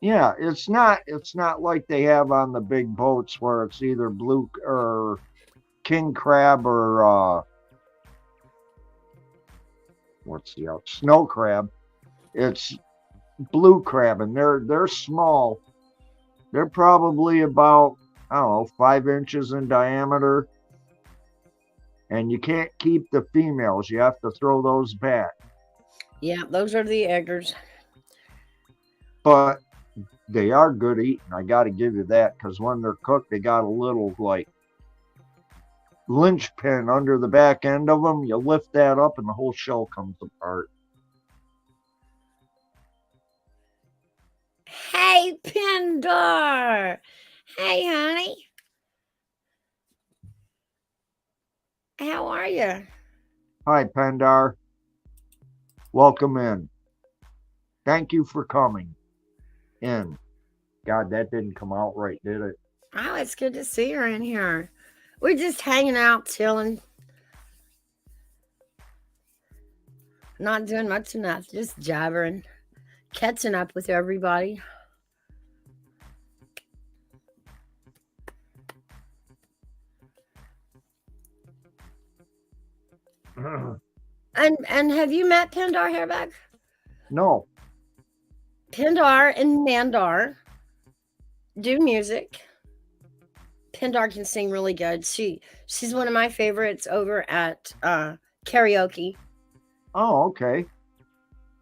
Yeah, it's not like they have on the big boats where it's either blue or king crab or what's the other? Snow crab. It's blue crab, and they're small. They're probably about, I don't know, 5 inches in diameter. And you can't keep the females. You have to throw those back. Yeah, those are the eggers. But they are good eating. I got to give you that, because when they're cooked, they got a little like linchpin under the back end of them. You lift that up, and the whole shell comes apart. Hey, Pendor. Hey, honey. How are you? Hi, Pendar. Welcome in. Thank you for coming in. God, that didn't come out right, did it? Oh, it's good to see her in here. We're just hanging out, chilling. Not doing much enough, just jabbering, catching up with everybody. And have you met Pindar Hairback? No. Pindar and Mandar do music. Pindar can sing really good. She's one of my favorites over at karaoke. Oh, okay.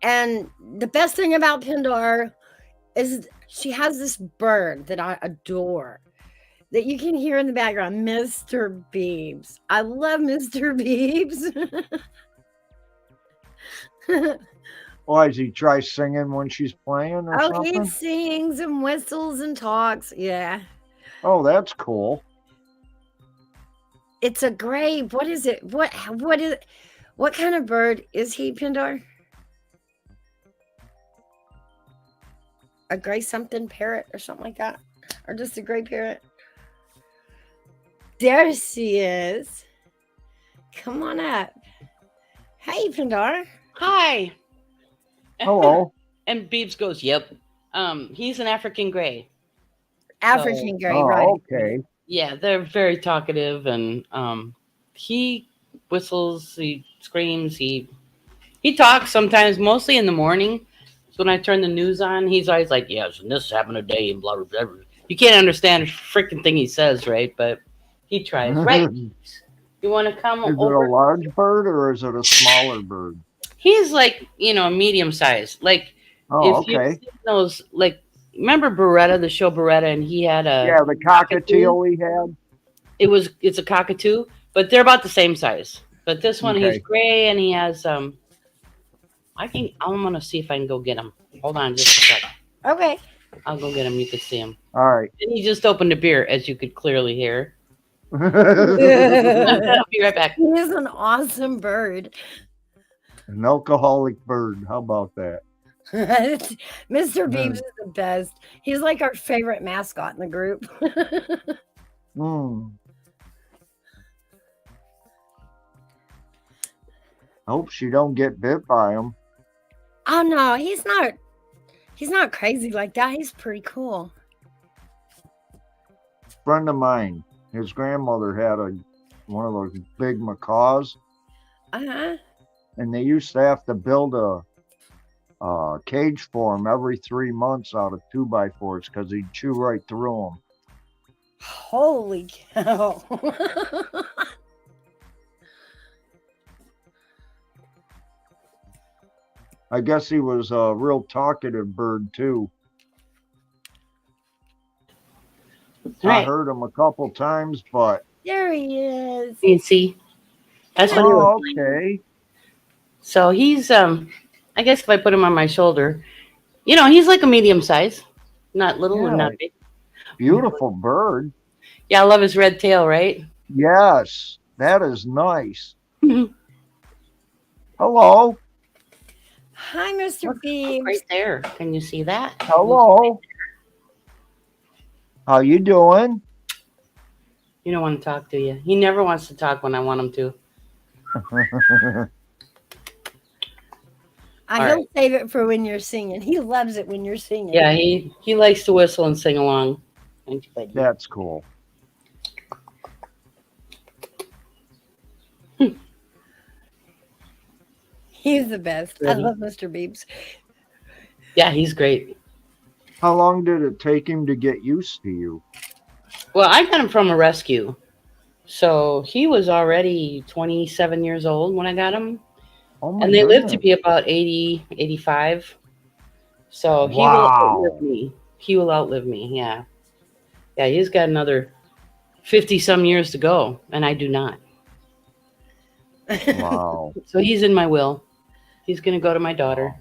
And the best thing about Pindar is she has this bird that I adore that you can hear in the background, Mr. Beebs. I love Mr. Beebs. Why does he try singing when she's playing or Oh, something? he sings and whistles and talks. Yeah. Oh, that's cool. It's a gray. What is it? What is it? What kind of bird is he, Pindar? A gray something parrot or something like that? Or just a gray parrot? There she is. Come on up. Hey, Pindar. Hi. Hello. And Beebs goes, yep. He's an African gray. African gray, Oh, right? okay. Yeah, they're very talkative, and he whistles, he screams, he talks sometimes, mostly in the morning. So when I turn the news on, he's always like, yes, and this happened today, and blah, blah, blah. You can't understand a freaking thing he says, right? But he tries. Right, Beebs? You want to come Is it over? a large bird or is it a smaller bird? He's like, medium size. Like, Oh, if you've okay. seen those, like, remember Beretta, the show Beretta, and he had a Yeah, the cockatiel he had. it's a cockatoo, but they're about the same size. But this one, Okay. he's gray, and he has I'm gonna see if I can go get him. Hold on just a second. Okay. I'll go get him. You can see him. All right. And he just opened a beer, as you could clearly hear. He I'll be right back. is an awesome bird. An alcoholic bird. How about that? Mr. Beebs is the best. He's like our favorite mascot in the group. Hmm. Hope she don't get bit by him. Oh no, he's not crazy like that. He's pretty cool. Friend of mine, his grandmother had one of those big macaws, Uh-huh. and they used to have to build a cage for him every 3 months out of 2x4s because he'd chew right through them. Holy cow. I guess he was a real talkative bird too. I Right. heard him a couple times, but There he is. You can see. That's what he oh, was. okay. So he's I guess if I put him on my shoulder, he's like a medium size, not little and not big. Beautiful bird. Yeah, I love his red tail, right? Yes, that is nice. Hello. Hi, Mr. Beebs. Right there. Can you see that? Hello. How you doing? You don't want to talk, do you? He never wants to talk when I want him to. All He'll right. save it for when you're singing. He loves it when you're singing. Yeah, he likes to whistle and sing along. Thank you, buddy. That's cool. He's the best. I Really? love Mr. Beebs. Yeah, he's great. How long did it take him to get used to you? Well, I got him from a rescue. So he was already 27 years old when I got him. Oh my And they lived to goodness. be about 80, 85. So he will Wow. outlive me. He will outlive me, yeah. Yeah, he's got another 50-some years to go, and I do not. Wow. So he's in my will. He's going to go to my daughter.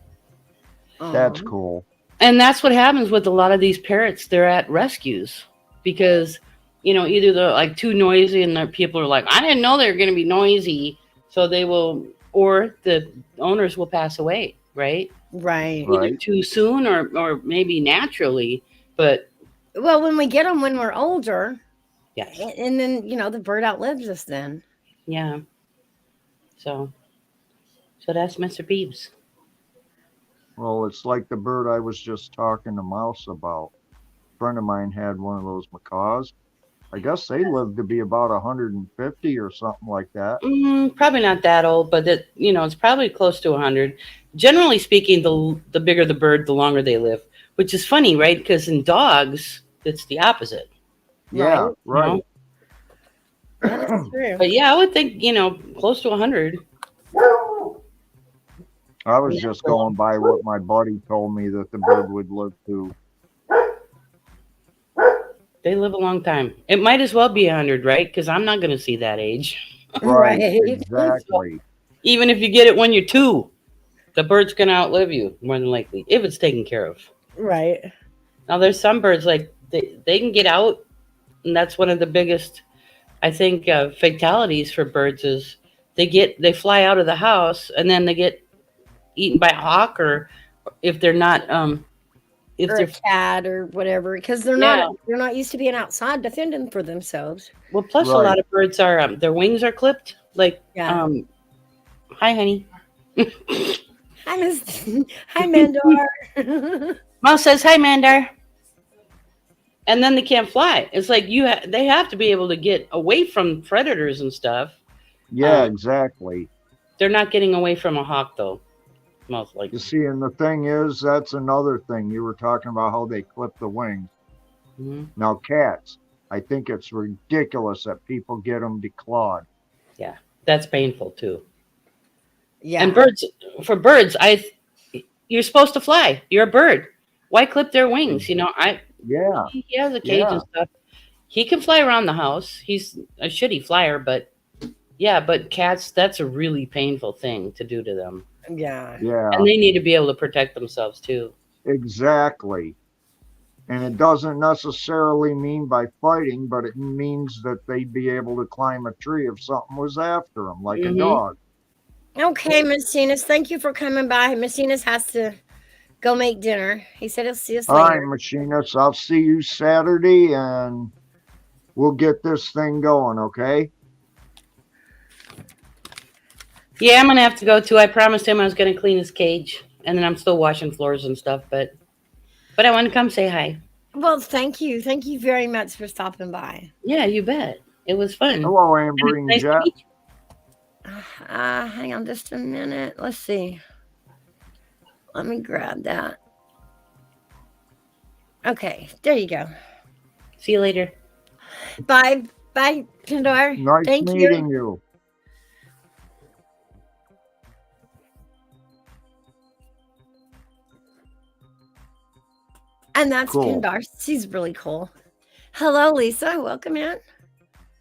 That's cool. And that's what happens with a lot of these parrots. They're at rescues because, either they're like too noisy and the people are like, I didn't know they were going to be noisy. So they will, or the owners will pass away, right? Right. Right. Either too soon or maybe naturally. But Well, when we get them when we're older, yes, and then, the bird outlives us then. yeah. So that's Mr. Beebs. Well, it's like the bird I was just talking to Mouse about. A friend of mine had one of those macaws, I guess they live to be about 150 or something like that. Probably not that old, but it's probably close to 100. Generally speaking, the bigger the bird, the longer they live, which is funny, right? Because in dogs, it's the opposite. Yeah, right. know? That is true. But yeah, I would think, close to 100. I was just going by what my buddy told me that the bird would live to. They live a long time. It might as well be 100, right? Because I'm not going to see that age. Right, Right. exactly. Even if you get it when you're 2, the bird's going to outlive you more than likely if it's taken care of. Right. Now, there's some birds like they can get out, and that's one of the biggest, I think, fatalities for birds is they fly out of the house and then they get eaten by a hawk, or if they're not if Or a they're cat or whatever, because they're not used to being outside defending for themselves. well. Plus, a Right. lot of birds are their wings are clipped. Like, Yeah. Hi, honey. Hi, Hi, Mandar. Mouse says hi, Mandar. And then they can't fly. It's like they have to be able to get away from predators and stuff. Yeah, exactly. They're not getting away from a hawk, though. Most likely. You see, and the thing is, that's another thing. You were talking about how they clip the wings. Hmm. Now, cats, I think it's ridiculous that people get them declawed. That's painful too. Yeah. And for birds, you're supposed to fly. You're a bird. Why clip their wings? Yeah, He has a cage and stuff. He can fly around the house. He's a shitty flyer, but cats, that's a really painful thing to do to them. Yeah. yeah, And they need to be able to protect themselves too. exactly. And it doesn't necessarily mean by fighting, but it means that they'd be able to climb a tree if something was after them, like a Mhm. dog. Okay, Miss Enos, thank you for coming by. Miss Enos has to go make dinner. He said he'll see us All right, later. Machinist, I'll see you Saturday, and we'll get this thing going, okay? Yeah, I'm gonna have to go too. I promised him I was gonna clean his cage, and then I'm still washing floors and stuff. But I want to come say hi. Well, thank you. Thank you very much for stopping by. Yeah, you bet. It was fun. Hello, And Amber it's and nice to Jet. meet you. Hang on just a minute. Let's see. Let me grab that. Okay, there you go. See you later. Bye. Bye, Pandora. Nice Thank you. meeting you. And that's Cool. Pandora. She's really cool. Hello, Lisa. Welcome in.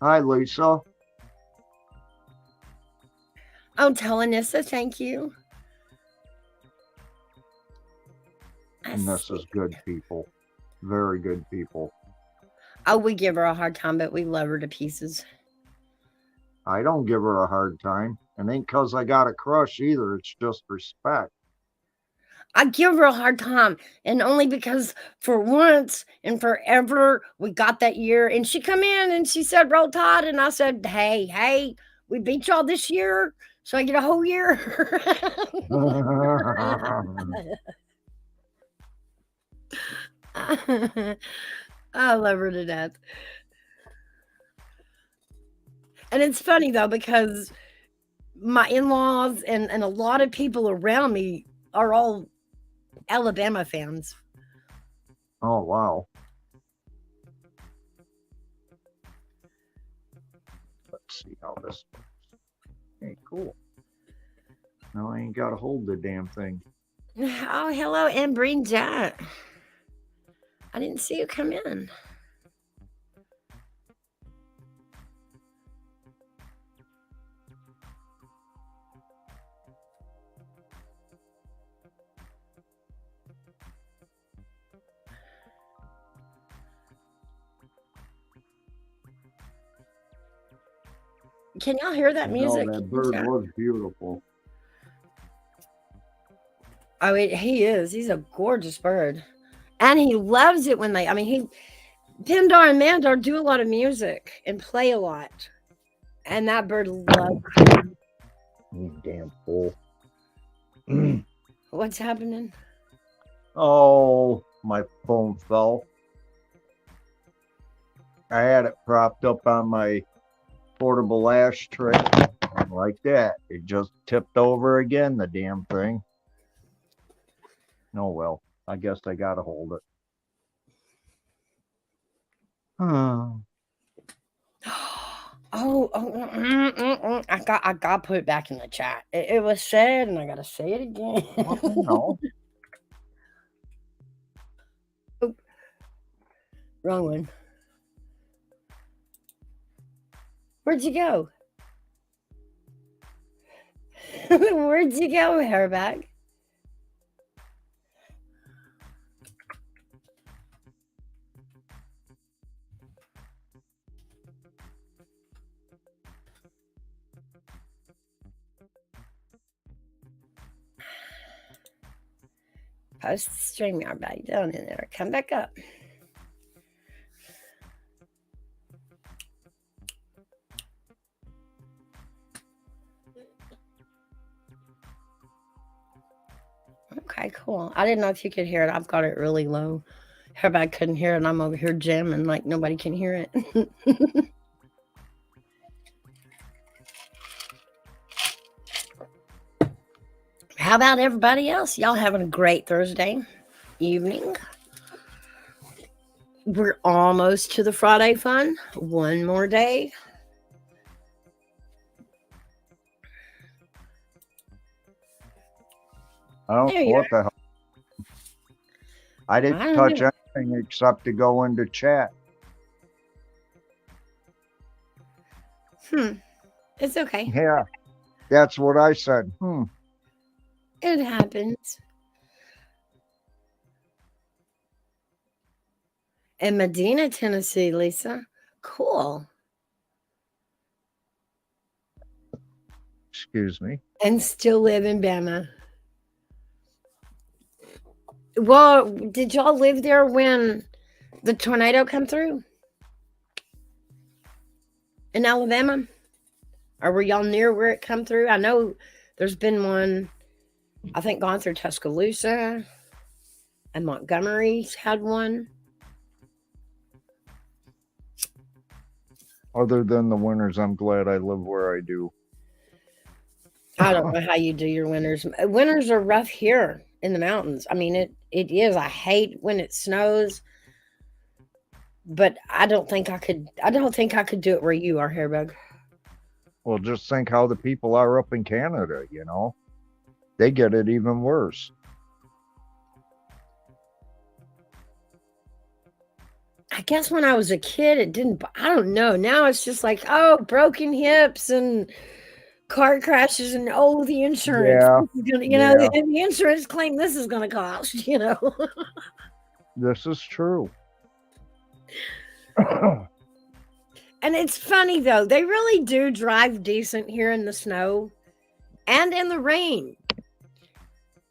Hi, Lisa. Oh, tell Anissa thank you. And this is good people. Very good people. Oh, we give her a hard time, but we love her to pieces. I don't give her a hard time. And ain't 'cause I got a crush either. It's just respect. I give her a hard time, and only because for once and forever we got that year. And she come in and she said, "Roll Tide," and I said, "Hey, we beat y'all this year, so I get a whole year." I love her to death. And it's funny though, because my in-laws and a lot of people around me are all Alabama fans. Oh, wow. Let's see how this works. Hey, cool. Now I ain't got to hold the damn thing. Oh, hello, Ambreen Jet. I didn't see you come in. Can y'all hear that music? No, that bird was beautiful. Oh, he is. He's a gorgeous bird. And he loves it when Pindar and Mandar do a lot of music and play a lot. And that bird loves it. You damn fool. What's happening? Oh, my phone fell. I had it propped up on my portable ashtray like that. It just tipped over again, the damn thing. Oh well, I guess I gotta hold it. I got to put it back in the chat. It was said, and I got to say it again. Well, no. Wrong one. Where'd you go? Where'd you go, hairbag? Post the StreamYard back down in there. Come back up. Okay, cool. I didn't know if you could hear it. I've got it really low. Everybody couldn't hear it, and I'm over here jamming like nobody can hear it. How about everybody else? Y'all having a great Thursday evening? We're almost to the Friday fun. One more day. I don't There know you what the hell. I didn't I don't touch know. anything except to go into chat. It's okay. Yeah, that's what I said. It happens. In Medina, Tennessee, Lisa. Cool. Excuse me. And still live in Bama. Well, did y'all live there when the tornado come through? In Alabama? Or were y'all near where it come through? I know there's been one, I think, gone through Tuscaloosa, and Montgomery's had one. Other than the winters, I'm glad I live where I do. I don't know how you do your winters. Winters are rough here in the mountains. I mean, it is. I hate when it snows, but I don't think I could do it where you are, Hairbug. Well, just think how the people are up in Canada, you know. They get it even worse. I guess when I was a kid, it didn't. I don't know. Now it's just like, oh, broken hips and car crashes, and oh, the insurance. Yeah, This is gonna, yeah. and the insurance claim this is going to cost. This is true. And it's funny though; they really do drive decent here in the snow and in the rain.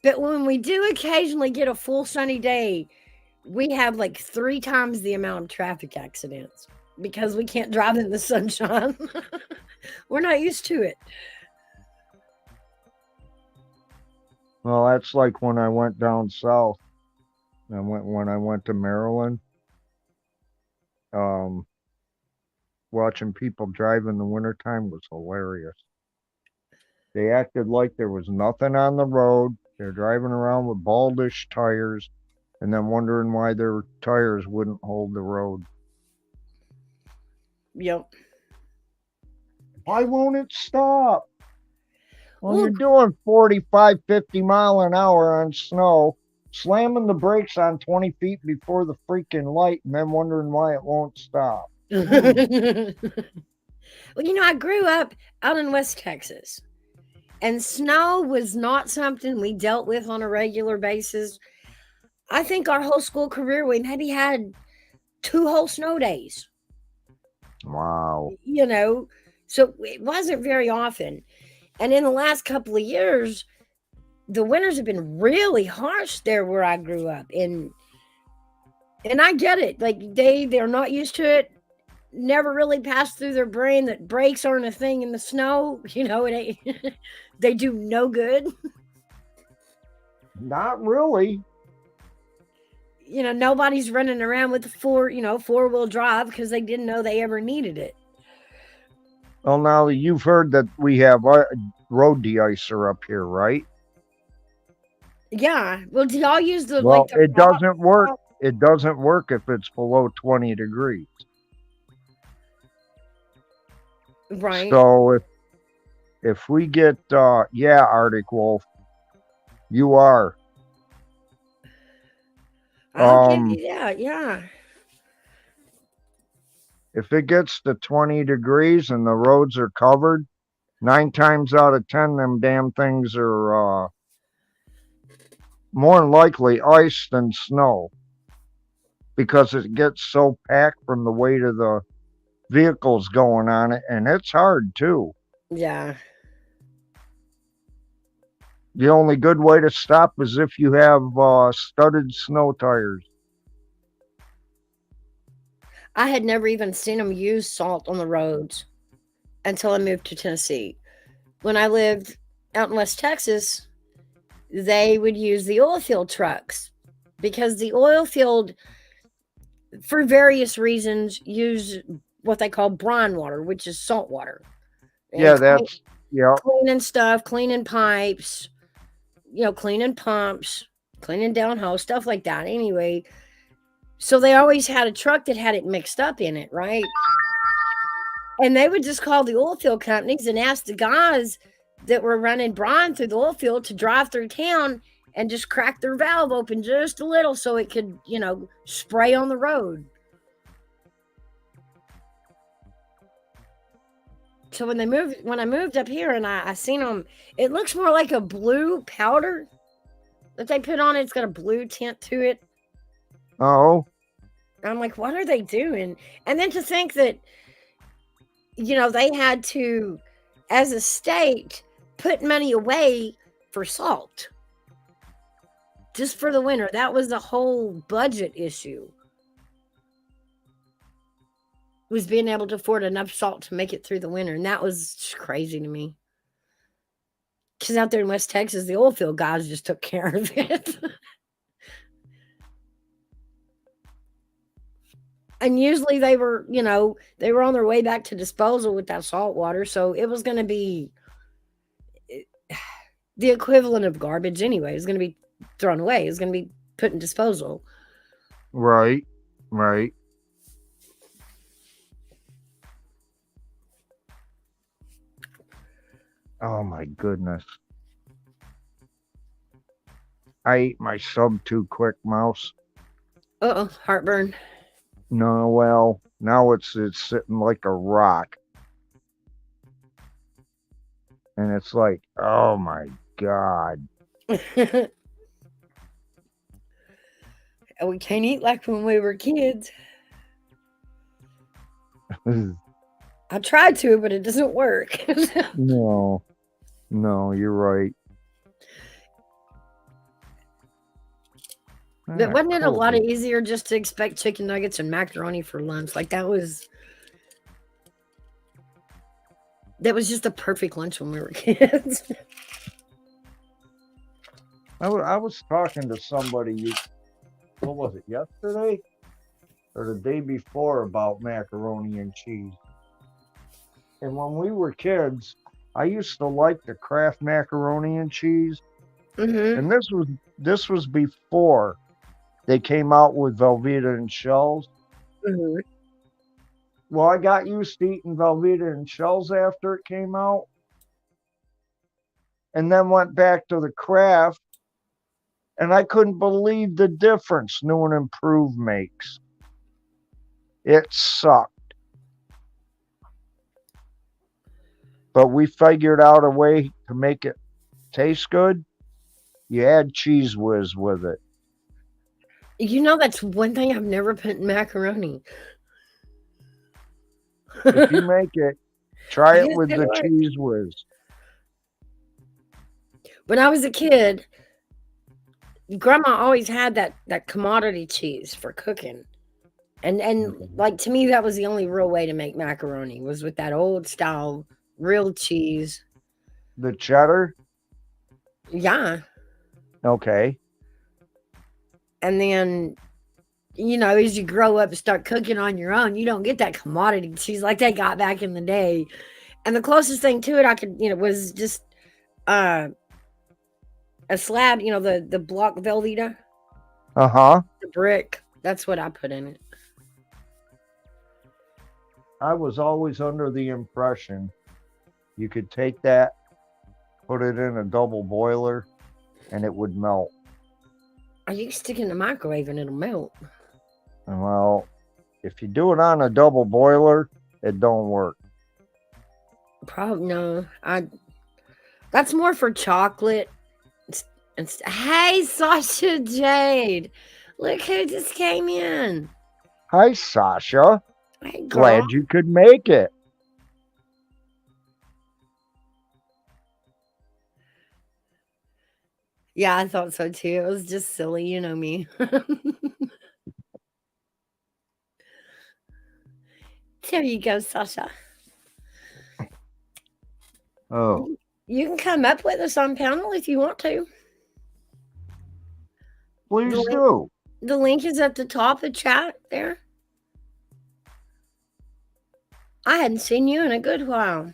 But when we do occasionally get a full sunny day, we have like 3 times the amount of traffic accidents because we can't drive in the sunshine. We're not used to it. Well, that's like when I went down south. When I went to Maryland. Watching people drive in the wintertime was hilarious. They acted like there was nothing on the road. They're driving around with baldish tires and then wondering why their tires wouldn't hold the road. Yep. Why won't it stop? Well, Well, you're doing 45, 50 mile an hour on snow, slamming the brakes on 20 feet before the freaking light and then wondering why it won't stop. Well, I grew up out in West Texas, and snow was not something we dealt with on a regular basis. I think our whole school career, we maybe had 2 whole snow days. Wow. So it wasn't very often. And in the last couple of years, the winters have been really harsh there where I grew up. And I get it. Like they're not used to it. Never really passed through their brain that brakes aren't a thing in the snow. It ain't, they do no good. Not really. nobody's running around with four-wheel drive because they didn't know they ever needed it. Well, now you've heard that we have road de-icer up here, right? Yeah. Well, do y'all use the Well, the it doesn't work. It doesn't work if it's below 20 degrees. Right. So if we get Arctic Wolf, you are. I'll give you that. Yeah. If it gets to 20 degrees and the roads are covered, 9 times out of 10, them damn things are more than likely ice than snow, because it gets so packed from the weight of the vehicles going on it, and it's hard too. Yeah. The only good way to stop is if you have studded snow tires. I had never even seen them use salt on the roads until I moved to Tennessee. When I lived out in West Texas, they would use the oil field trucks because the oil field, for various reasons, use what they call brine water, which is salt water. Yeah, Cleaning stuff, cleaning pipes, cleaning pumps, cleaning downhole, stuff like that. Anyway, so they always had a truck that had it mixed up in it, right? And they would just call the oil field companies and ask the guys that were running brine through the oil field to drive through town and just crack their valve open just a little so it could, spray on the road. So when I moved up here and I seen them, it looks more like a blue powder that they put on it. It's got a blue tint to it. Oh. I'm like, what are they doing? And then to think that, they had to, as a state, put money away for salt just for the winter. That was the whole budget issue, was being able to afford enough salt to make it through the winter. And that was just crazy to me. Because out there in West Texas, the oil field guys just took care of it. And usually they were on their way back to disposal with that salt water. So it was going to be the equivalent of garbage anyway. It was going to be thrown away. It was going to be put in disposal. Right. Oh my goodness. I ate my sub too quick, Mouse. Uh-oh, heartburn. No, well, now it's sitting like a rock. And it's like, oh my God. We can't eat like when we were kids. I tried to, but it doesn't work. No, you're right. But wasn't it a lot easier just to expect chicken nuggets and macaroni for lunch? Like that was just the perfect lunch when we were kids. I was talking to somebody, what was it, yesterday or the day before, about macaroni and cheese. And when we were kids, I used to like the Kraft macaroni and cheese. Mm-hmm. And this was before they came out with Velveeta and shells. Mm-hmm. Well, I got used to eating Velveeta and shells after it came out, and then went back to the Kraft, and I couldn't believe the difference new and improved makes. It sucked. But we figured out a way to make it taste good. You add Cheese Whiz with it. That's one thing I've never put in macaroni. If you make it, try it with the Cheese Whiz. When I was a kid, Grandma always had that commodity cheese for cooking. And like, to me, that was the only real way to make macaroni, was with that old style real cheese. The cheddar? Yeah. Okay. And then as you grow up and start cooking on your own, you don't get that commodity cheese like they got back in the day. And the closest thing to it I could, was just a slab, the block Velveeta, Uh-huh. the brick. That's what I put in it. I was always under the impression you could take that, put it in a double boiler, and it would melt. Or you can stick it in the microwave and it'll melt. And well, if you do it on a double boiler, it don't work. Probably no. That's more for chocolate. Hey, Sasha Jade, look who just came in. Hi, Sasha. Hey, girl. Glad you could make it. Yeah, I thought so too. It was just silly, you know me. There you go, Sasha. Oh, You can come up with us on panel if you want to. please The link- do. The link is at the top of the chat there. I hadn't seen you in a good while.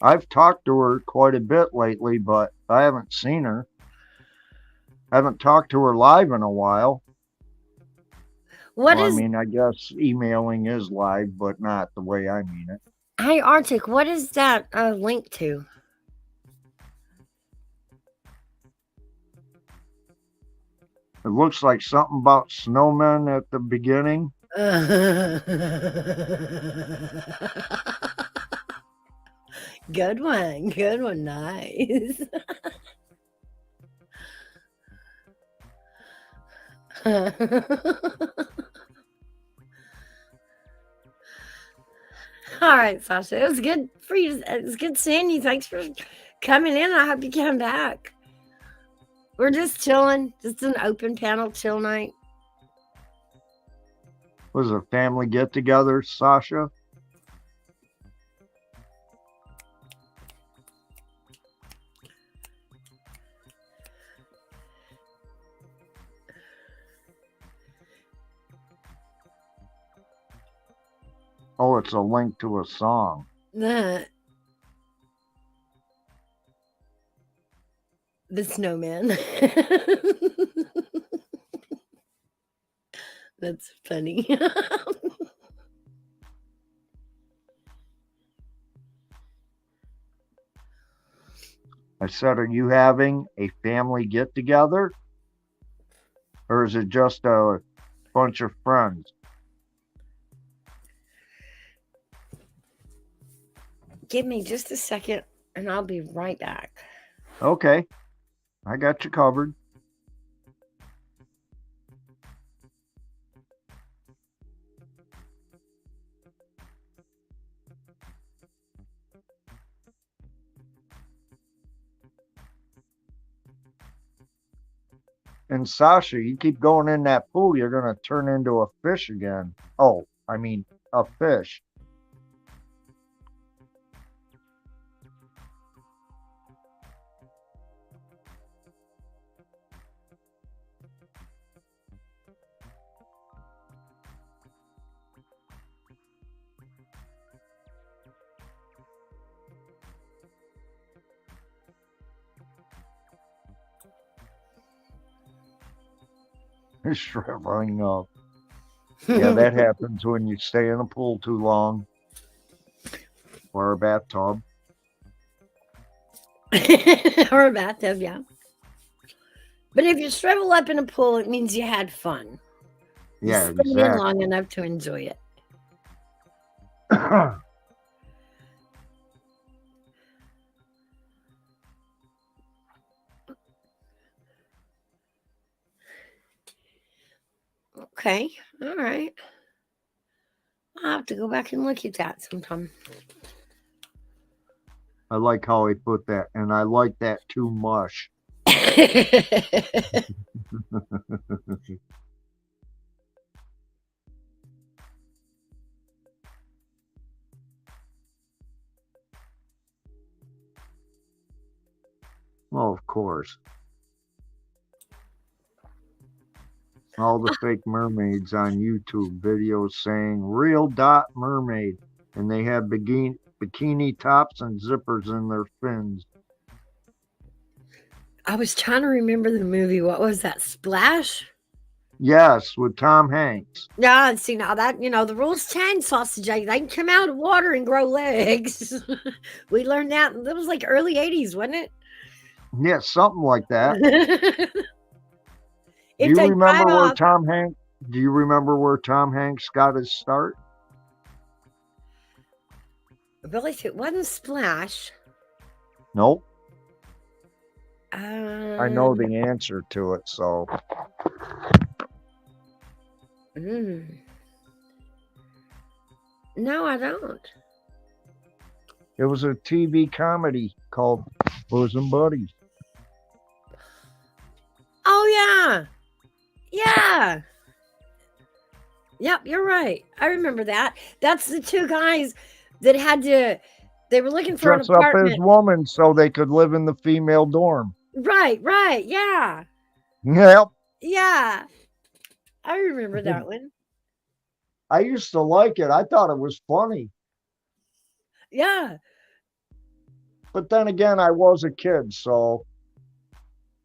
I've talked to her quite a bit lately, but I haven't seen her. I haven't talked to her live in a while. What Well, is? I mean, I guess emailing is live, but not the way I mean it. Hey, Arctic, what is that link to? It looks like something about snowmen at the beginning. Good one. Good one. Nice. All right, Sasha. It was good for you. It was good seeing you. Thanks for coming in. I hope you come back. We're just chilling. Just an open panel chill night. Was a family get together, Sasha? Oh, it's a link to a song. The snowman. That's funny. I said, are you having a family get together? Or is it just a bunch of friends? Give me just a second and I'll be right back. Okay, I got you covered. And Sasha, you keep going in that pool, you're going to turn into a fish again. Oh, I mean, a fish. Shriveling up. Yeah, that happens when you stay in a pool too long. Or a bathtub. Or a bathtub, yeah. But if you shrivel up in a pool, it means you had fun. Yeah, you stayed in exactly. long enough to enjoy it. Okay, all right. I'll have to go back and look at that sometime. I like how he put that, and I like that too much. Well, of course. all the fake mermaids on YouTube videos saying real dot mermaid, and they have bikini tops and zippers in their fins. I was trying to remember the movie. What was that? Splash? Yes, with Tom Hanks. Yeah, and see now that the rules change, sausage egg. They can come out of water and grow legs. We learned that was like early 80s, wasn't it? Yeah, something like that. If Do you they remember dry where off, Tom Hanks? Do you remember where Tom Hanks got his start? well, if it wasn't Splash, Nope. I know um, the answer to it. So mm, no, I don't. it was a TV comedy called Bosom Buddies. Oh yeah. Yep, you're right. I remember that. That's the two guys that they were looking for an Dress up as apartment. women so they could live in the female dorm. Right, yeah. Yep. Yeah. I remember that one. I used to like it. I thought it was funny. Yeah. But then again, I was a kid, so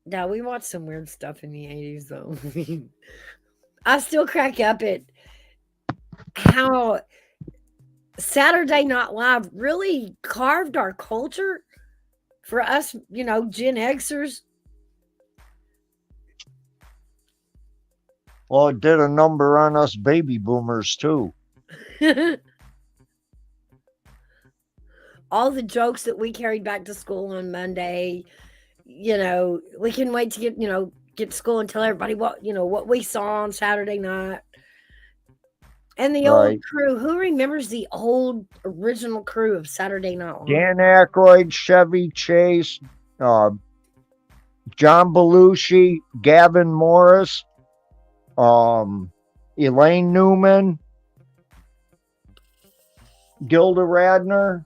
Now we watched some weird stuff in the 80s though. I still crack up at how Saturday Night Live really carved our culture for us, Gen Xers. well, it did a number on us baby boomers too. All the jokes that we carried back to school on Monday, we couldn't wait to get to school and tell everybody what we saw on Saturday night. And the old Right. crew. Who remembers the old original crew of Saturday Night Live? Dan Aykroyd, Chevy Chase, John Belushi, Gavin Morris, Elaine Newman, Gilda Radner.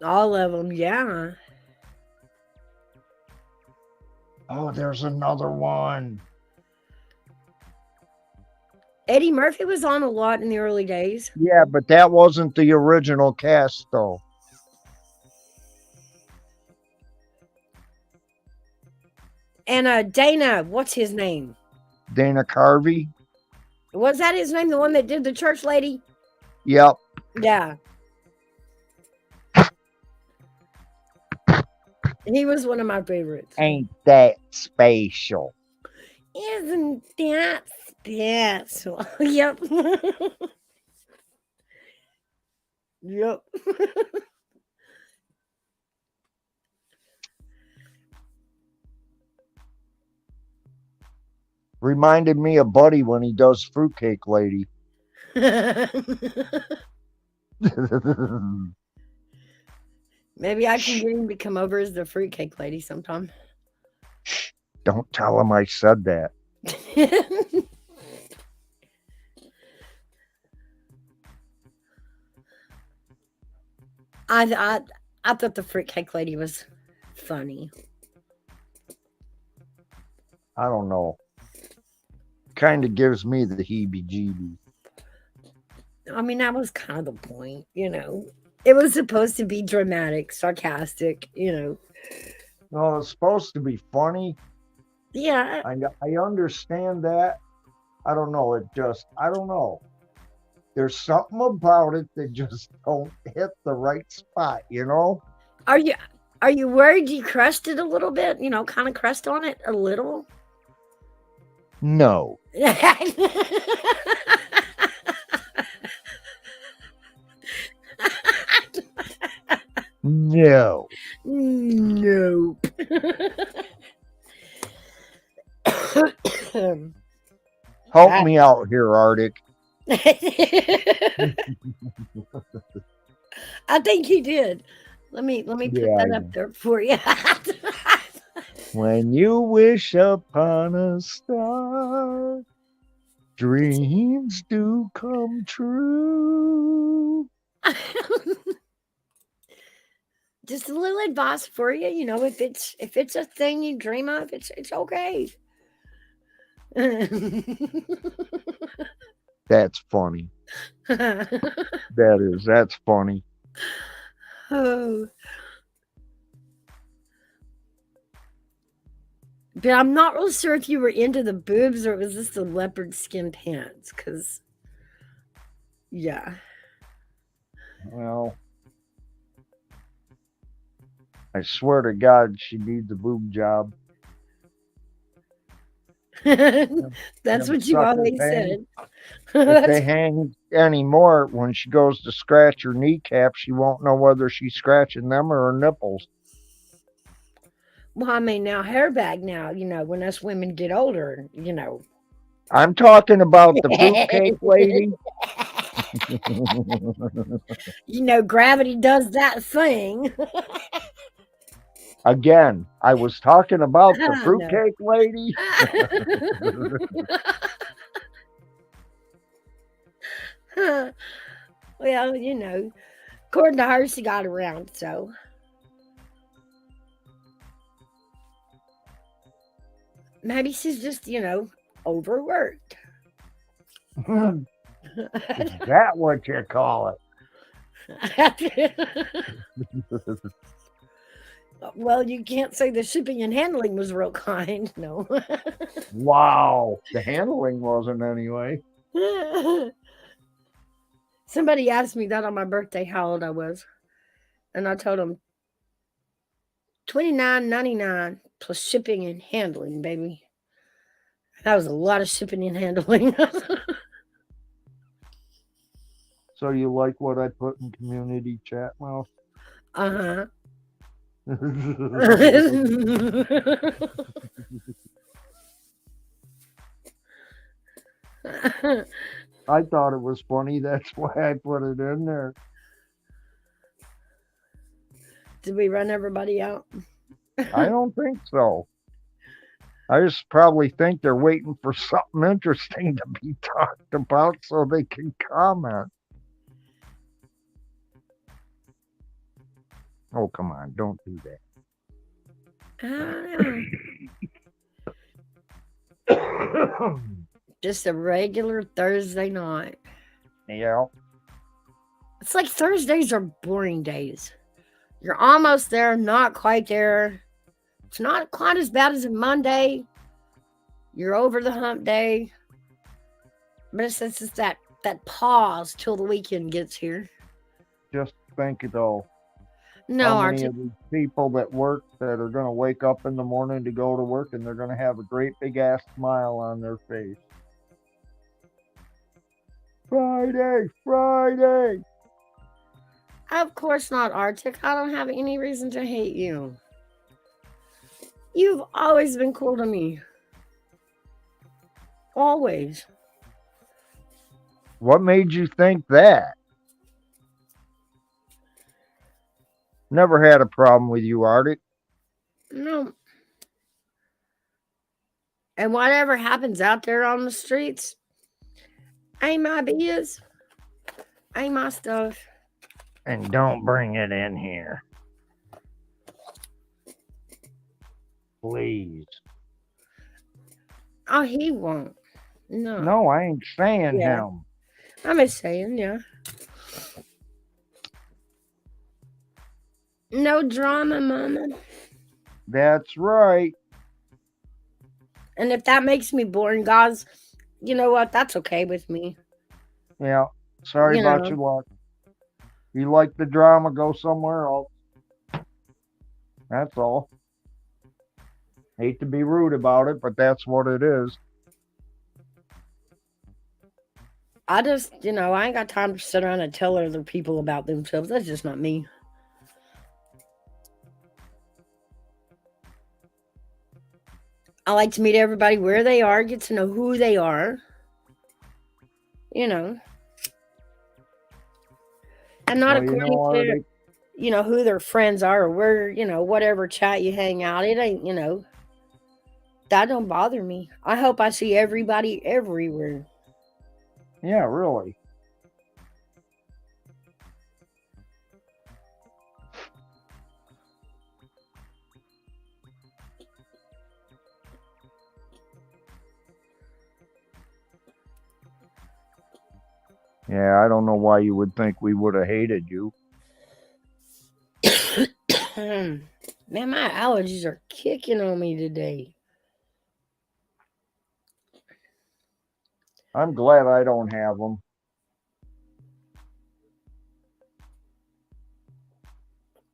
All of them, yeah. Oh, there's another one. Eddie Murphy was on a lot in the early days. Yeah, but that wasn't the original cast, though. And Dana, what's his name? Dana Carvey. Was that his name? The one that did the church lady? Yep. Yeah. He was one of my favorites. Ain't that special? Isn't that special? Yep. Yep. Reminded me of Buddy when he does Fruitcake Lady. Maybe I can get him to come over as the fruitcake lady sometime. Don't tell him I said that. I thought the fruitcake lady was funny. I don't know. Kind of gives me the heebie-jeebies. I mean, that was kind of the point, It was supposed to be dramatic, sarcastic, No, it's supposed to be funny. Yeah. I understand that. I don't know. I don't know. There's something about it that just don't hit the right spot, Are you worried you crushed it a little bit? Kind of crushed on it a little? No. No. Nope. Help me out here, Arctic. I think he did. Let me put that up there for you. When you wish upon a star, dreams do come true. Just a little advice for you, if it's a thing you dream of, it's okay. That's funny. That's funny. Oh. But I'm not real sure if you were into the boobs or was this the leopard skin pants. Cause yeah. Well, I swear to God, she needs a boob job. That's Them what you suckers always hang. said. If they hang anymore, when she goes to scratch her kneecap, she won't know whether she's scratching them or her nipples. Well, I mean, now hair bag now, when us women get older, I'm talking about the fruitcake lady. Gravity does that thing. Again, I was talking about the No. fruitcake lady. Well, according to her, she got around, so. Maybe she's just, overworked. Is that what you call it? Well, you can't say the shipping and handling was real kind, no. Wow. The handling wasn't anyway. Somebody asked me that on my birthday how old I was. And I told them $29.99 plus shipping and handling, baby. That was a lot of shipping and handling. So you like what I put in community chat, Mouse? Uh-huh. I thought it was funny. That's why I put it in there. Did we run everybody out? I don't think so. I just probably think they're waiting for something interesting to be talked about so they can comment. Oh, come on. Don't do that. Just a regular Thursday night. Yeah. It's like Thursdays are boring days. You're almost there, not quite there. It's not quite as bad as a Monday. You're over the hump day. But it's just that pause till the weekend gets here. Just think, though. No, how many of these people that work that are going to wake up in the morning to go to work and they're going to have a great big ass smile on their face. Friday. Of course not, Arctic. I don't have any reason to hate you. You've always been cool to me. Always. What made you think that? Never had a problem with you, Arctic. No. And whatever happens out there on the streets ain't my biz. Ain't my stuff. And don't bring it in here. Please. Oh, he won't. No. No, I ain't saying him. I'm just saying, yeah. No drama, mama. That's right. And if that makes me boring, guys, you know what? That's okay with me. Yeah. Sorry about your luck. You like the drama, go somewhere else. That's all. Hate to be rude about it, but that's what it is. I just, I ain't got time to sit around and tell other people about themselves. That's just not me. I like to meet everybody where they are, get to know who they are. And not according to, who their friends are or where, whatever chat you hang out. It ain't, that don't bother me. I hope I see everybody everywhere. Yeah, really. Yeah, I don't know why you would think we would have hated you. Man, my allergies are kicking on me today. I'm glad I don't have them.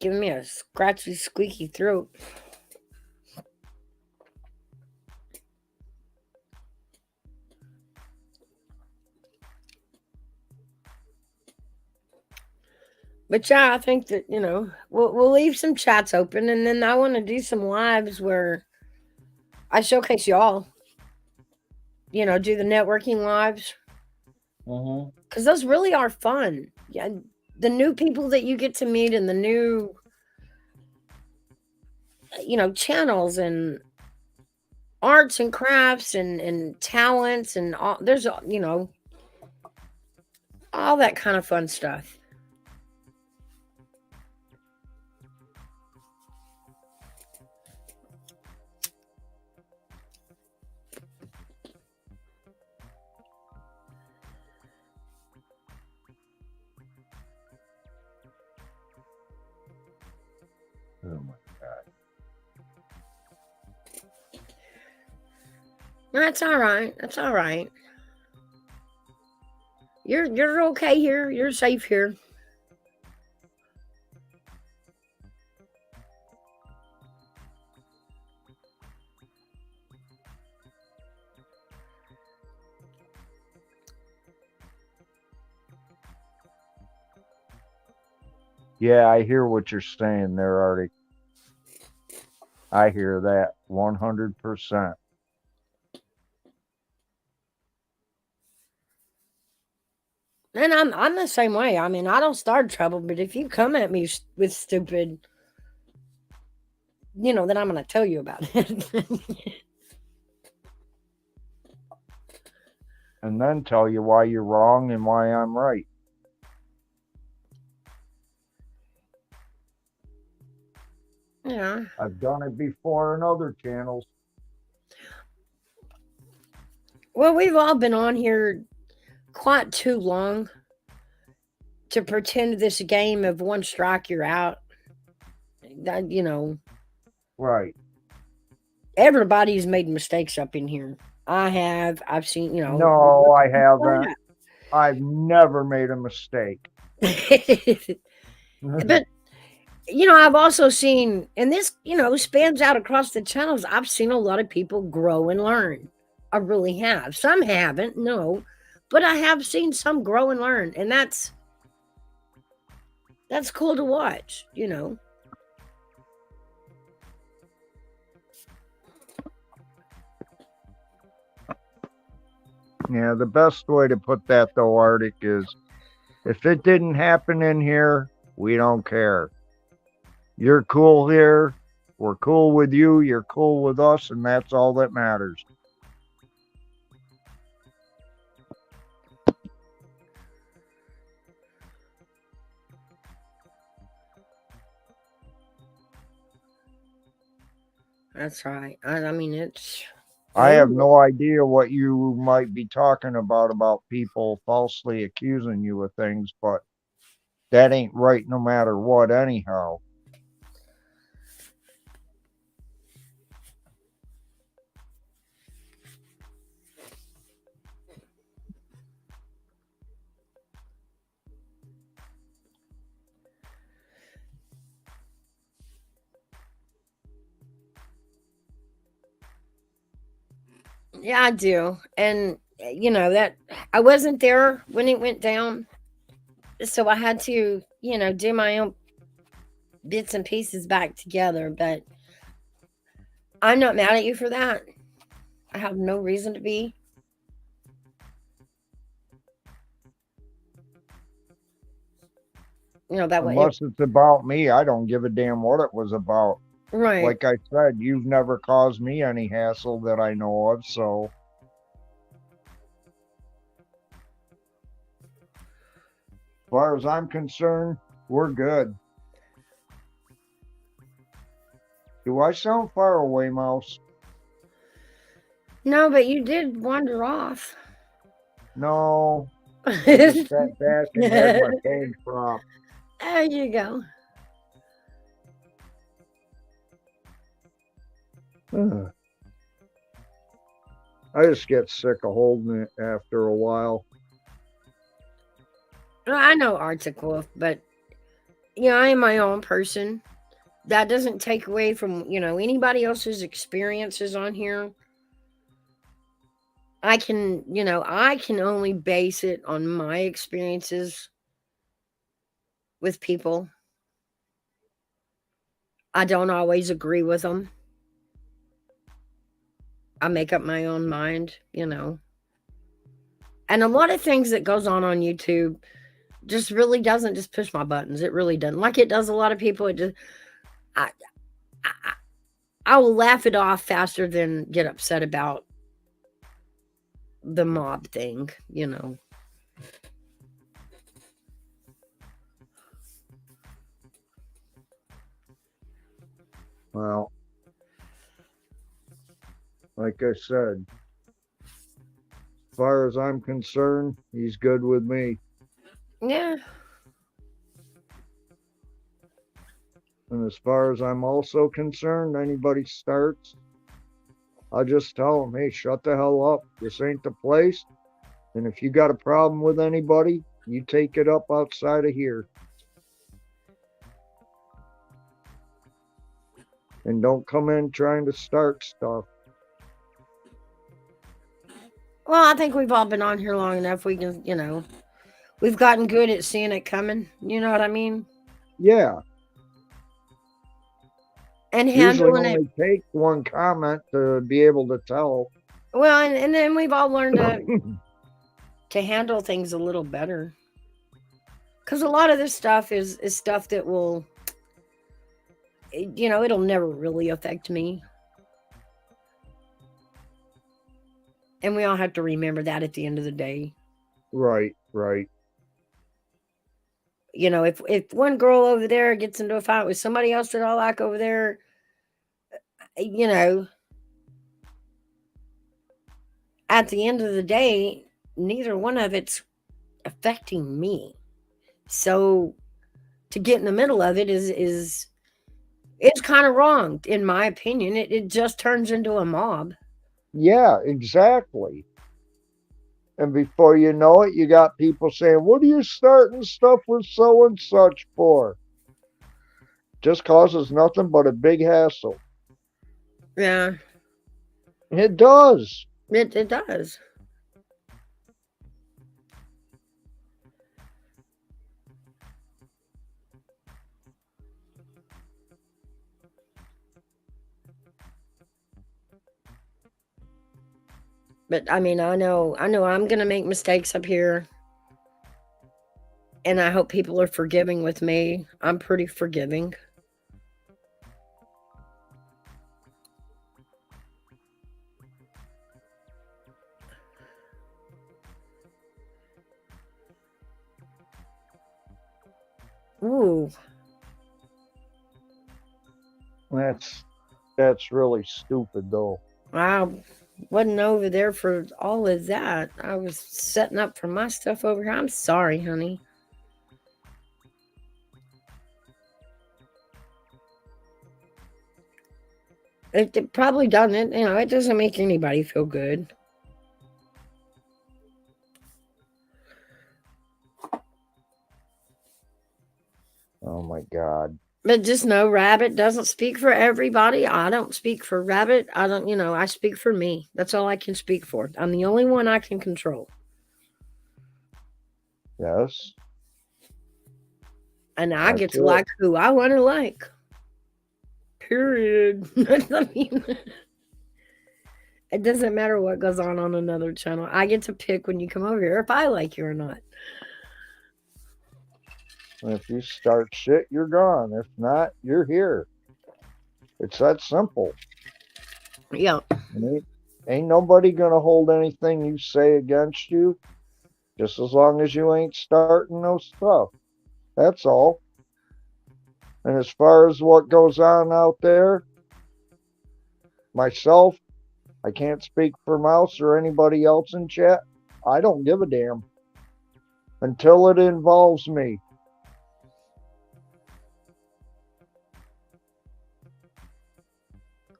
Giving me a scratchy, squeaky throat. But yeah, I think that, we'll leave some chats open, and then I want to do some lives where I showcase y'all. Do the networking lives, Mm-hmm. because those really are fun. Yeah, the new people that you get to meet, and the new, channels and arts and crafts and talents and all. There's all that kind of fun stuff. Oh my God. That's all right. That's all right. You're okay here. You're safe here. Yeah, I hear what you're saying there, Artie. I hear that 100%. And I'm the same way. I mean, I don't start trouble, but if you come at me with stupid, then I'm going to tell you about it. And then tell you why you're wrong and why I'm right. Yeah. I've done it before in other channels. Well, we've all been on here quite too long to pretend this game of one strike you're out. That, Right. everybody's made mistakes up in here. I have. I've seen, No, I haven't. I've never made a mistake. But I've also seen, and this, spans out across the channels. I've seen a lot of people grow and learn. I really have. Some haven't, no, but I have seen some grow and learn, and that's cool to watch. Yeah, the best way to put that though, Arctic, is if it didn't happen in here, we don't care. You're cool here. We're cool with you. You're cool with us, and that's all that matters. That's right. I mean, it's. I have no idea what you might be talking about people falsely accusing you of things, but that ain't right no matter what anyhow. Yeah, I do. And, that I wasn't there when it went down. So I had to, do my own bits and pieces back together. But I'm not mad at you for that. I have no reason to be. That way. Unless it's about me, I don't give a damn what it was about. Right. Like I said, you've never caused me any hassle that I know of, so. As far as I'm concerned, we're good. Do I sound far away, Mouse? No, but you did wander off. No. Just sat back and had my phone prop. There you go. I just get sick of holding it after a while. Well, I know Arctic Wolf, but I am my own person. That doesn't take away from, anybody else's experiences on here. I can only base it on my experiences with people. I don't always agree with them. I make up my own mind, And a lot of things that goes on YouTube just really doesn't just push my buttons. It really doesn't. Like it does a lot of people. It just, I will laugh it off faster than get upset about the mob thing, Well, like I said, as far as I'm concerned, he's good with me. Yeah. And as far as I'm also concerned, anybody starts, I'll just tell them, hey, shut the hell up. This ain't the place. And if you got a problem with anybody, you take it up outside of here. And don't come in trying to start stuff. Well, I think we've all been on here long enough. We can, we've gotten good at seeing it coming. You know what I mean? Yeah. And Usually handling it. only takes one comment to be able to tell. Well, and then we've all learned to handle things a little better. Because a lot of this stuff is stuff that will, it'll never really affect me. And we all have to remember that at the end of the day. Right. If one girl over there gets into a fight with somebody else that I like over there, at the end of the day, neither one of it's affecting me. So to get in the middle of it is it's kind of wrong, in my opinion. It just turns into a mob. Yeah, exactly. And before you know it, you got people saying, what are you starting stuff with so and such for? Just causes nothing but a big hassle. Yeah. It does. It does. But I mean, I know I'm going to make mistakes up here. And I hope people are forgiving with me. I'm pretty forgiving. Ooh. That's really stupid though. I wasn't over there for all of that. I was setting up for my stuff over here. I'm sorry, honey. It probably doesn't. It doesn't make anybody feel good. Oh my God. But just know Rabbit doesn't speak for everybody. I don't speak for Rabbit. I speak for me. That's all I can speak for. I'm the only one I can control. Yes. And I get to like who I want to like. Period. I mean, it doesn't matter what goes on another channel. I get to pick when you come over here if I like you or not. If you start shit, you're gone. If not, you're here. It's that simple. Yeah. Ain't nobody gonna hold anything you say against you, just as long as you ain't starting no stuff. That's all. And as far as what goes on out there, myself, I can't speak for Mouse or anybody else in chat. I don't give a damn. until it involves me.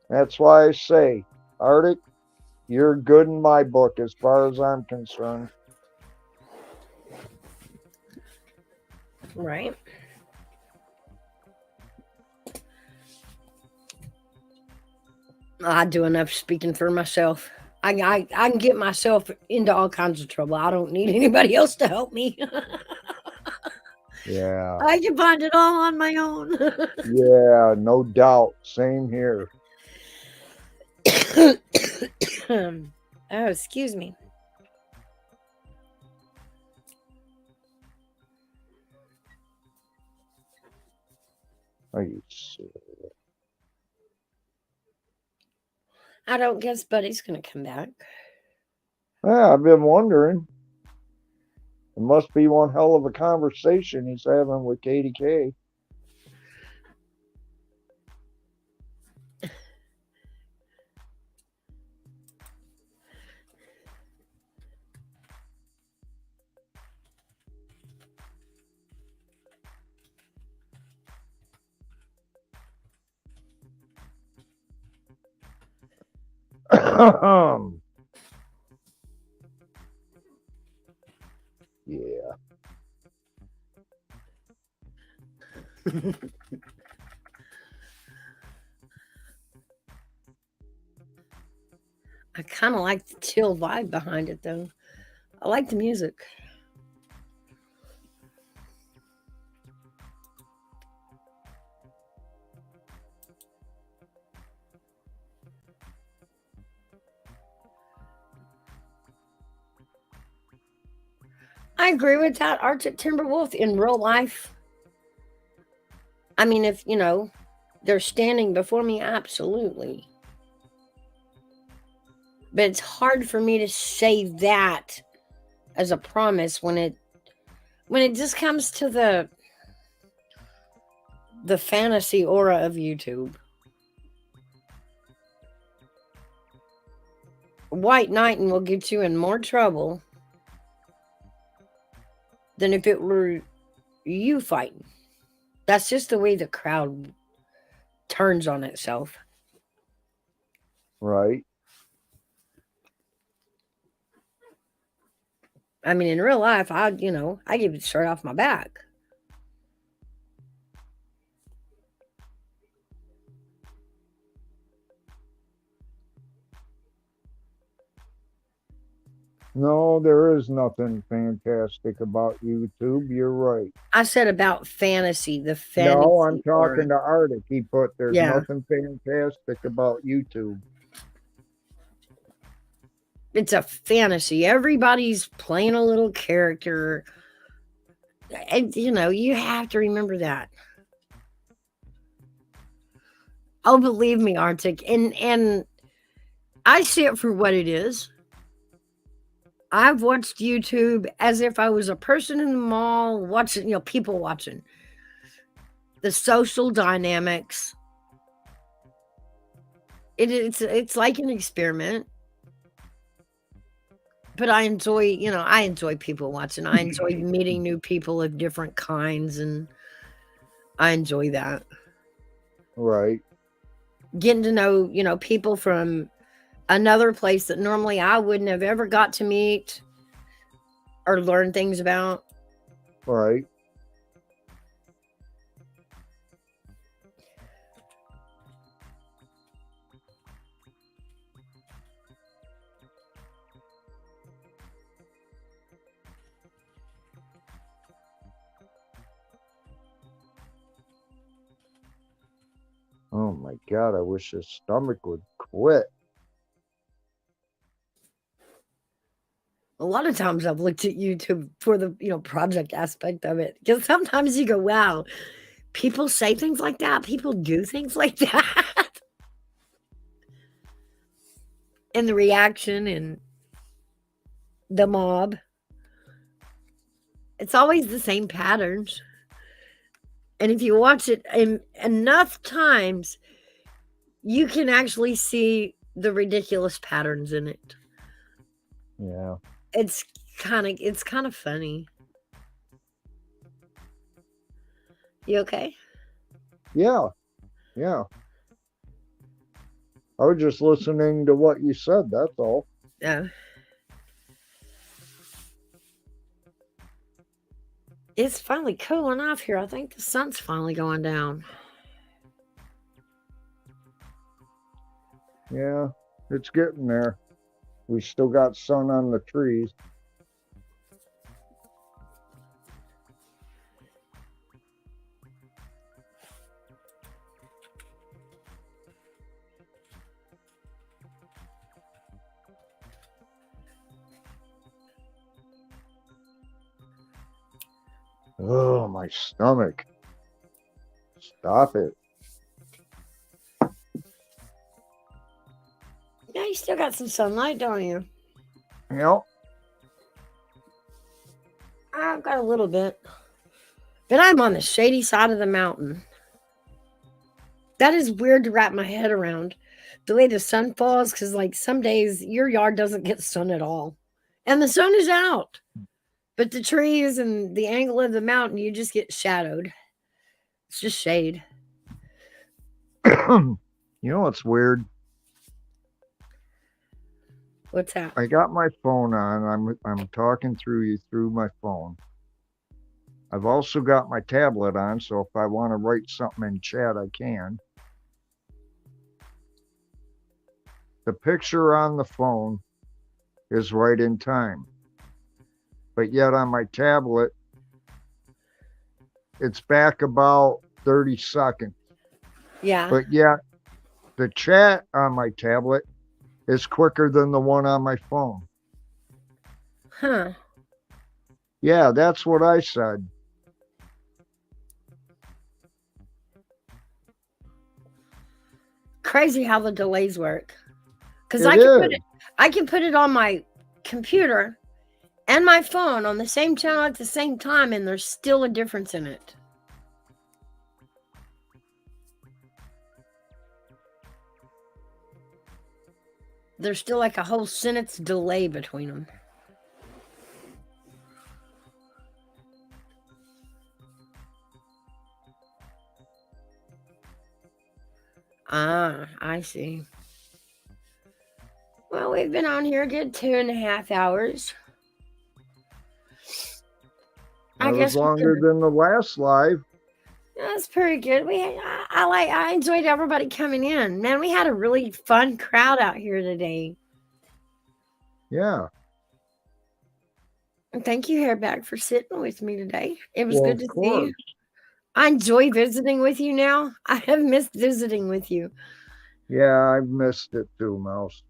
That's why I say, Arctic, you're good in my book as far as I'm concerned. Right. I do enough speaking for myself. I can get myself into all kinds of trouble. I don't need anybody else to help me. Yeah. I can find it all on my own. Yeah, no doubt. Same here. Oh, excuse me. Are you serious? I don't guess Buddy's gonna come back. Yeah, I've been wondering. It must be one hell of a conversation he's having with Katie K. Yeah. I kind of like the chill vibe behind it, though. I like the music. I agree with that, Arctic Timberwolf. In real life, I mean, if they're standing before me, absolutely. But it's hard for me to say that as a promise when it just comes to the fantasy aura of YouTube. White Knighting will get you in more trouble than if it were you fighting. That's just the way the crowd turns on itself. Right. I mean, in real life, I give it straight off my back. No, there is nothing fantastic about YouTube. You're right. I said about fantasy, the fantasy. No, I'm aura. talking to Arctic. He put there's Yeah. nothing fantastic about YouTube. It's a fantasy. Everybody's playing a little character. And, you have to remember that. Oh, believe me, Arctic. And I see it for what it is. I've watched YouTube as if I was a person in the mall watching, people watching. The social dynamics. It's like an experiment. But I enjoy people watching. I enjoy meeting new people of different kinds, and I enjoy that. Right. Getting to know, people from another place that normally I wouldn't have ever got to meet or learn things about. Right. Oh my God, I wish his stomach would quit. A lot of times I've looked at YouTube for the, project aspect of it. Because sometimes you go, wow, people say things like that. People do things like that. And the reaction and the mob. It's always the same patterns. And if you watch it enough times, you can actually see the ridiculous patterns in it. Yeah. It's kind of funny. You okay? Yeah. Yeah. I was just listening to what you said, that's all. Yeah. It's finally cooling off here. I think the sun's finally going down. Yeah, it's getting there. We still got sun on the trees. Oh, my stomach. Stop it. Yeah, you still got some sunlight, don't you? Yep. I've got a little bit. But I'm on the shady side of the mountain. That is weird to wrap my head around. The way the sun falls, because like some days your yard doesn't get sun at all. And the sun is out. But the trees and the angle of the mountain, you just get shadowed. It's just shade. You know what's weird? What's that? I got my phone on. I'm talking through you through my phone. I've also got my tablet on, so if I want to write something in chat, I can. The picture on the phone is right in time. But yet on my tablet, it's back about 30 seconds. Yeah. But yet the chat on my tablet is quicker than the one on my phone. Huh. Yeah, that's what I said. Crazy how the delays work. Because It I can put it on my computer and my phone on the same channel at the same time, and there's still a difference in it. There's still like a whole sentence delay between them. Ah, I see. Well, we've been on here a good 2.5 hours. That was longer than the last live. That's pretty good. I enjoyed everybody coming in. Man, we had a really fun crowd out here today. Yeah. And thank you, Hairback, for sitting with me today. It was Well, good of to see course. you. I enjoy visiting with you now. I have missed visiting with you. Yeah, I've missed it too, Mouse.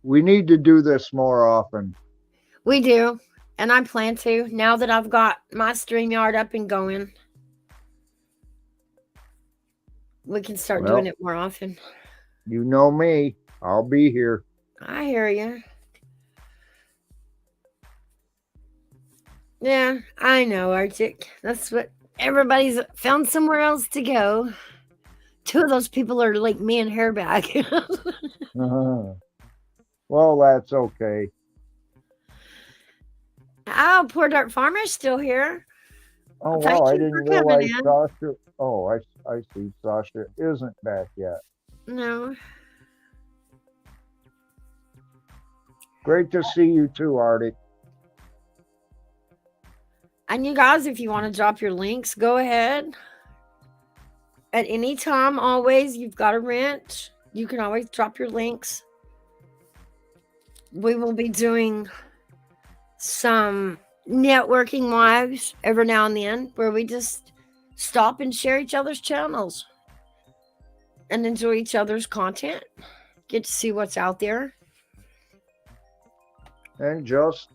We need to do this more often. We do. And I plan to now that I've got my StreamYard up and going. We can start Well, doing it more often. You know me. I'll be here. I hear you. Yeah, I know, Arctic. That's what everybody's found somewhere else to go. Two of those people are like me and Hairback. Well, that's okay. Oh, Poor Dark Farmer's still here. Oh, Thank wow, I you didn't for coming realize in. Sasha. Oh, I see. Sasha isn't back yet. No. Great to see you too, Arctic. And you guys, if you want to drop your links, go ahead. At any time, always, you've got a wrench. You can always drop your links. We will be doing some networking lives every now and then where we just stop and share each other's channels and enjoy each other's content. Get to see what's out there. And just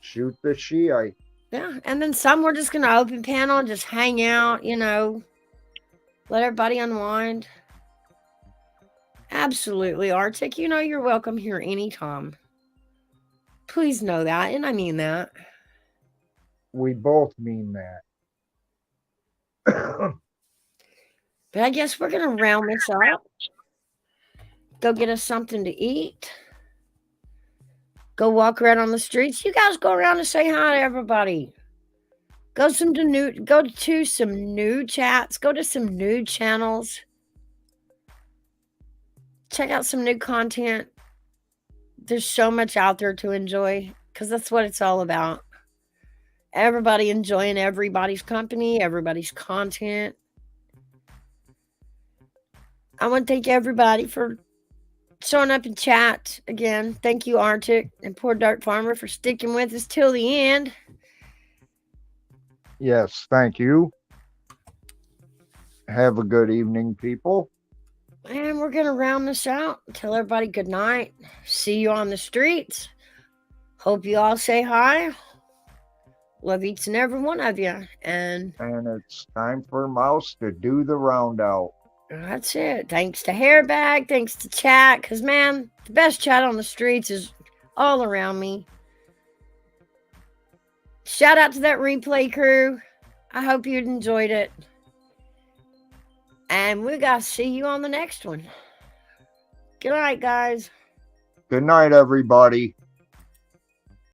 shoot the Shiite. Yeah. And then some we're just going to open panel and just hang out, let everybody unwind. Absolutely, Arctic. You're welcome here anytime. Please know that, and I mean that. We both mean that. But I guess we're going to round this up. Go get us something to eat. Go walk around on the streets. You guys go around and say hi to everybody. Go to some new chats. Go to some new channels. Check out some new content. There's so much out there to enjoy because that's what it's all about. Everybody enjoying everybody's company, everybody's content. I want to thank everybody for showing up in chat again. Thank you, Arctic and Poor Dirt Farmer, for sticking with us till the end. Yes, thank you. Have a good evening, people. And we're going to round this out. Tell everybody good night. See you on the streets. Hope you all say hi. Love each and every one of you. And it's time for Mouse to do the round out. That's it. Thanks to Hairbag. Thanks to chat. Because, man, the best chat on the streets is all around me. Shout out to that replay crew. I hope you enjoyed it. And we got to see you on the next one. Good night, guys. Good night, everybody.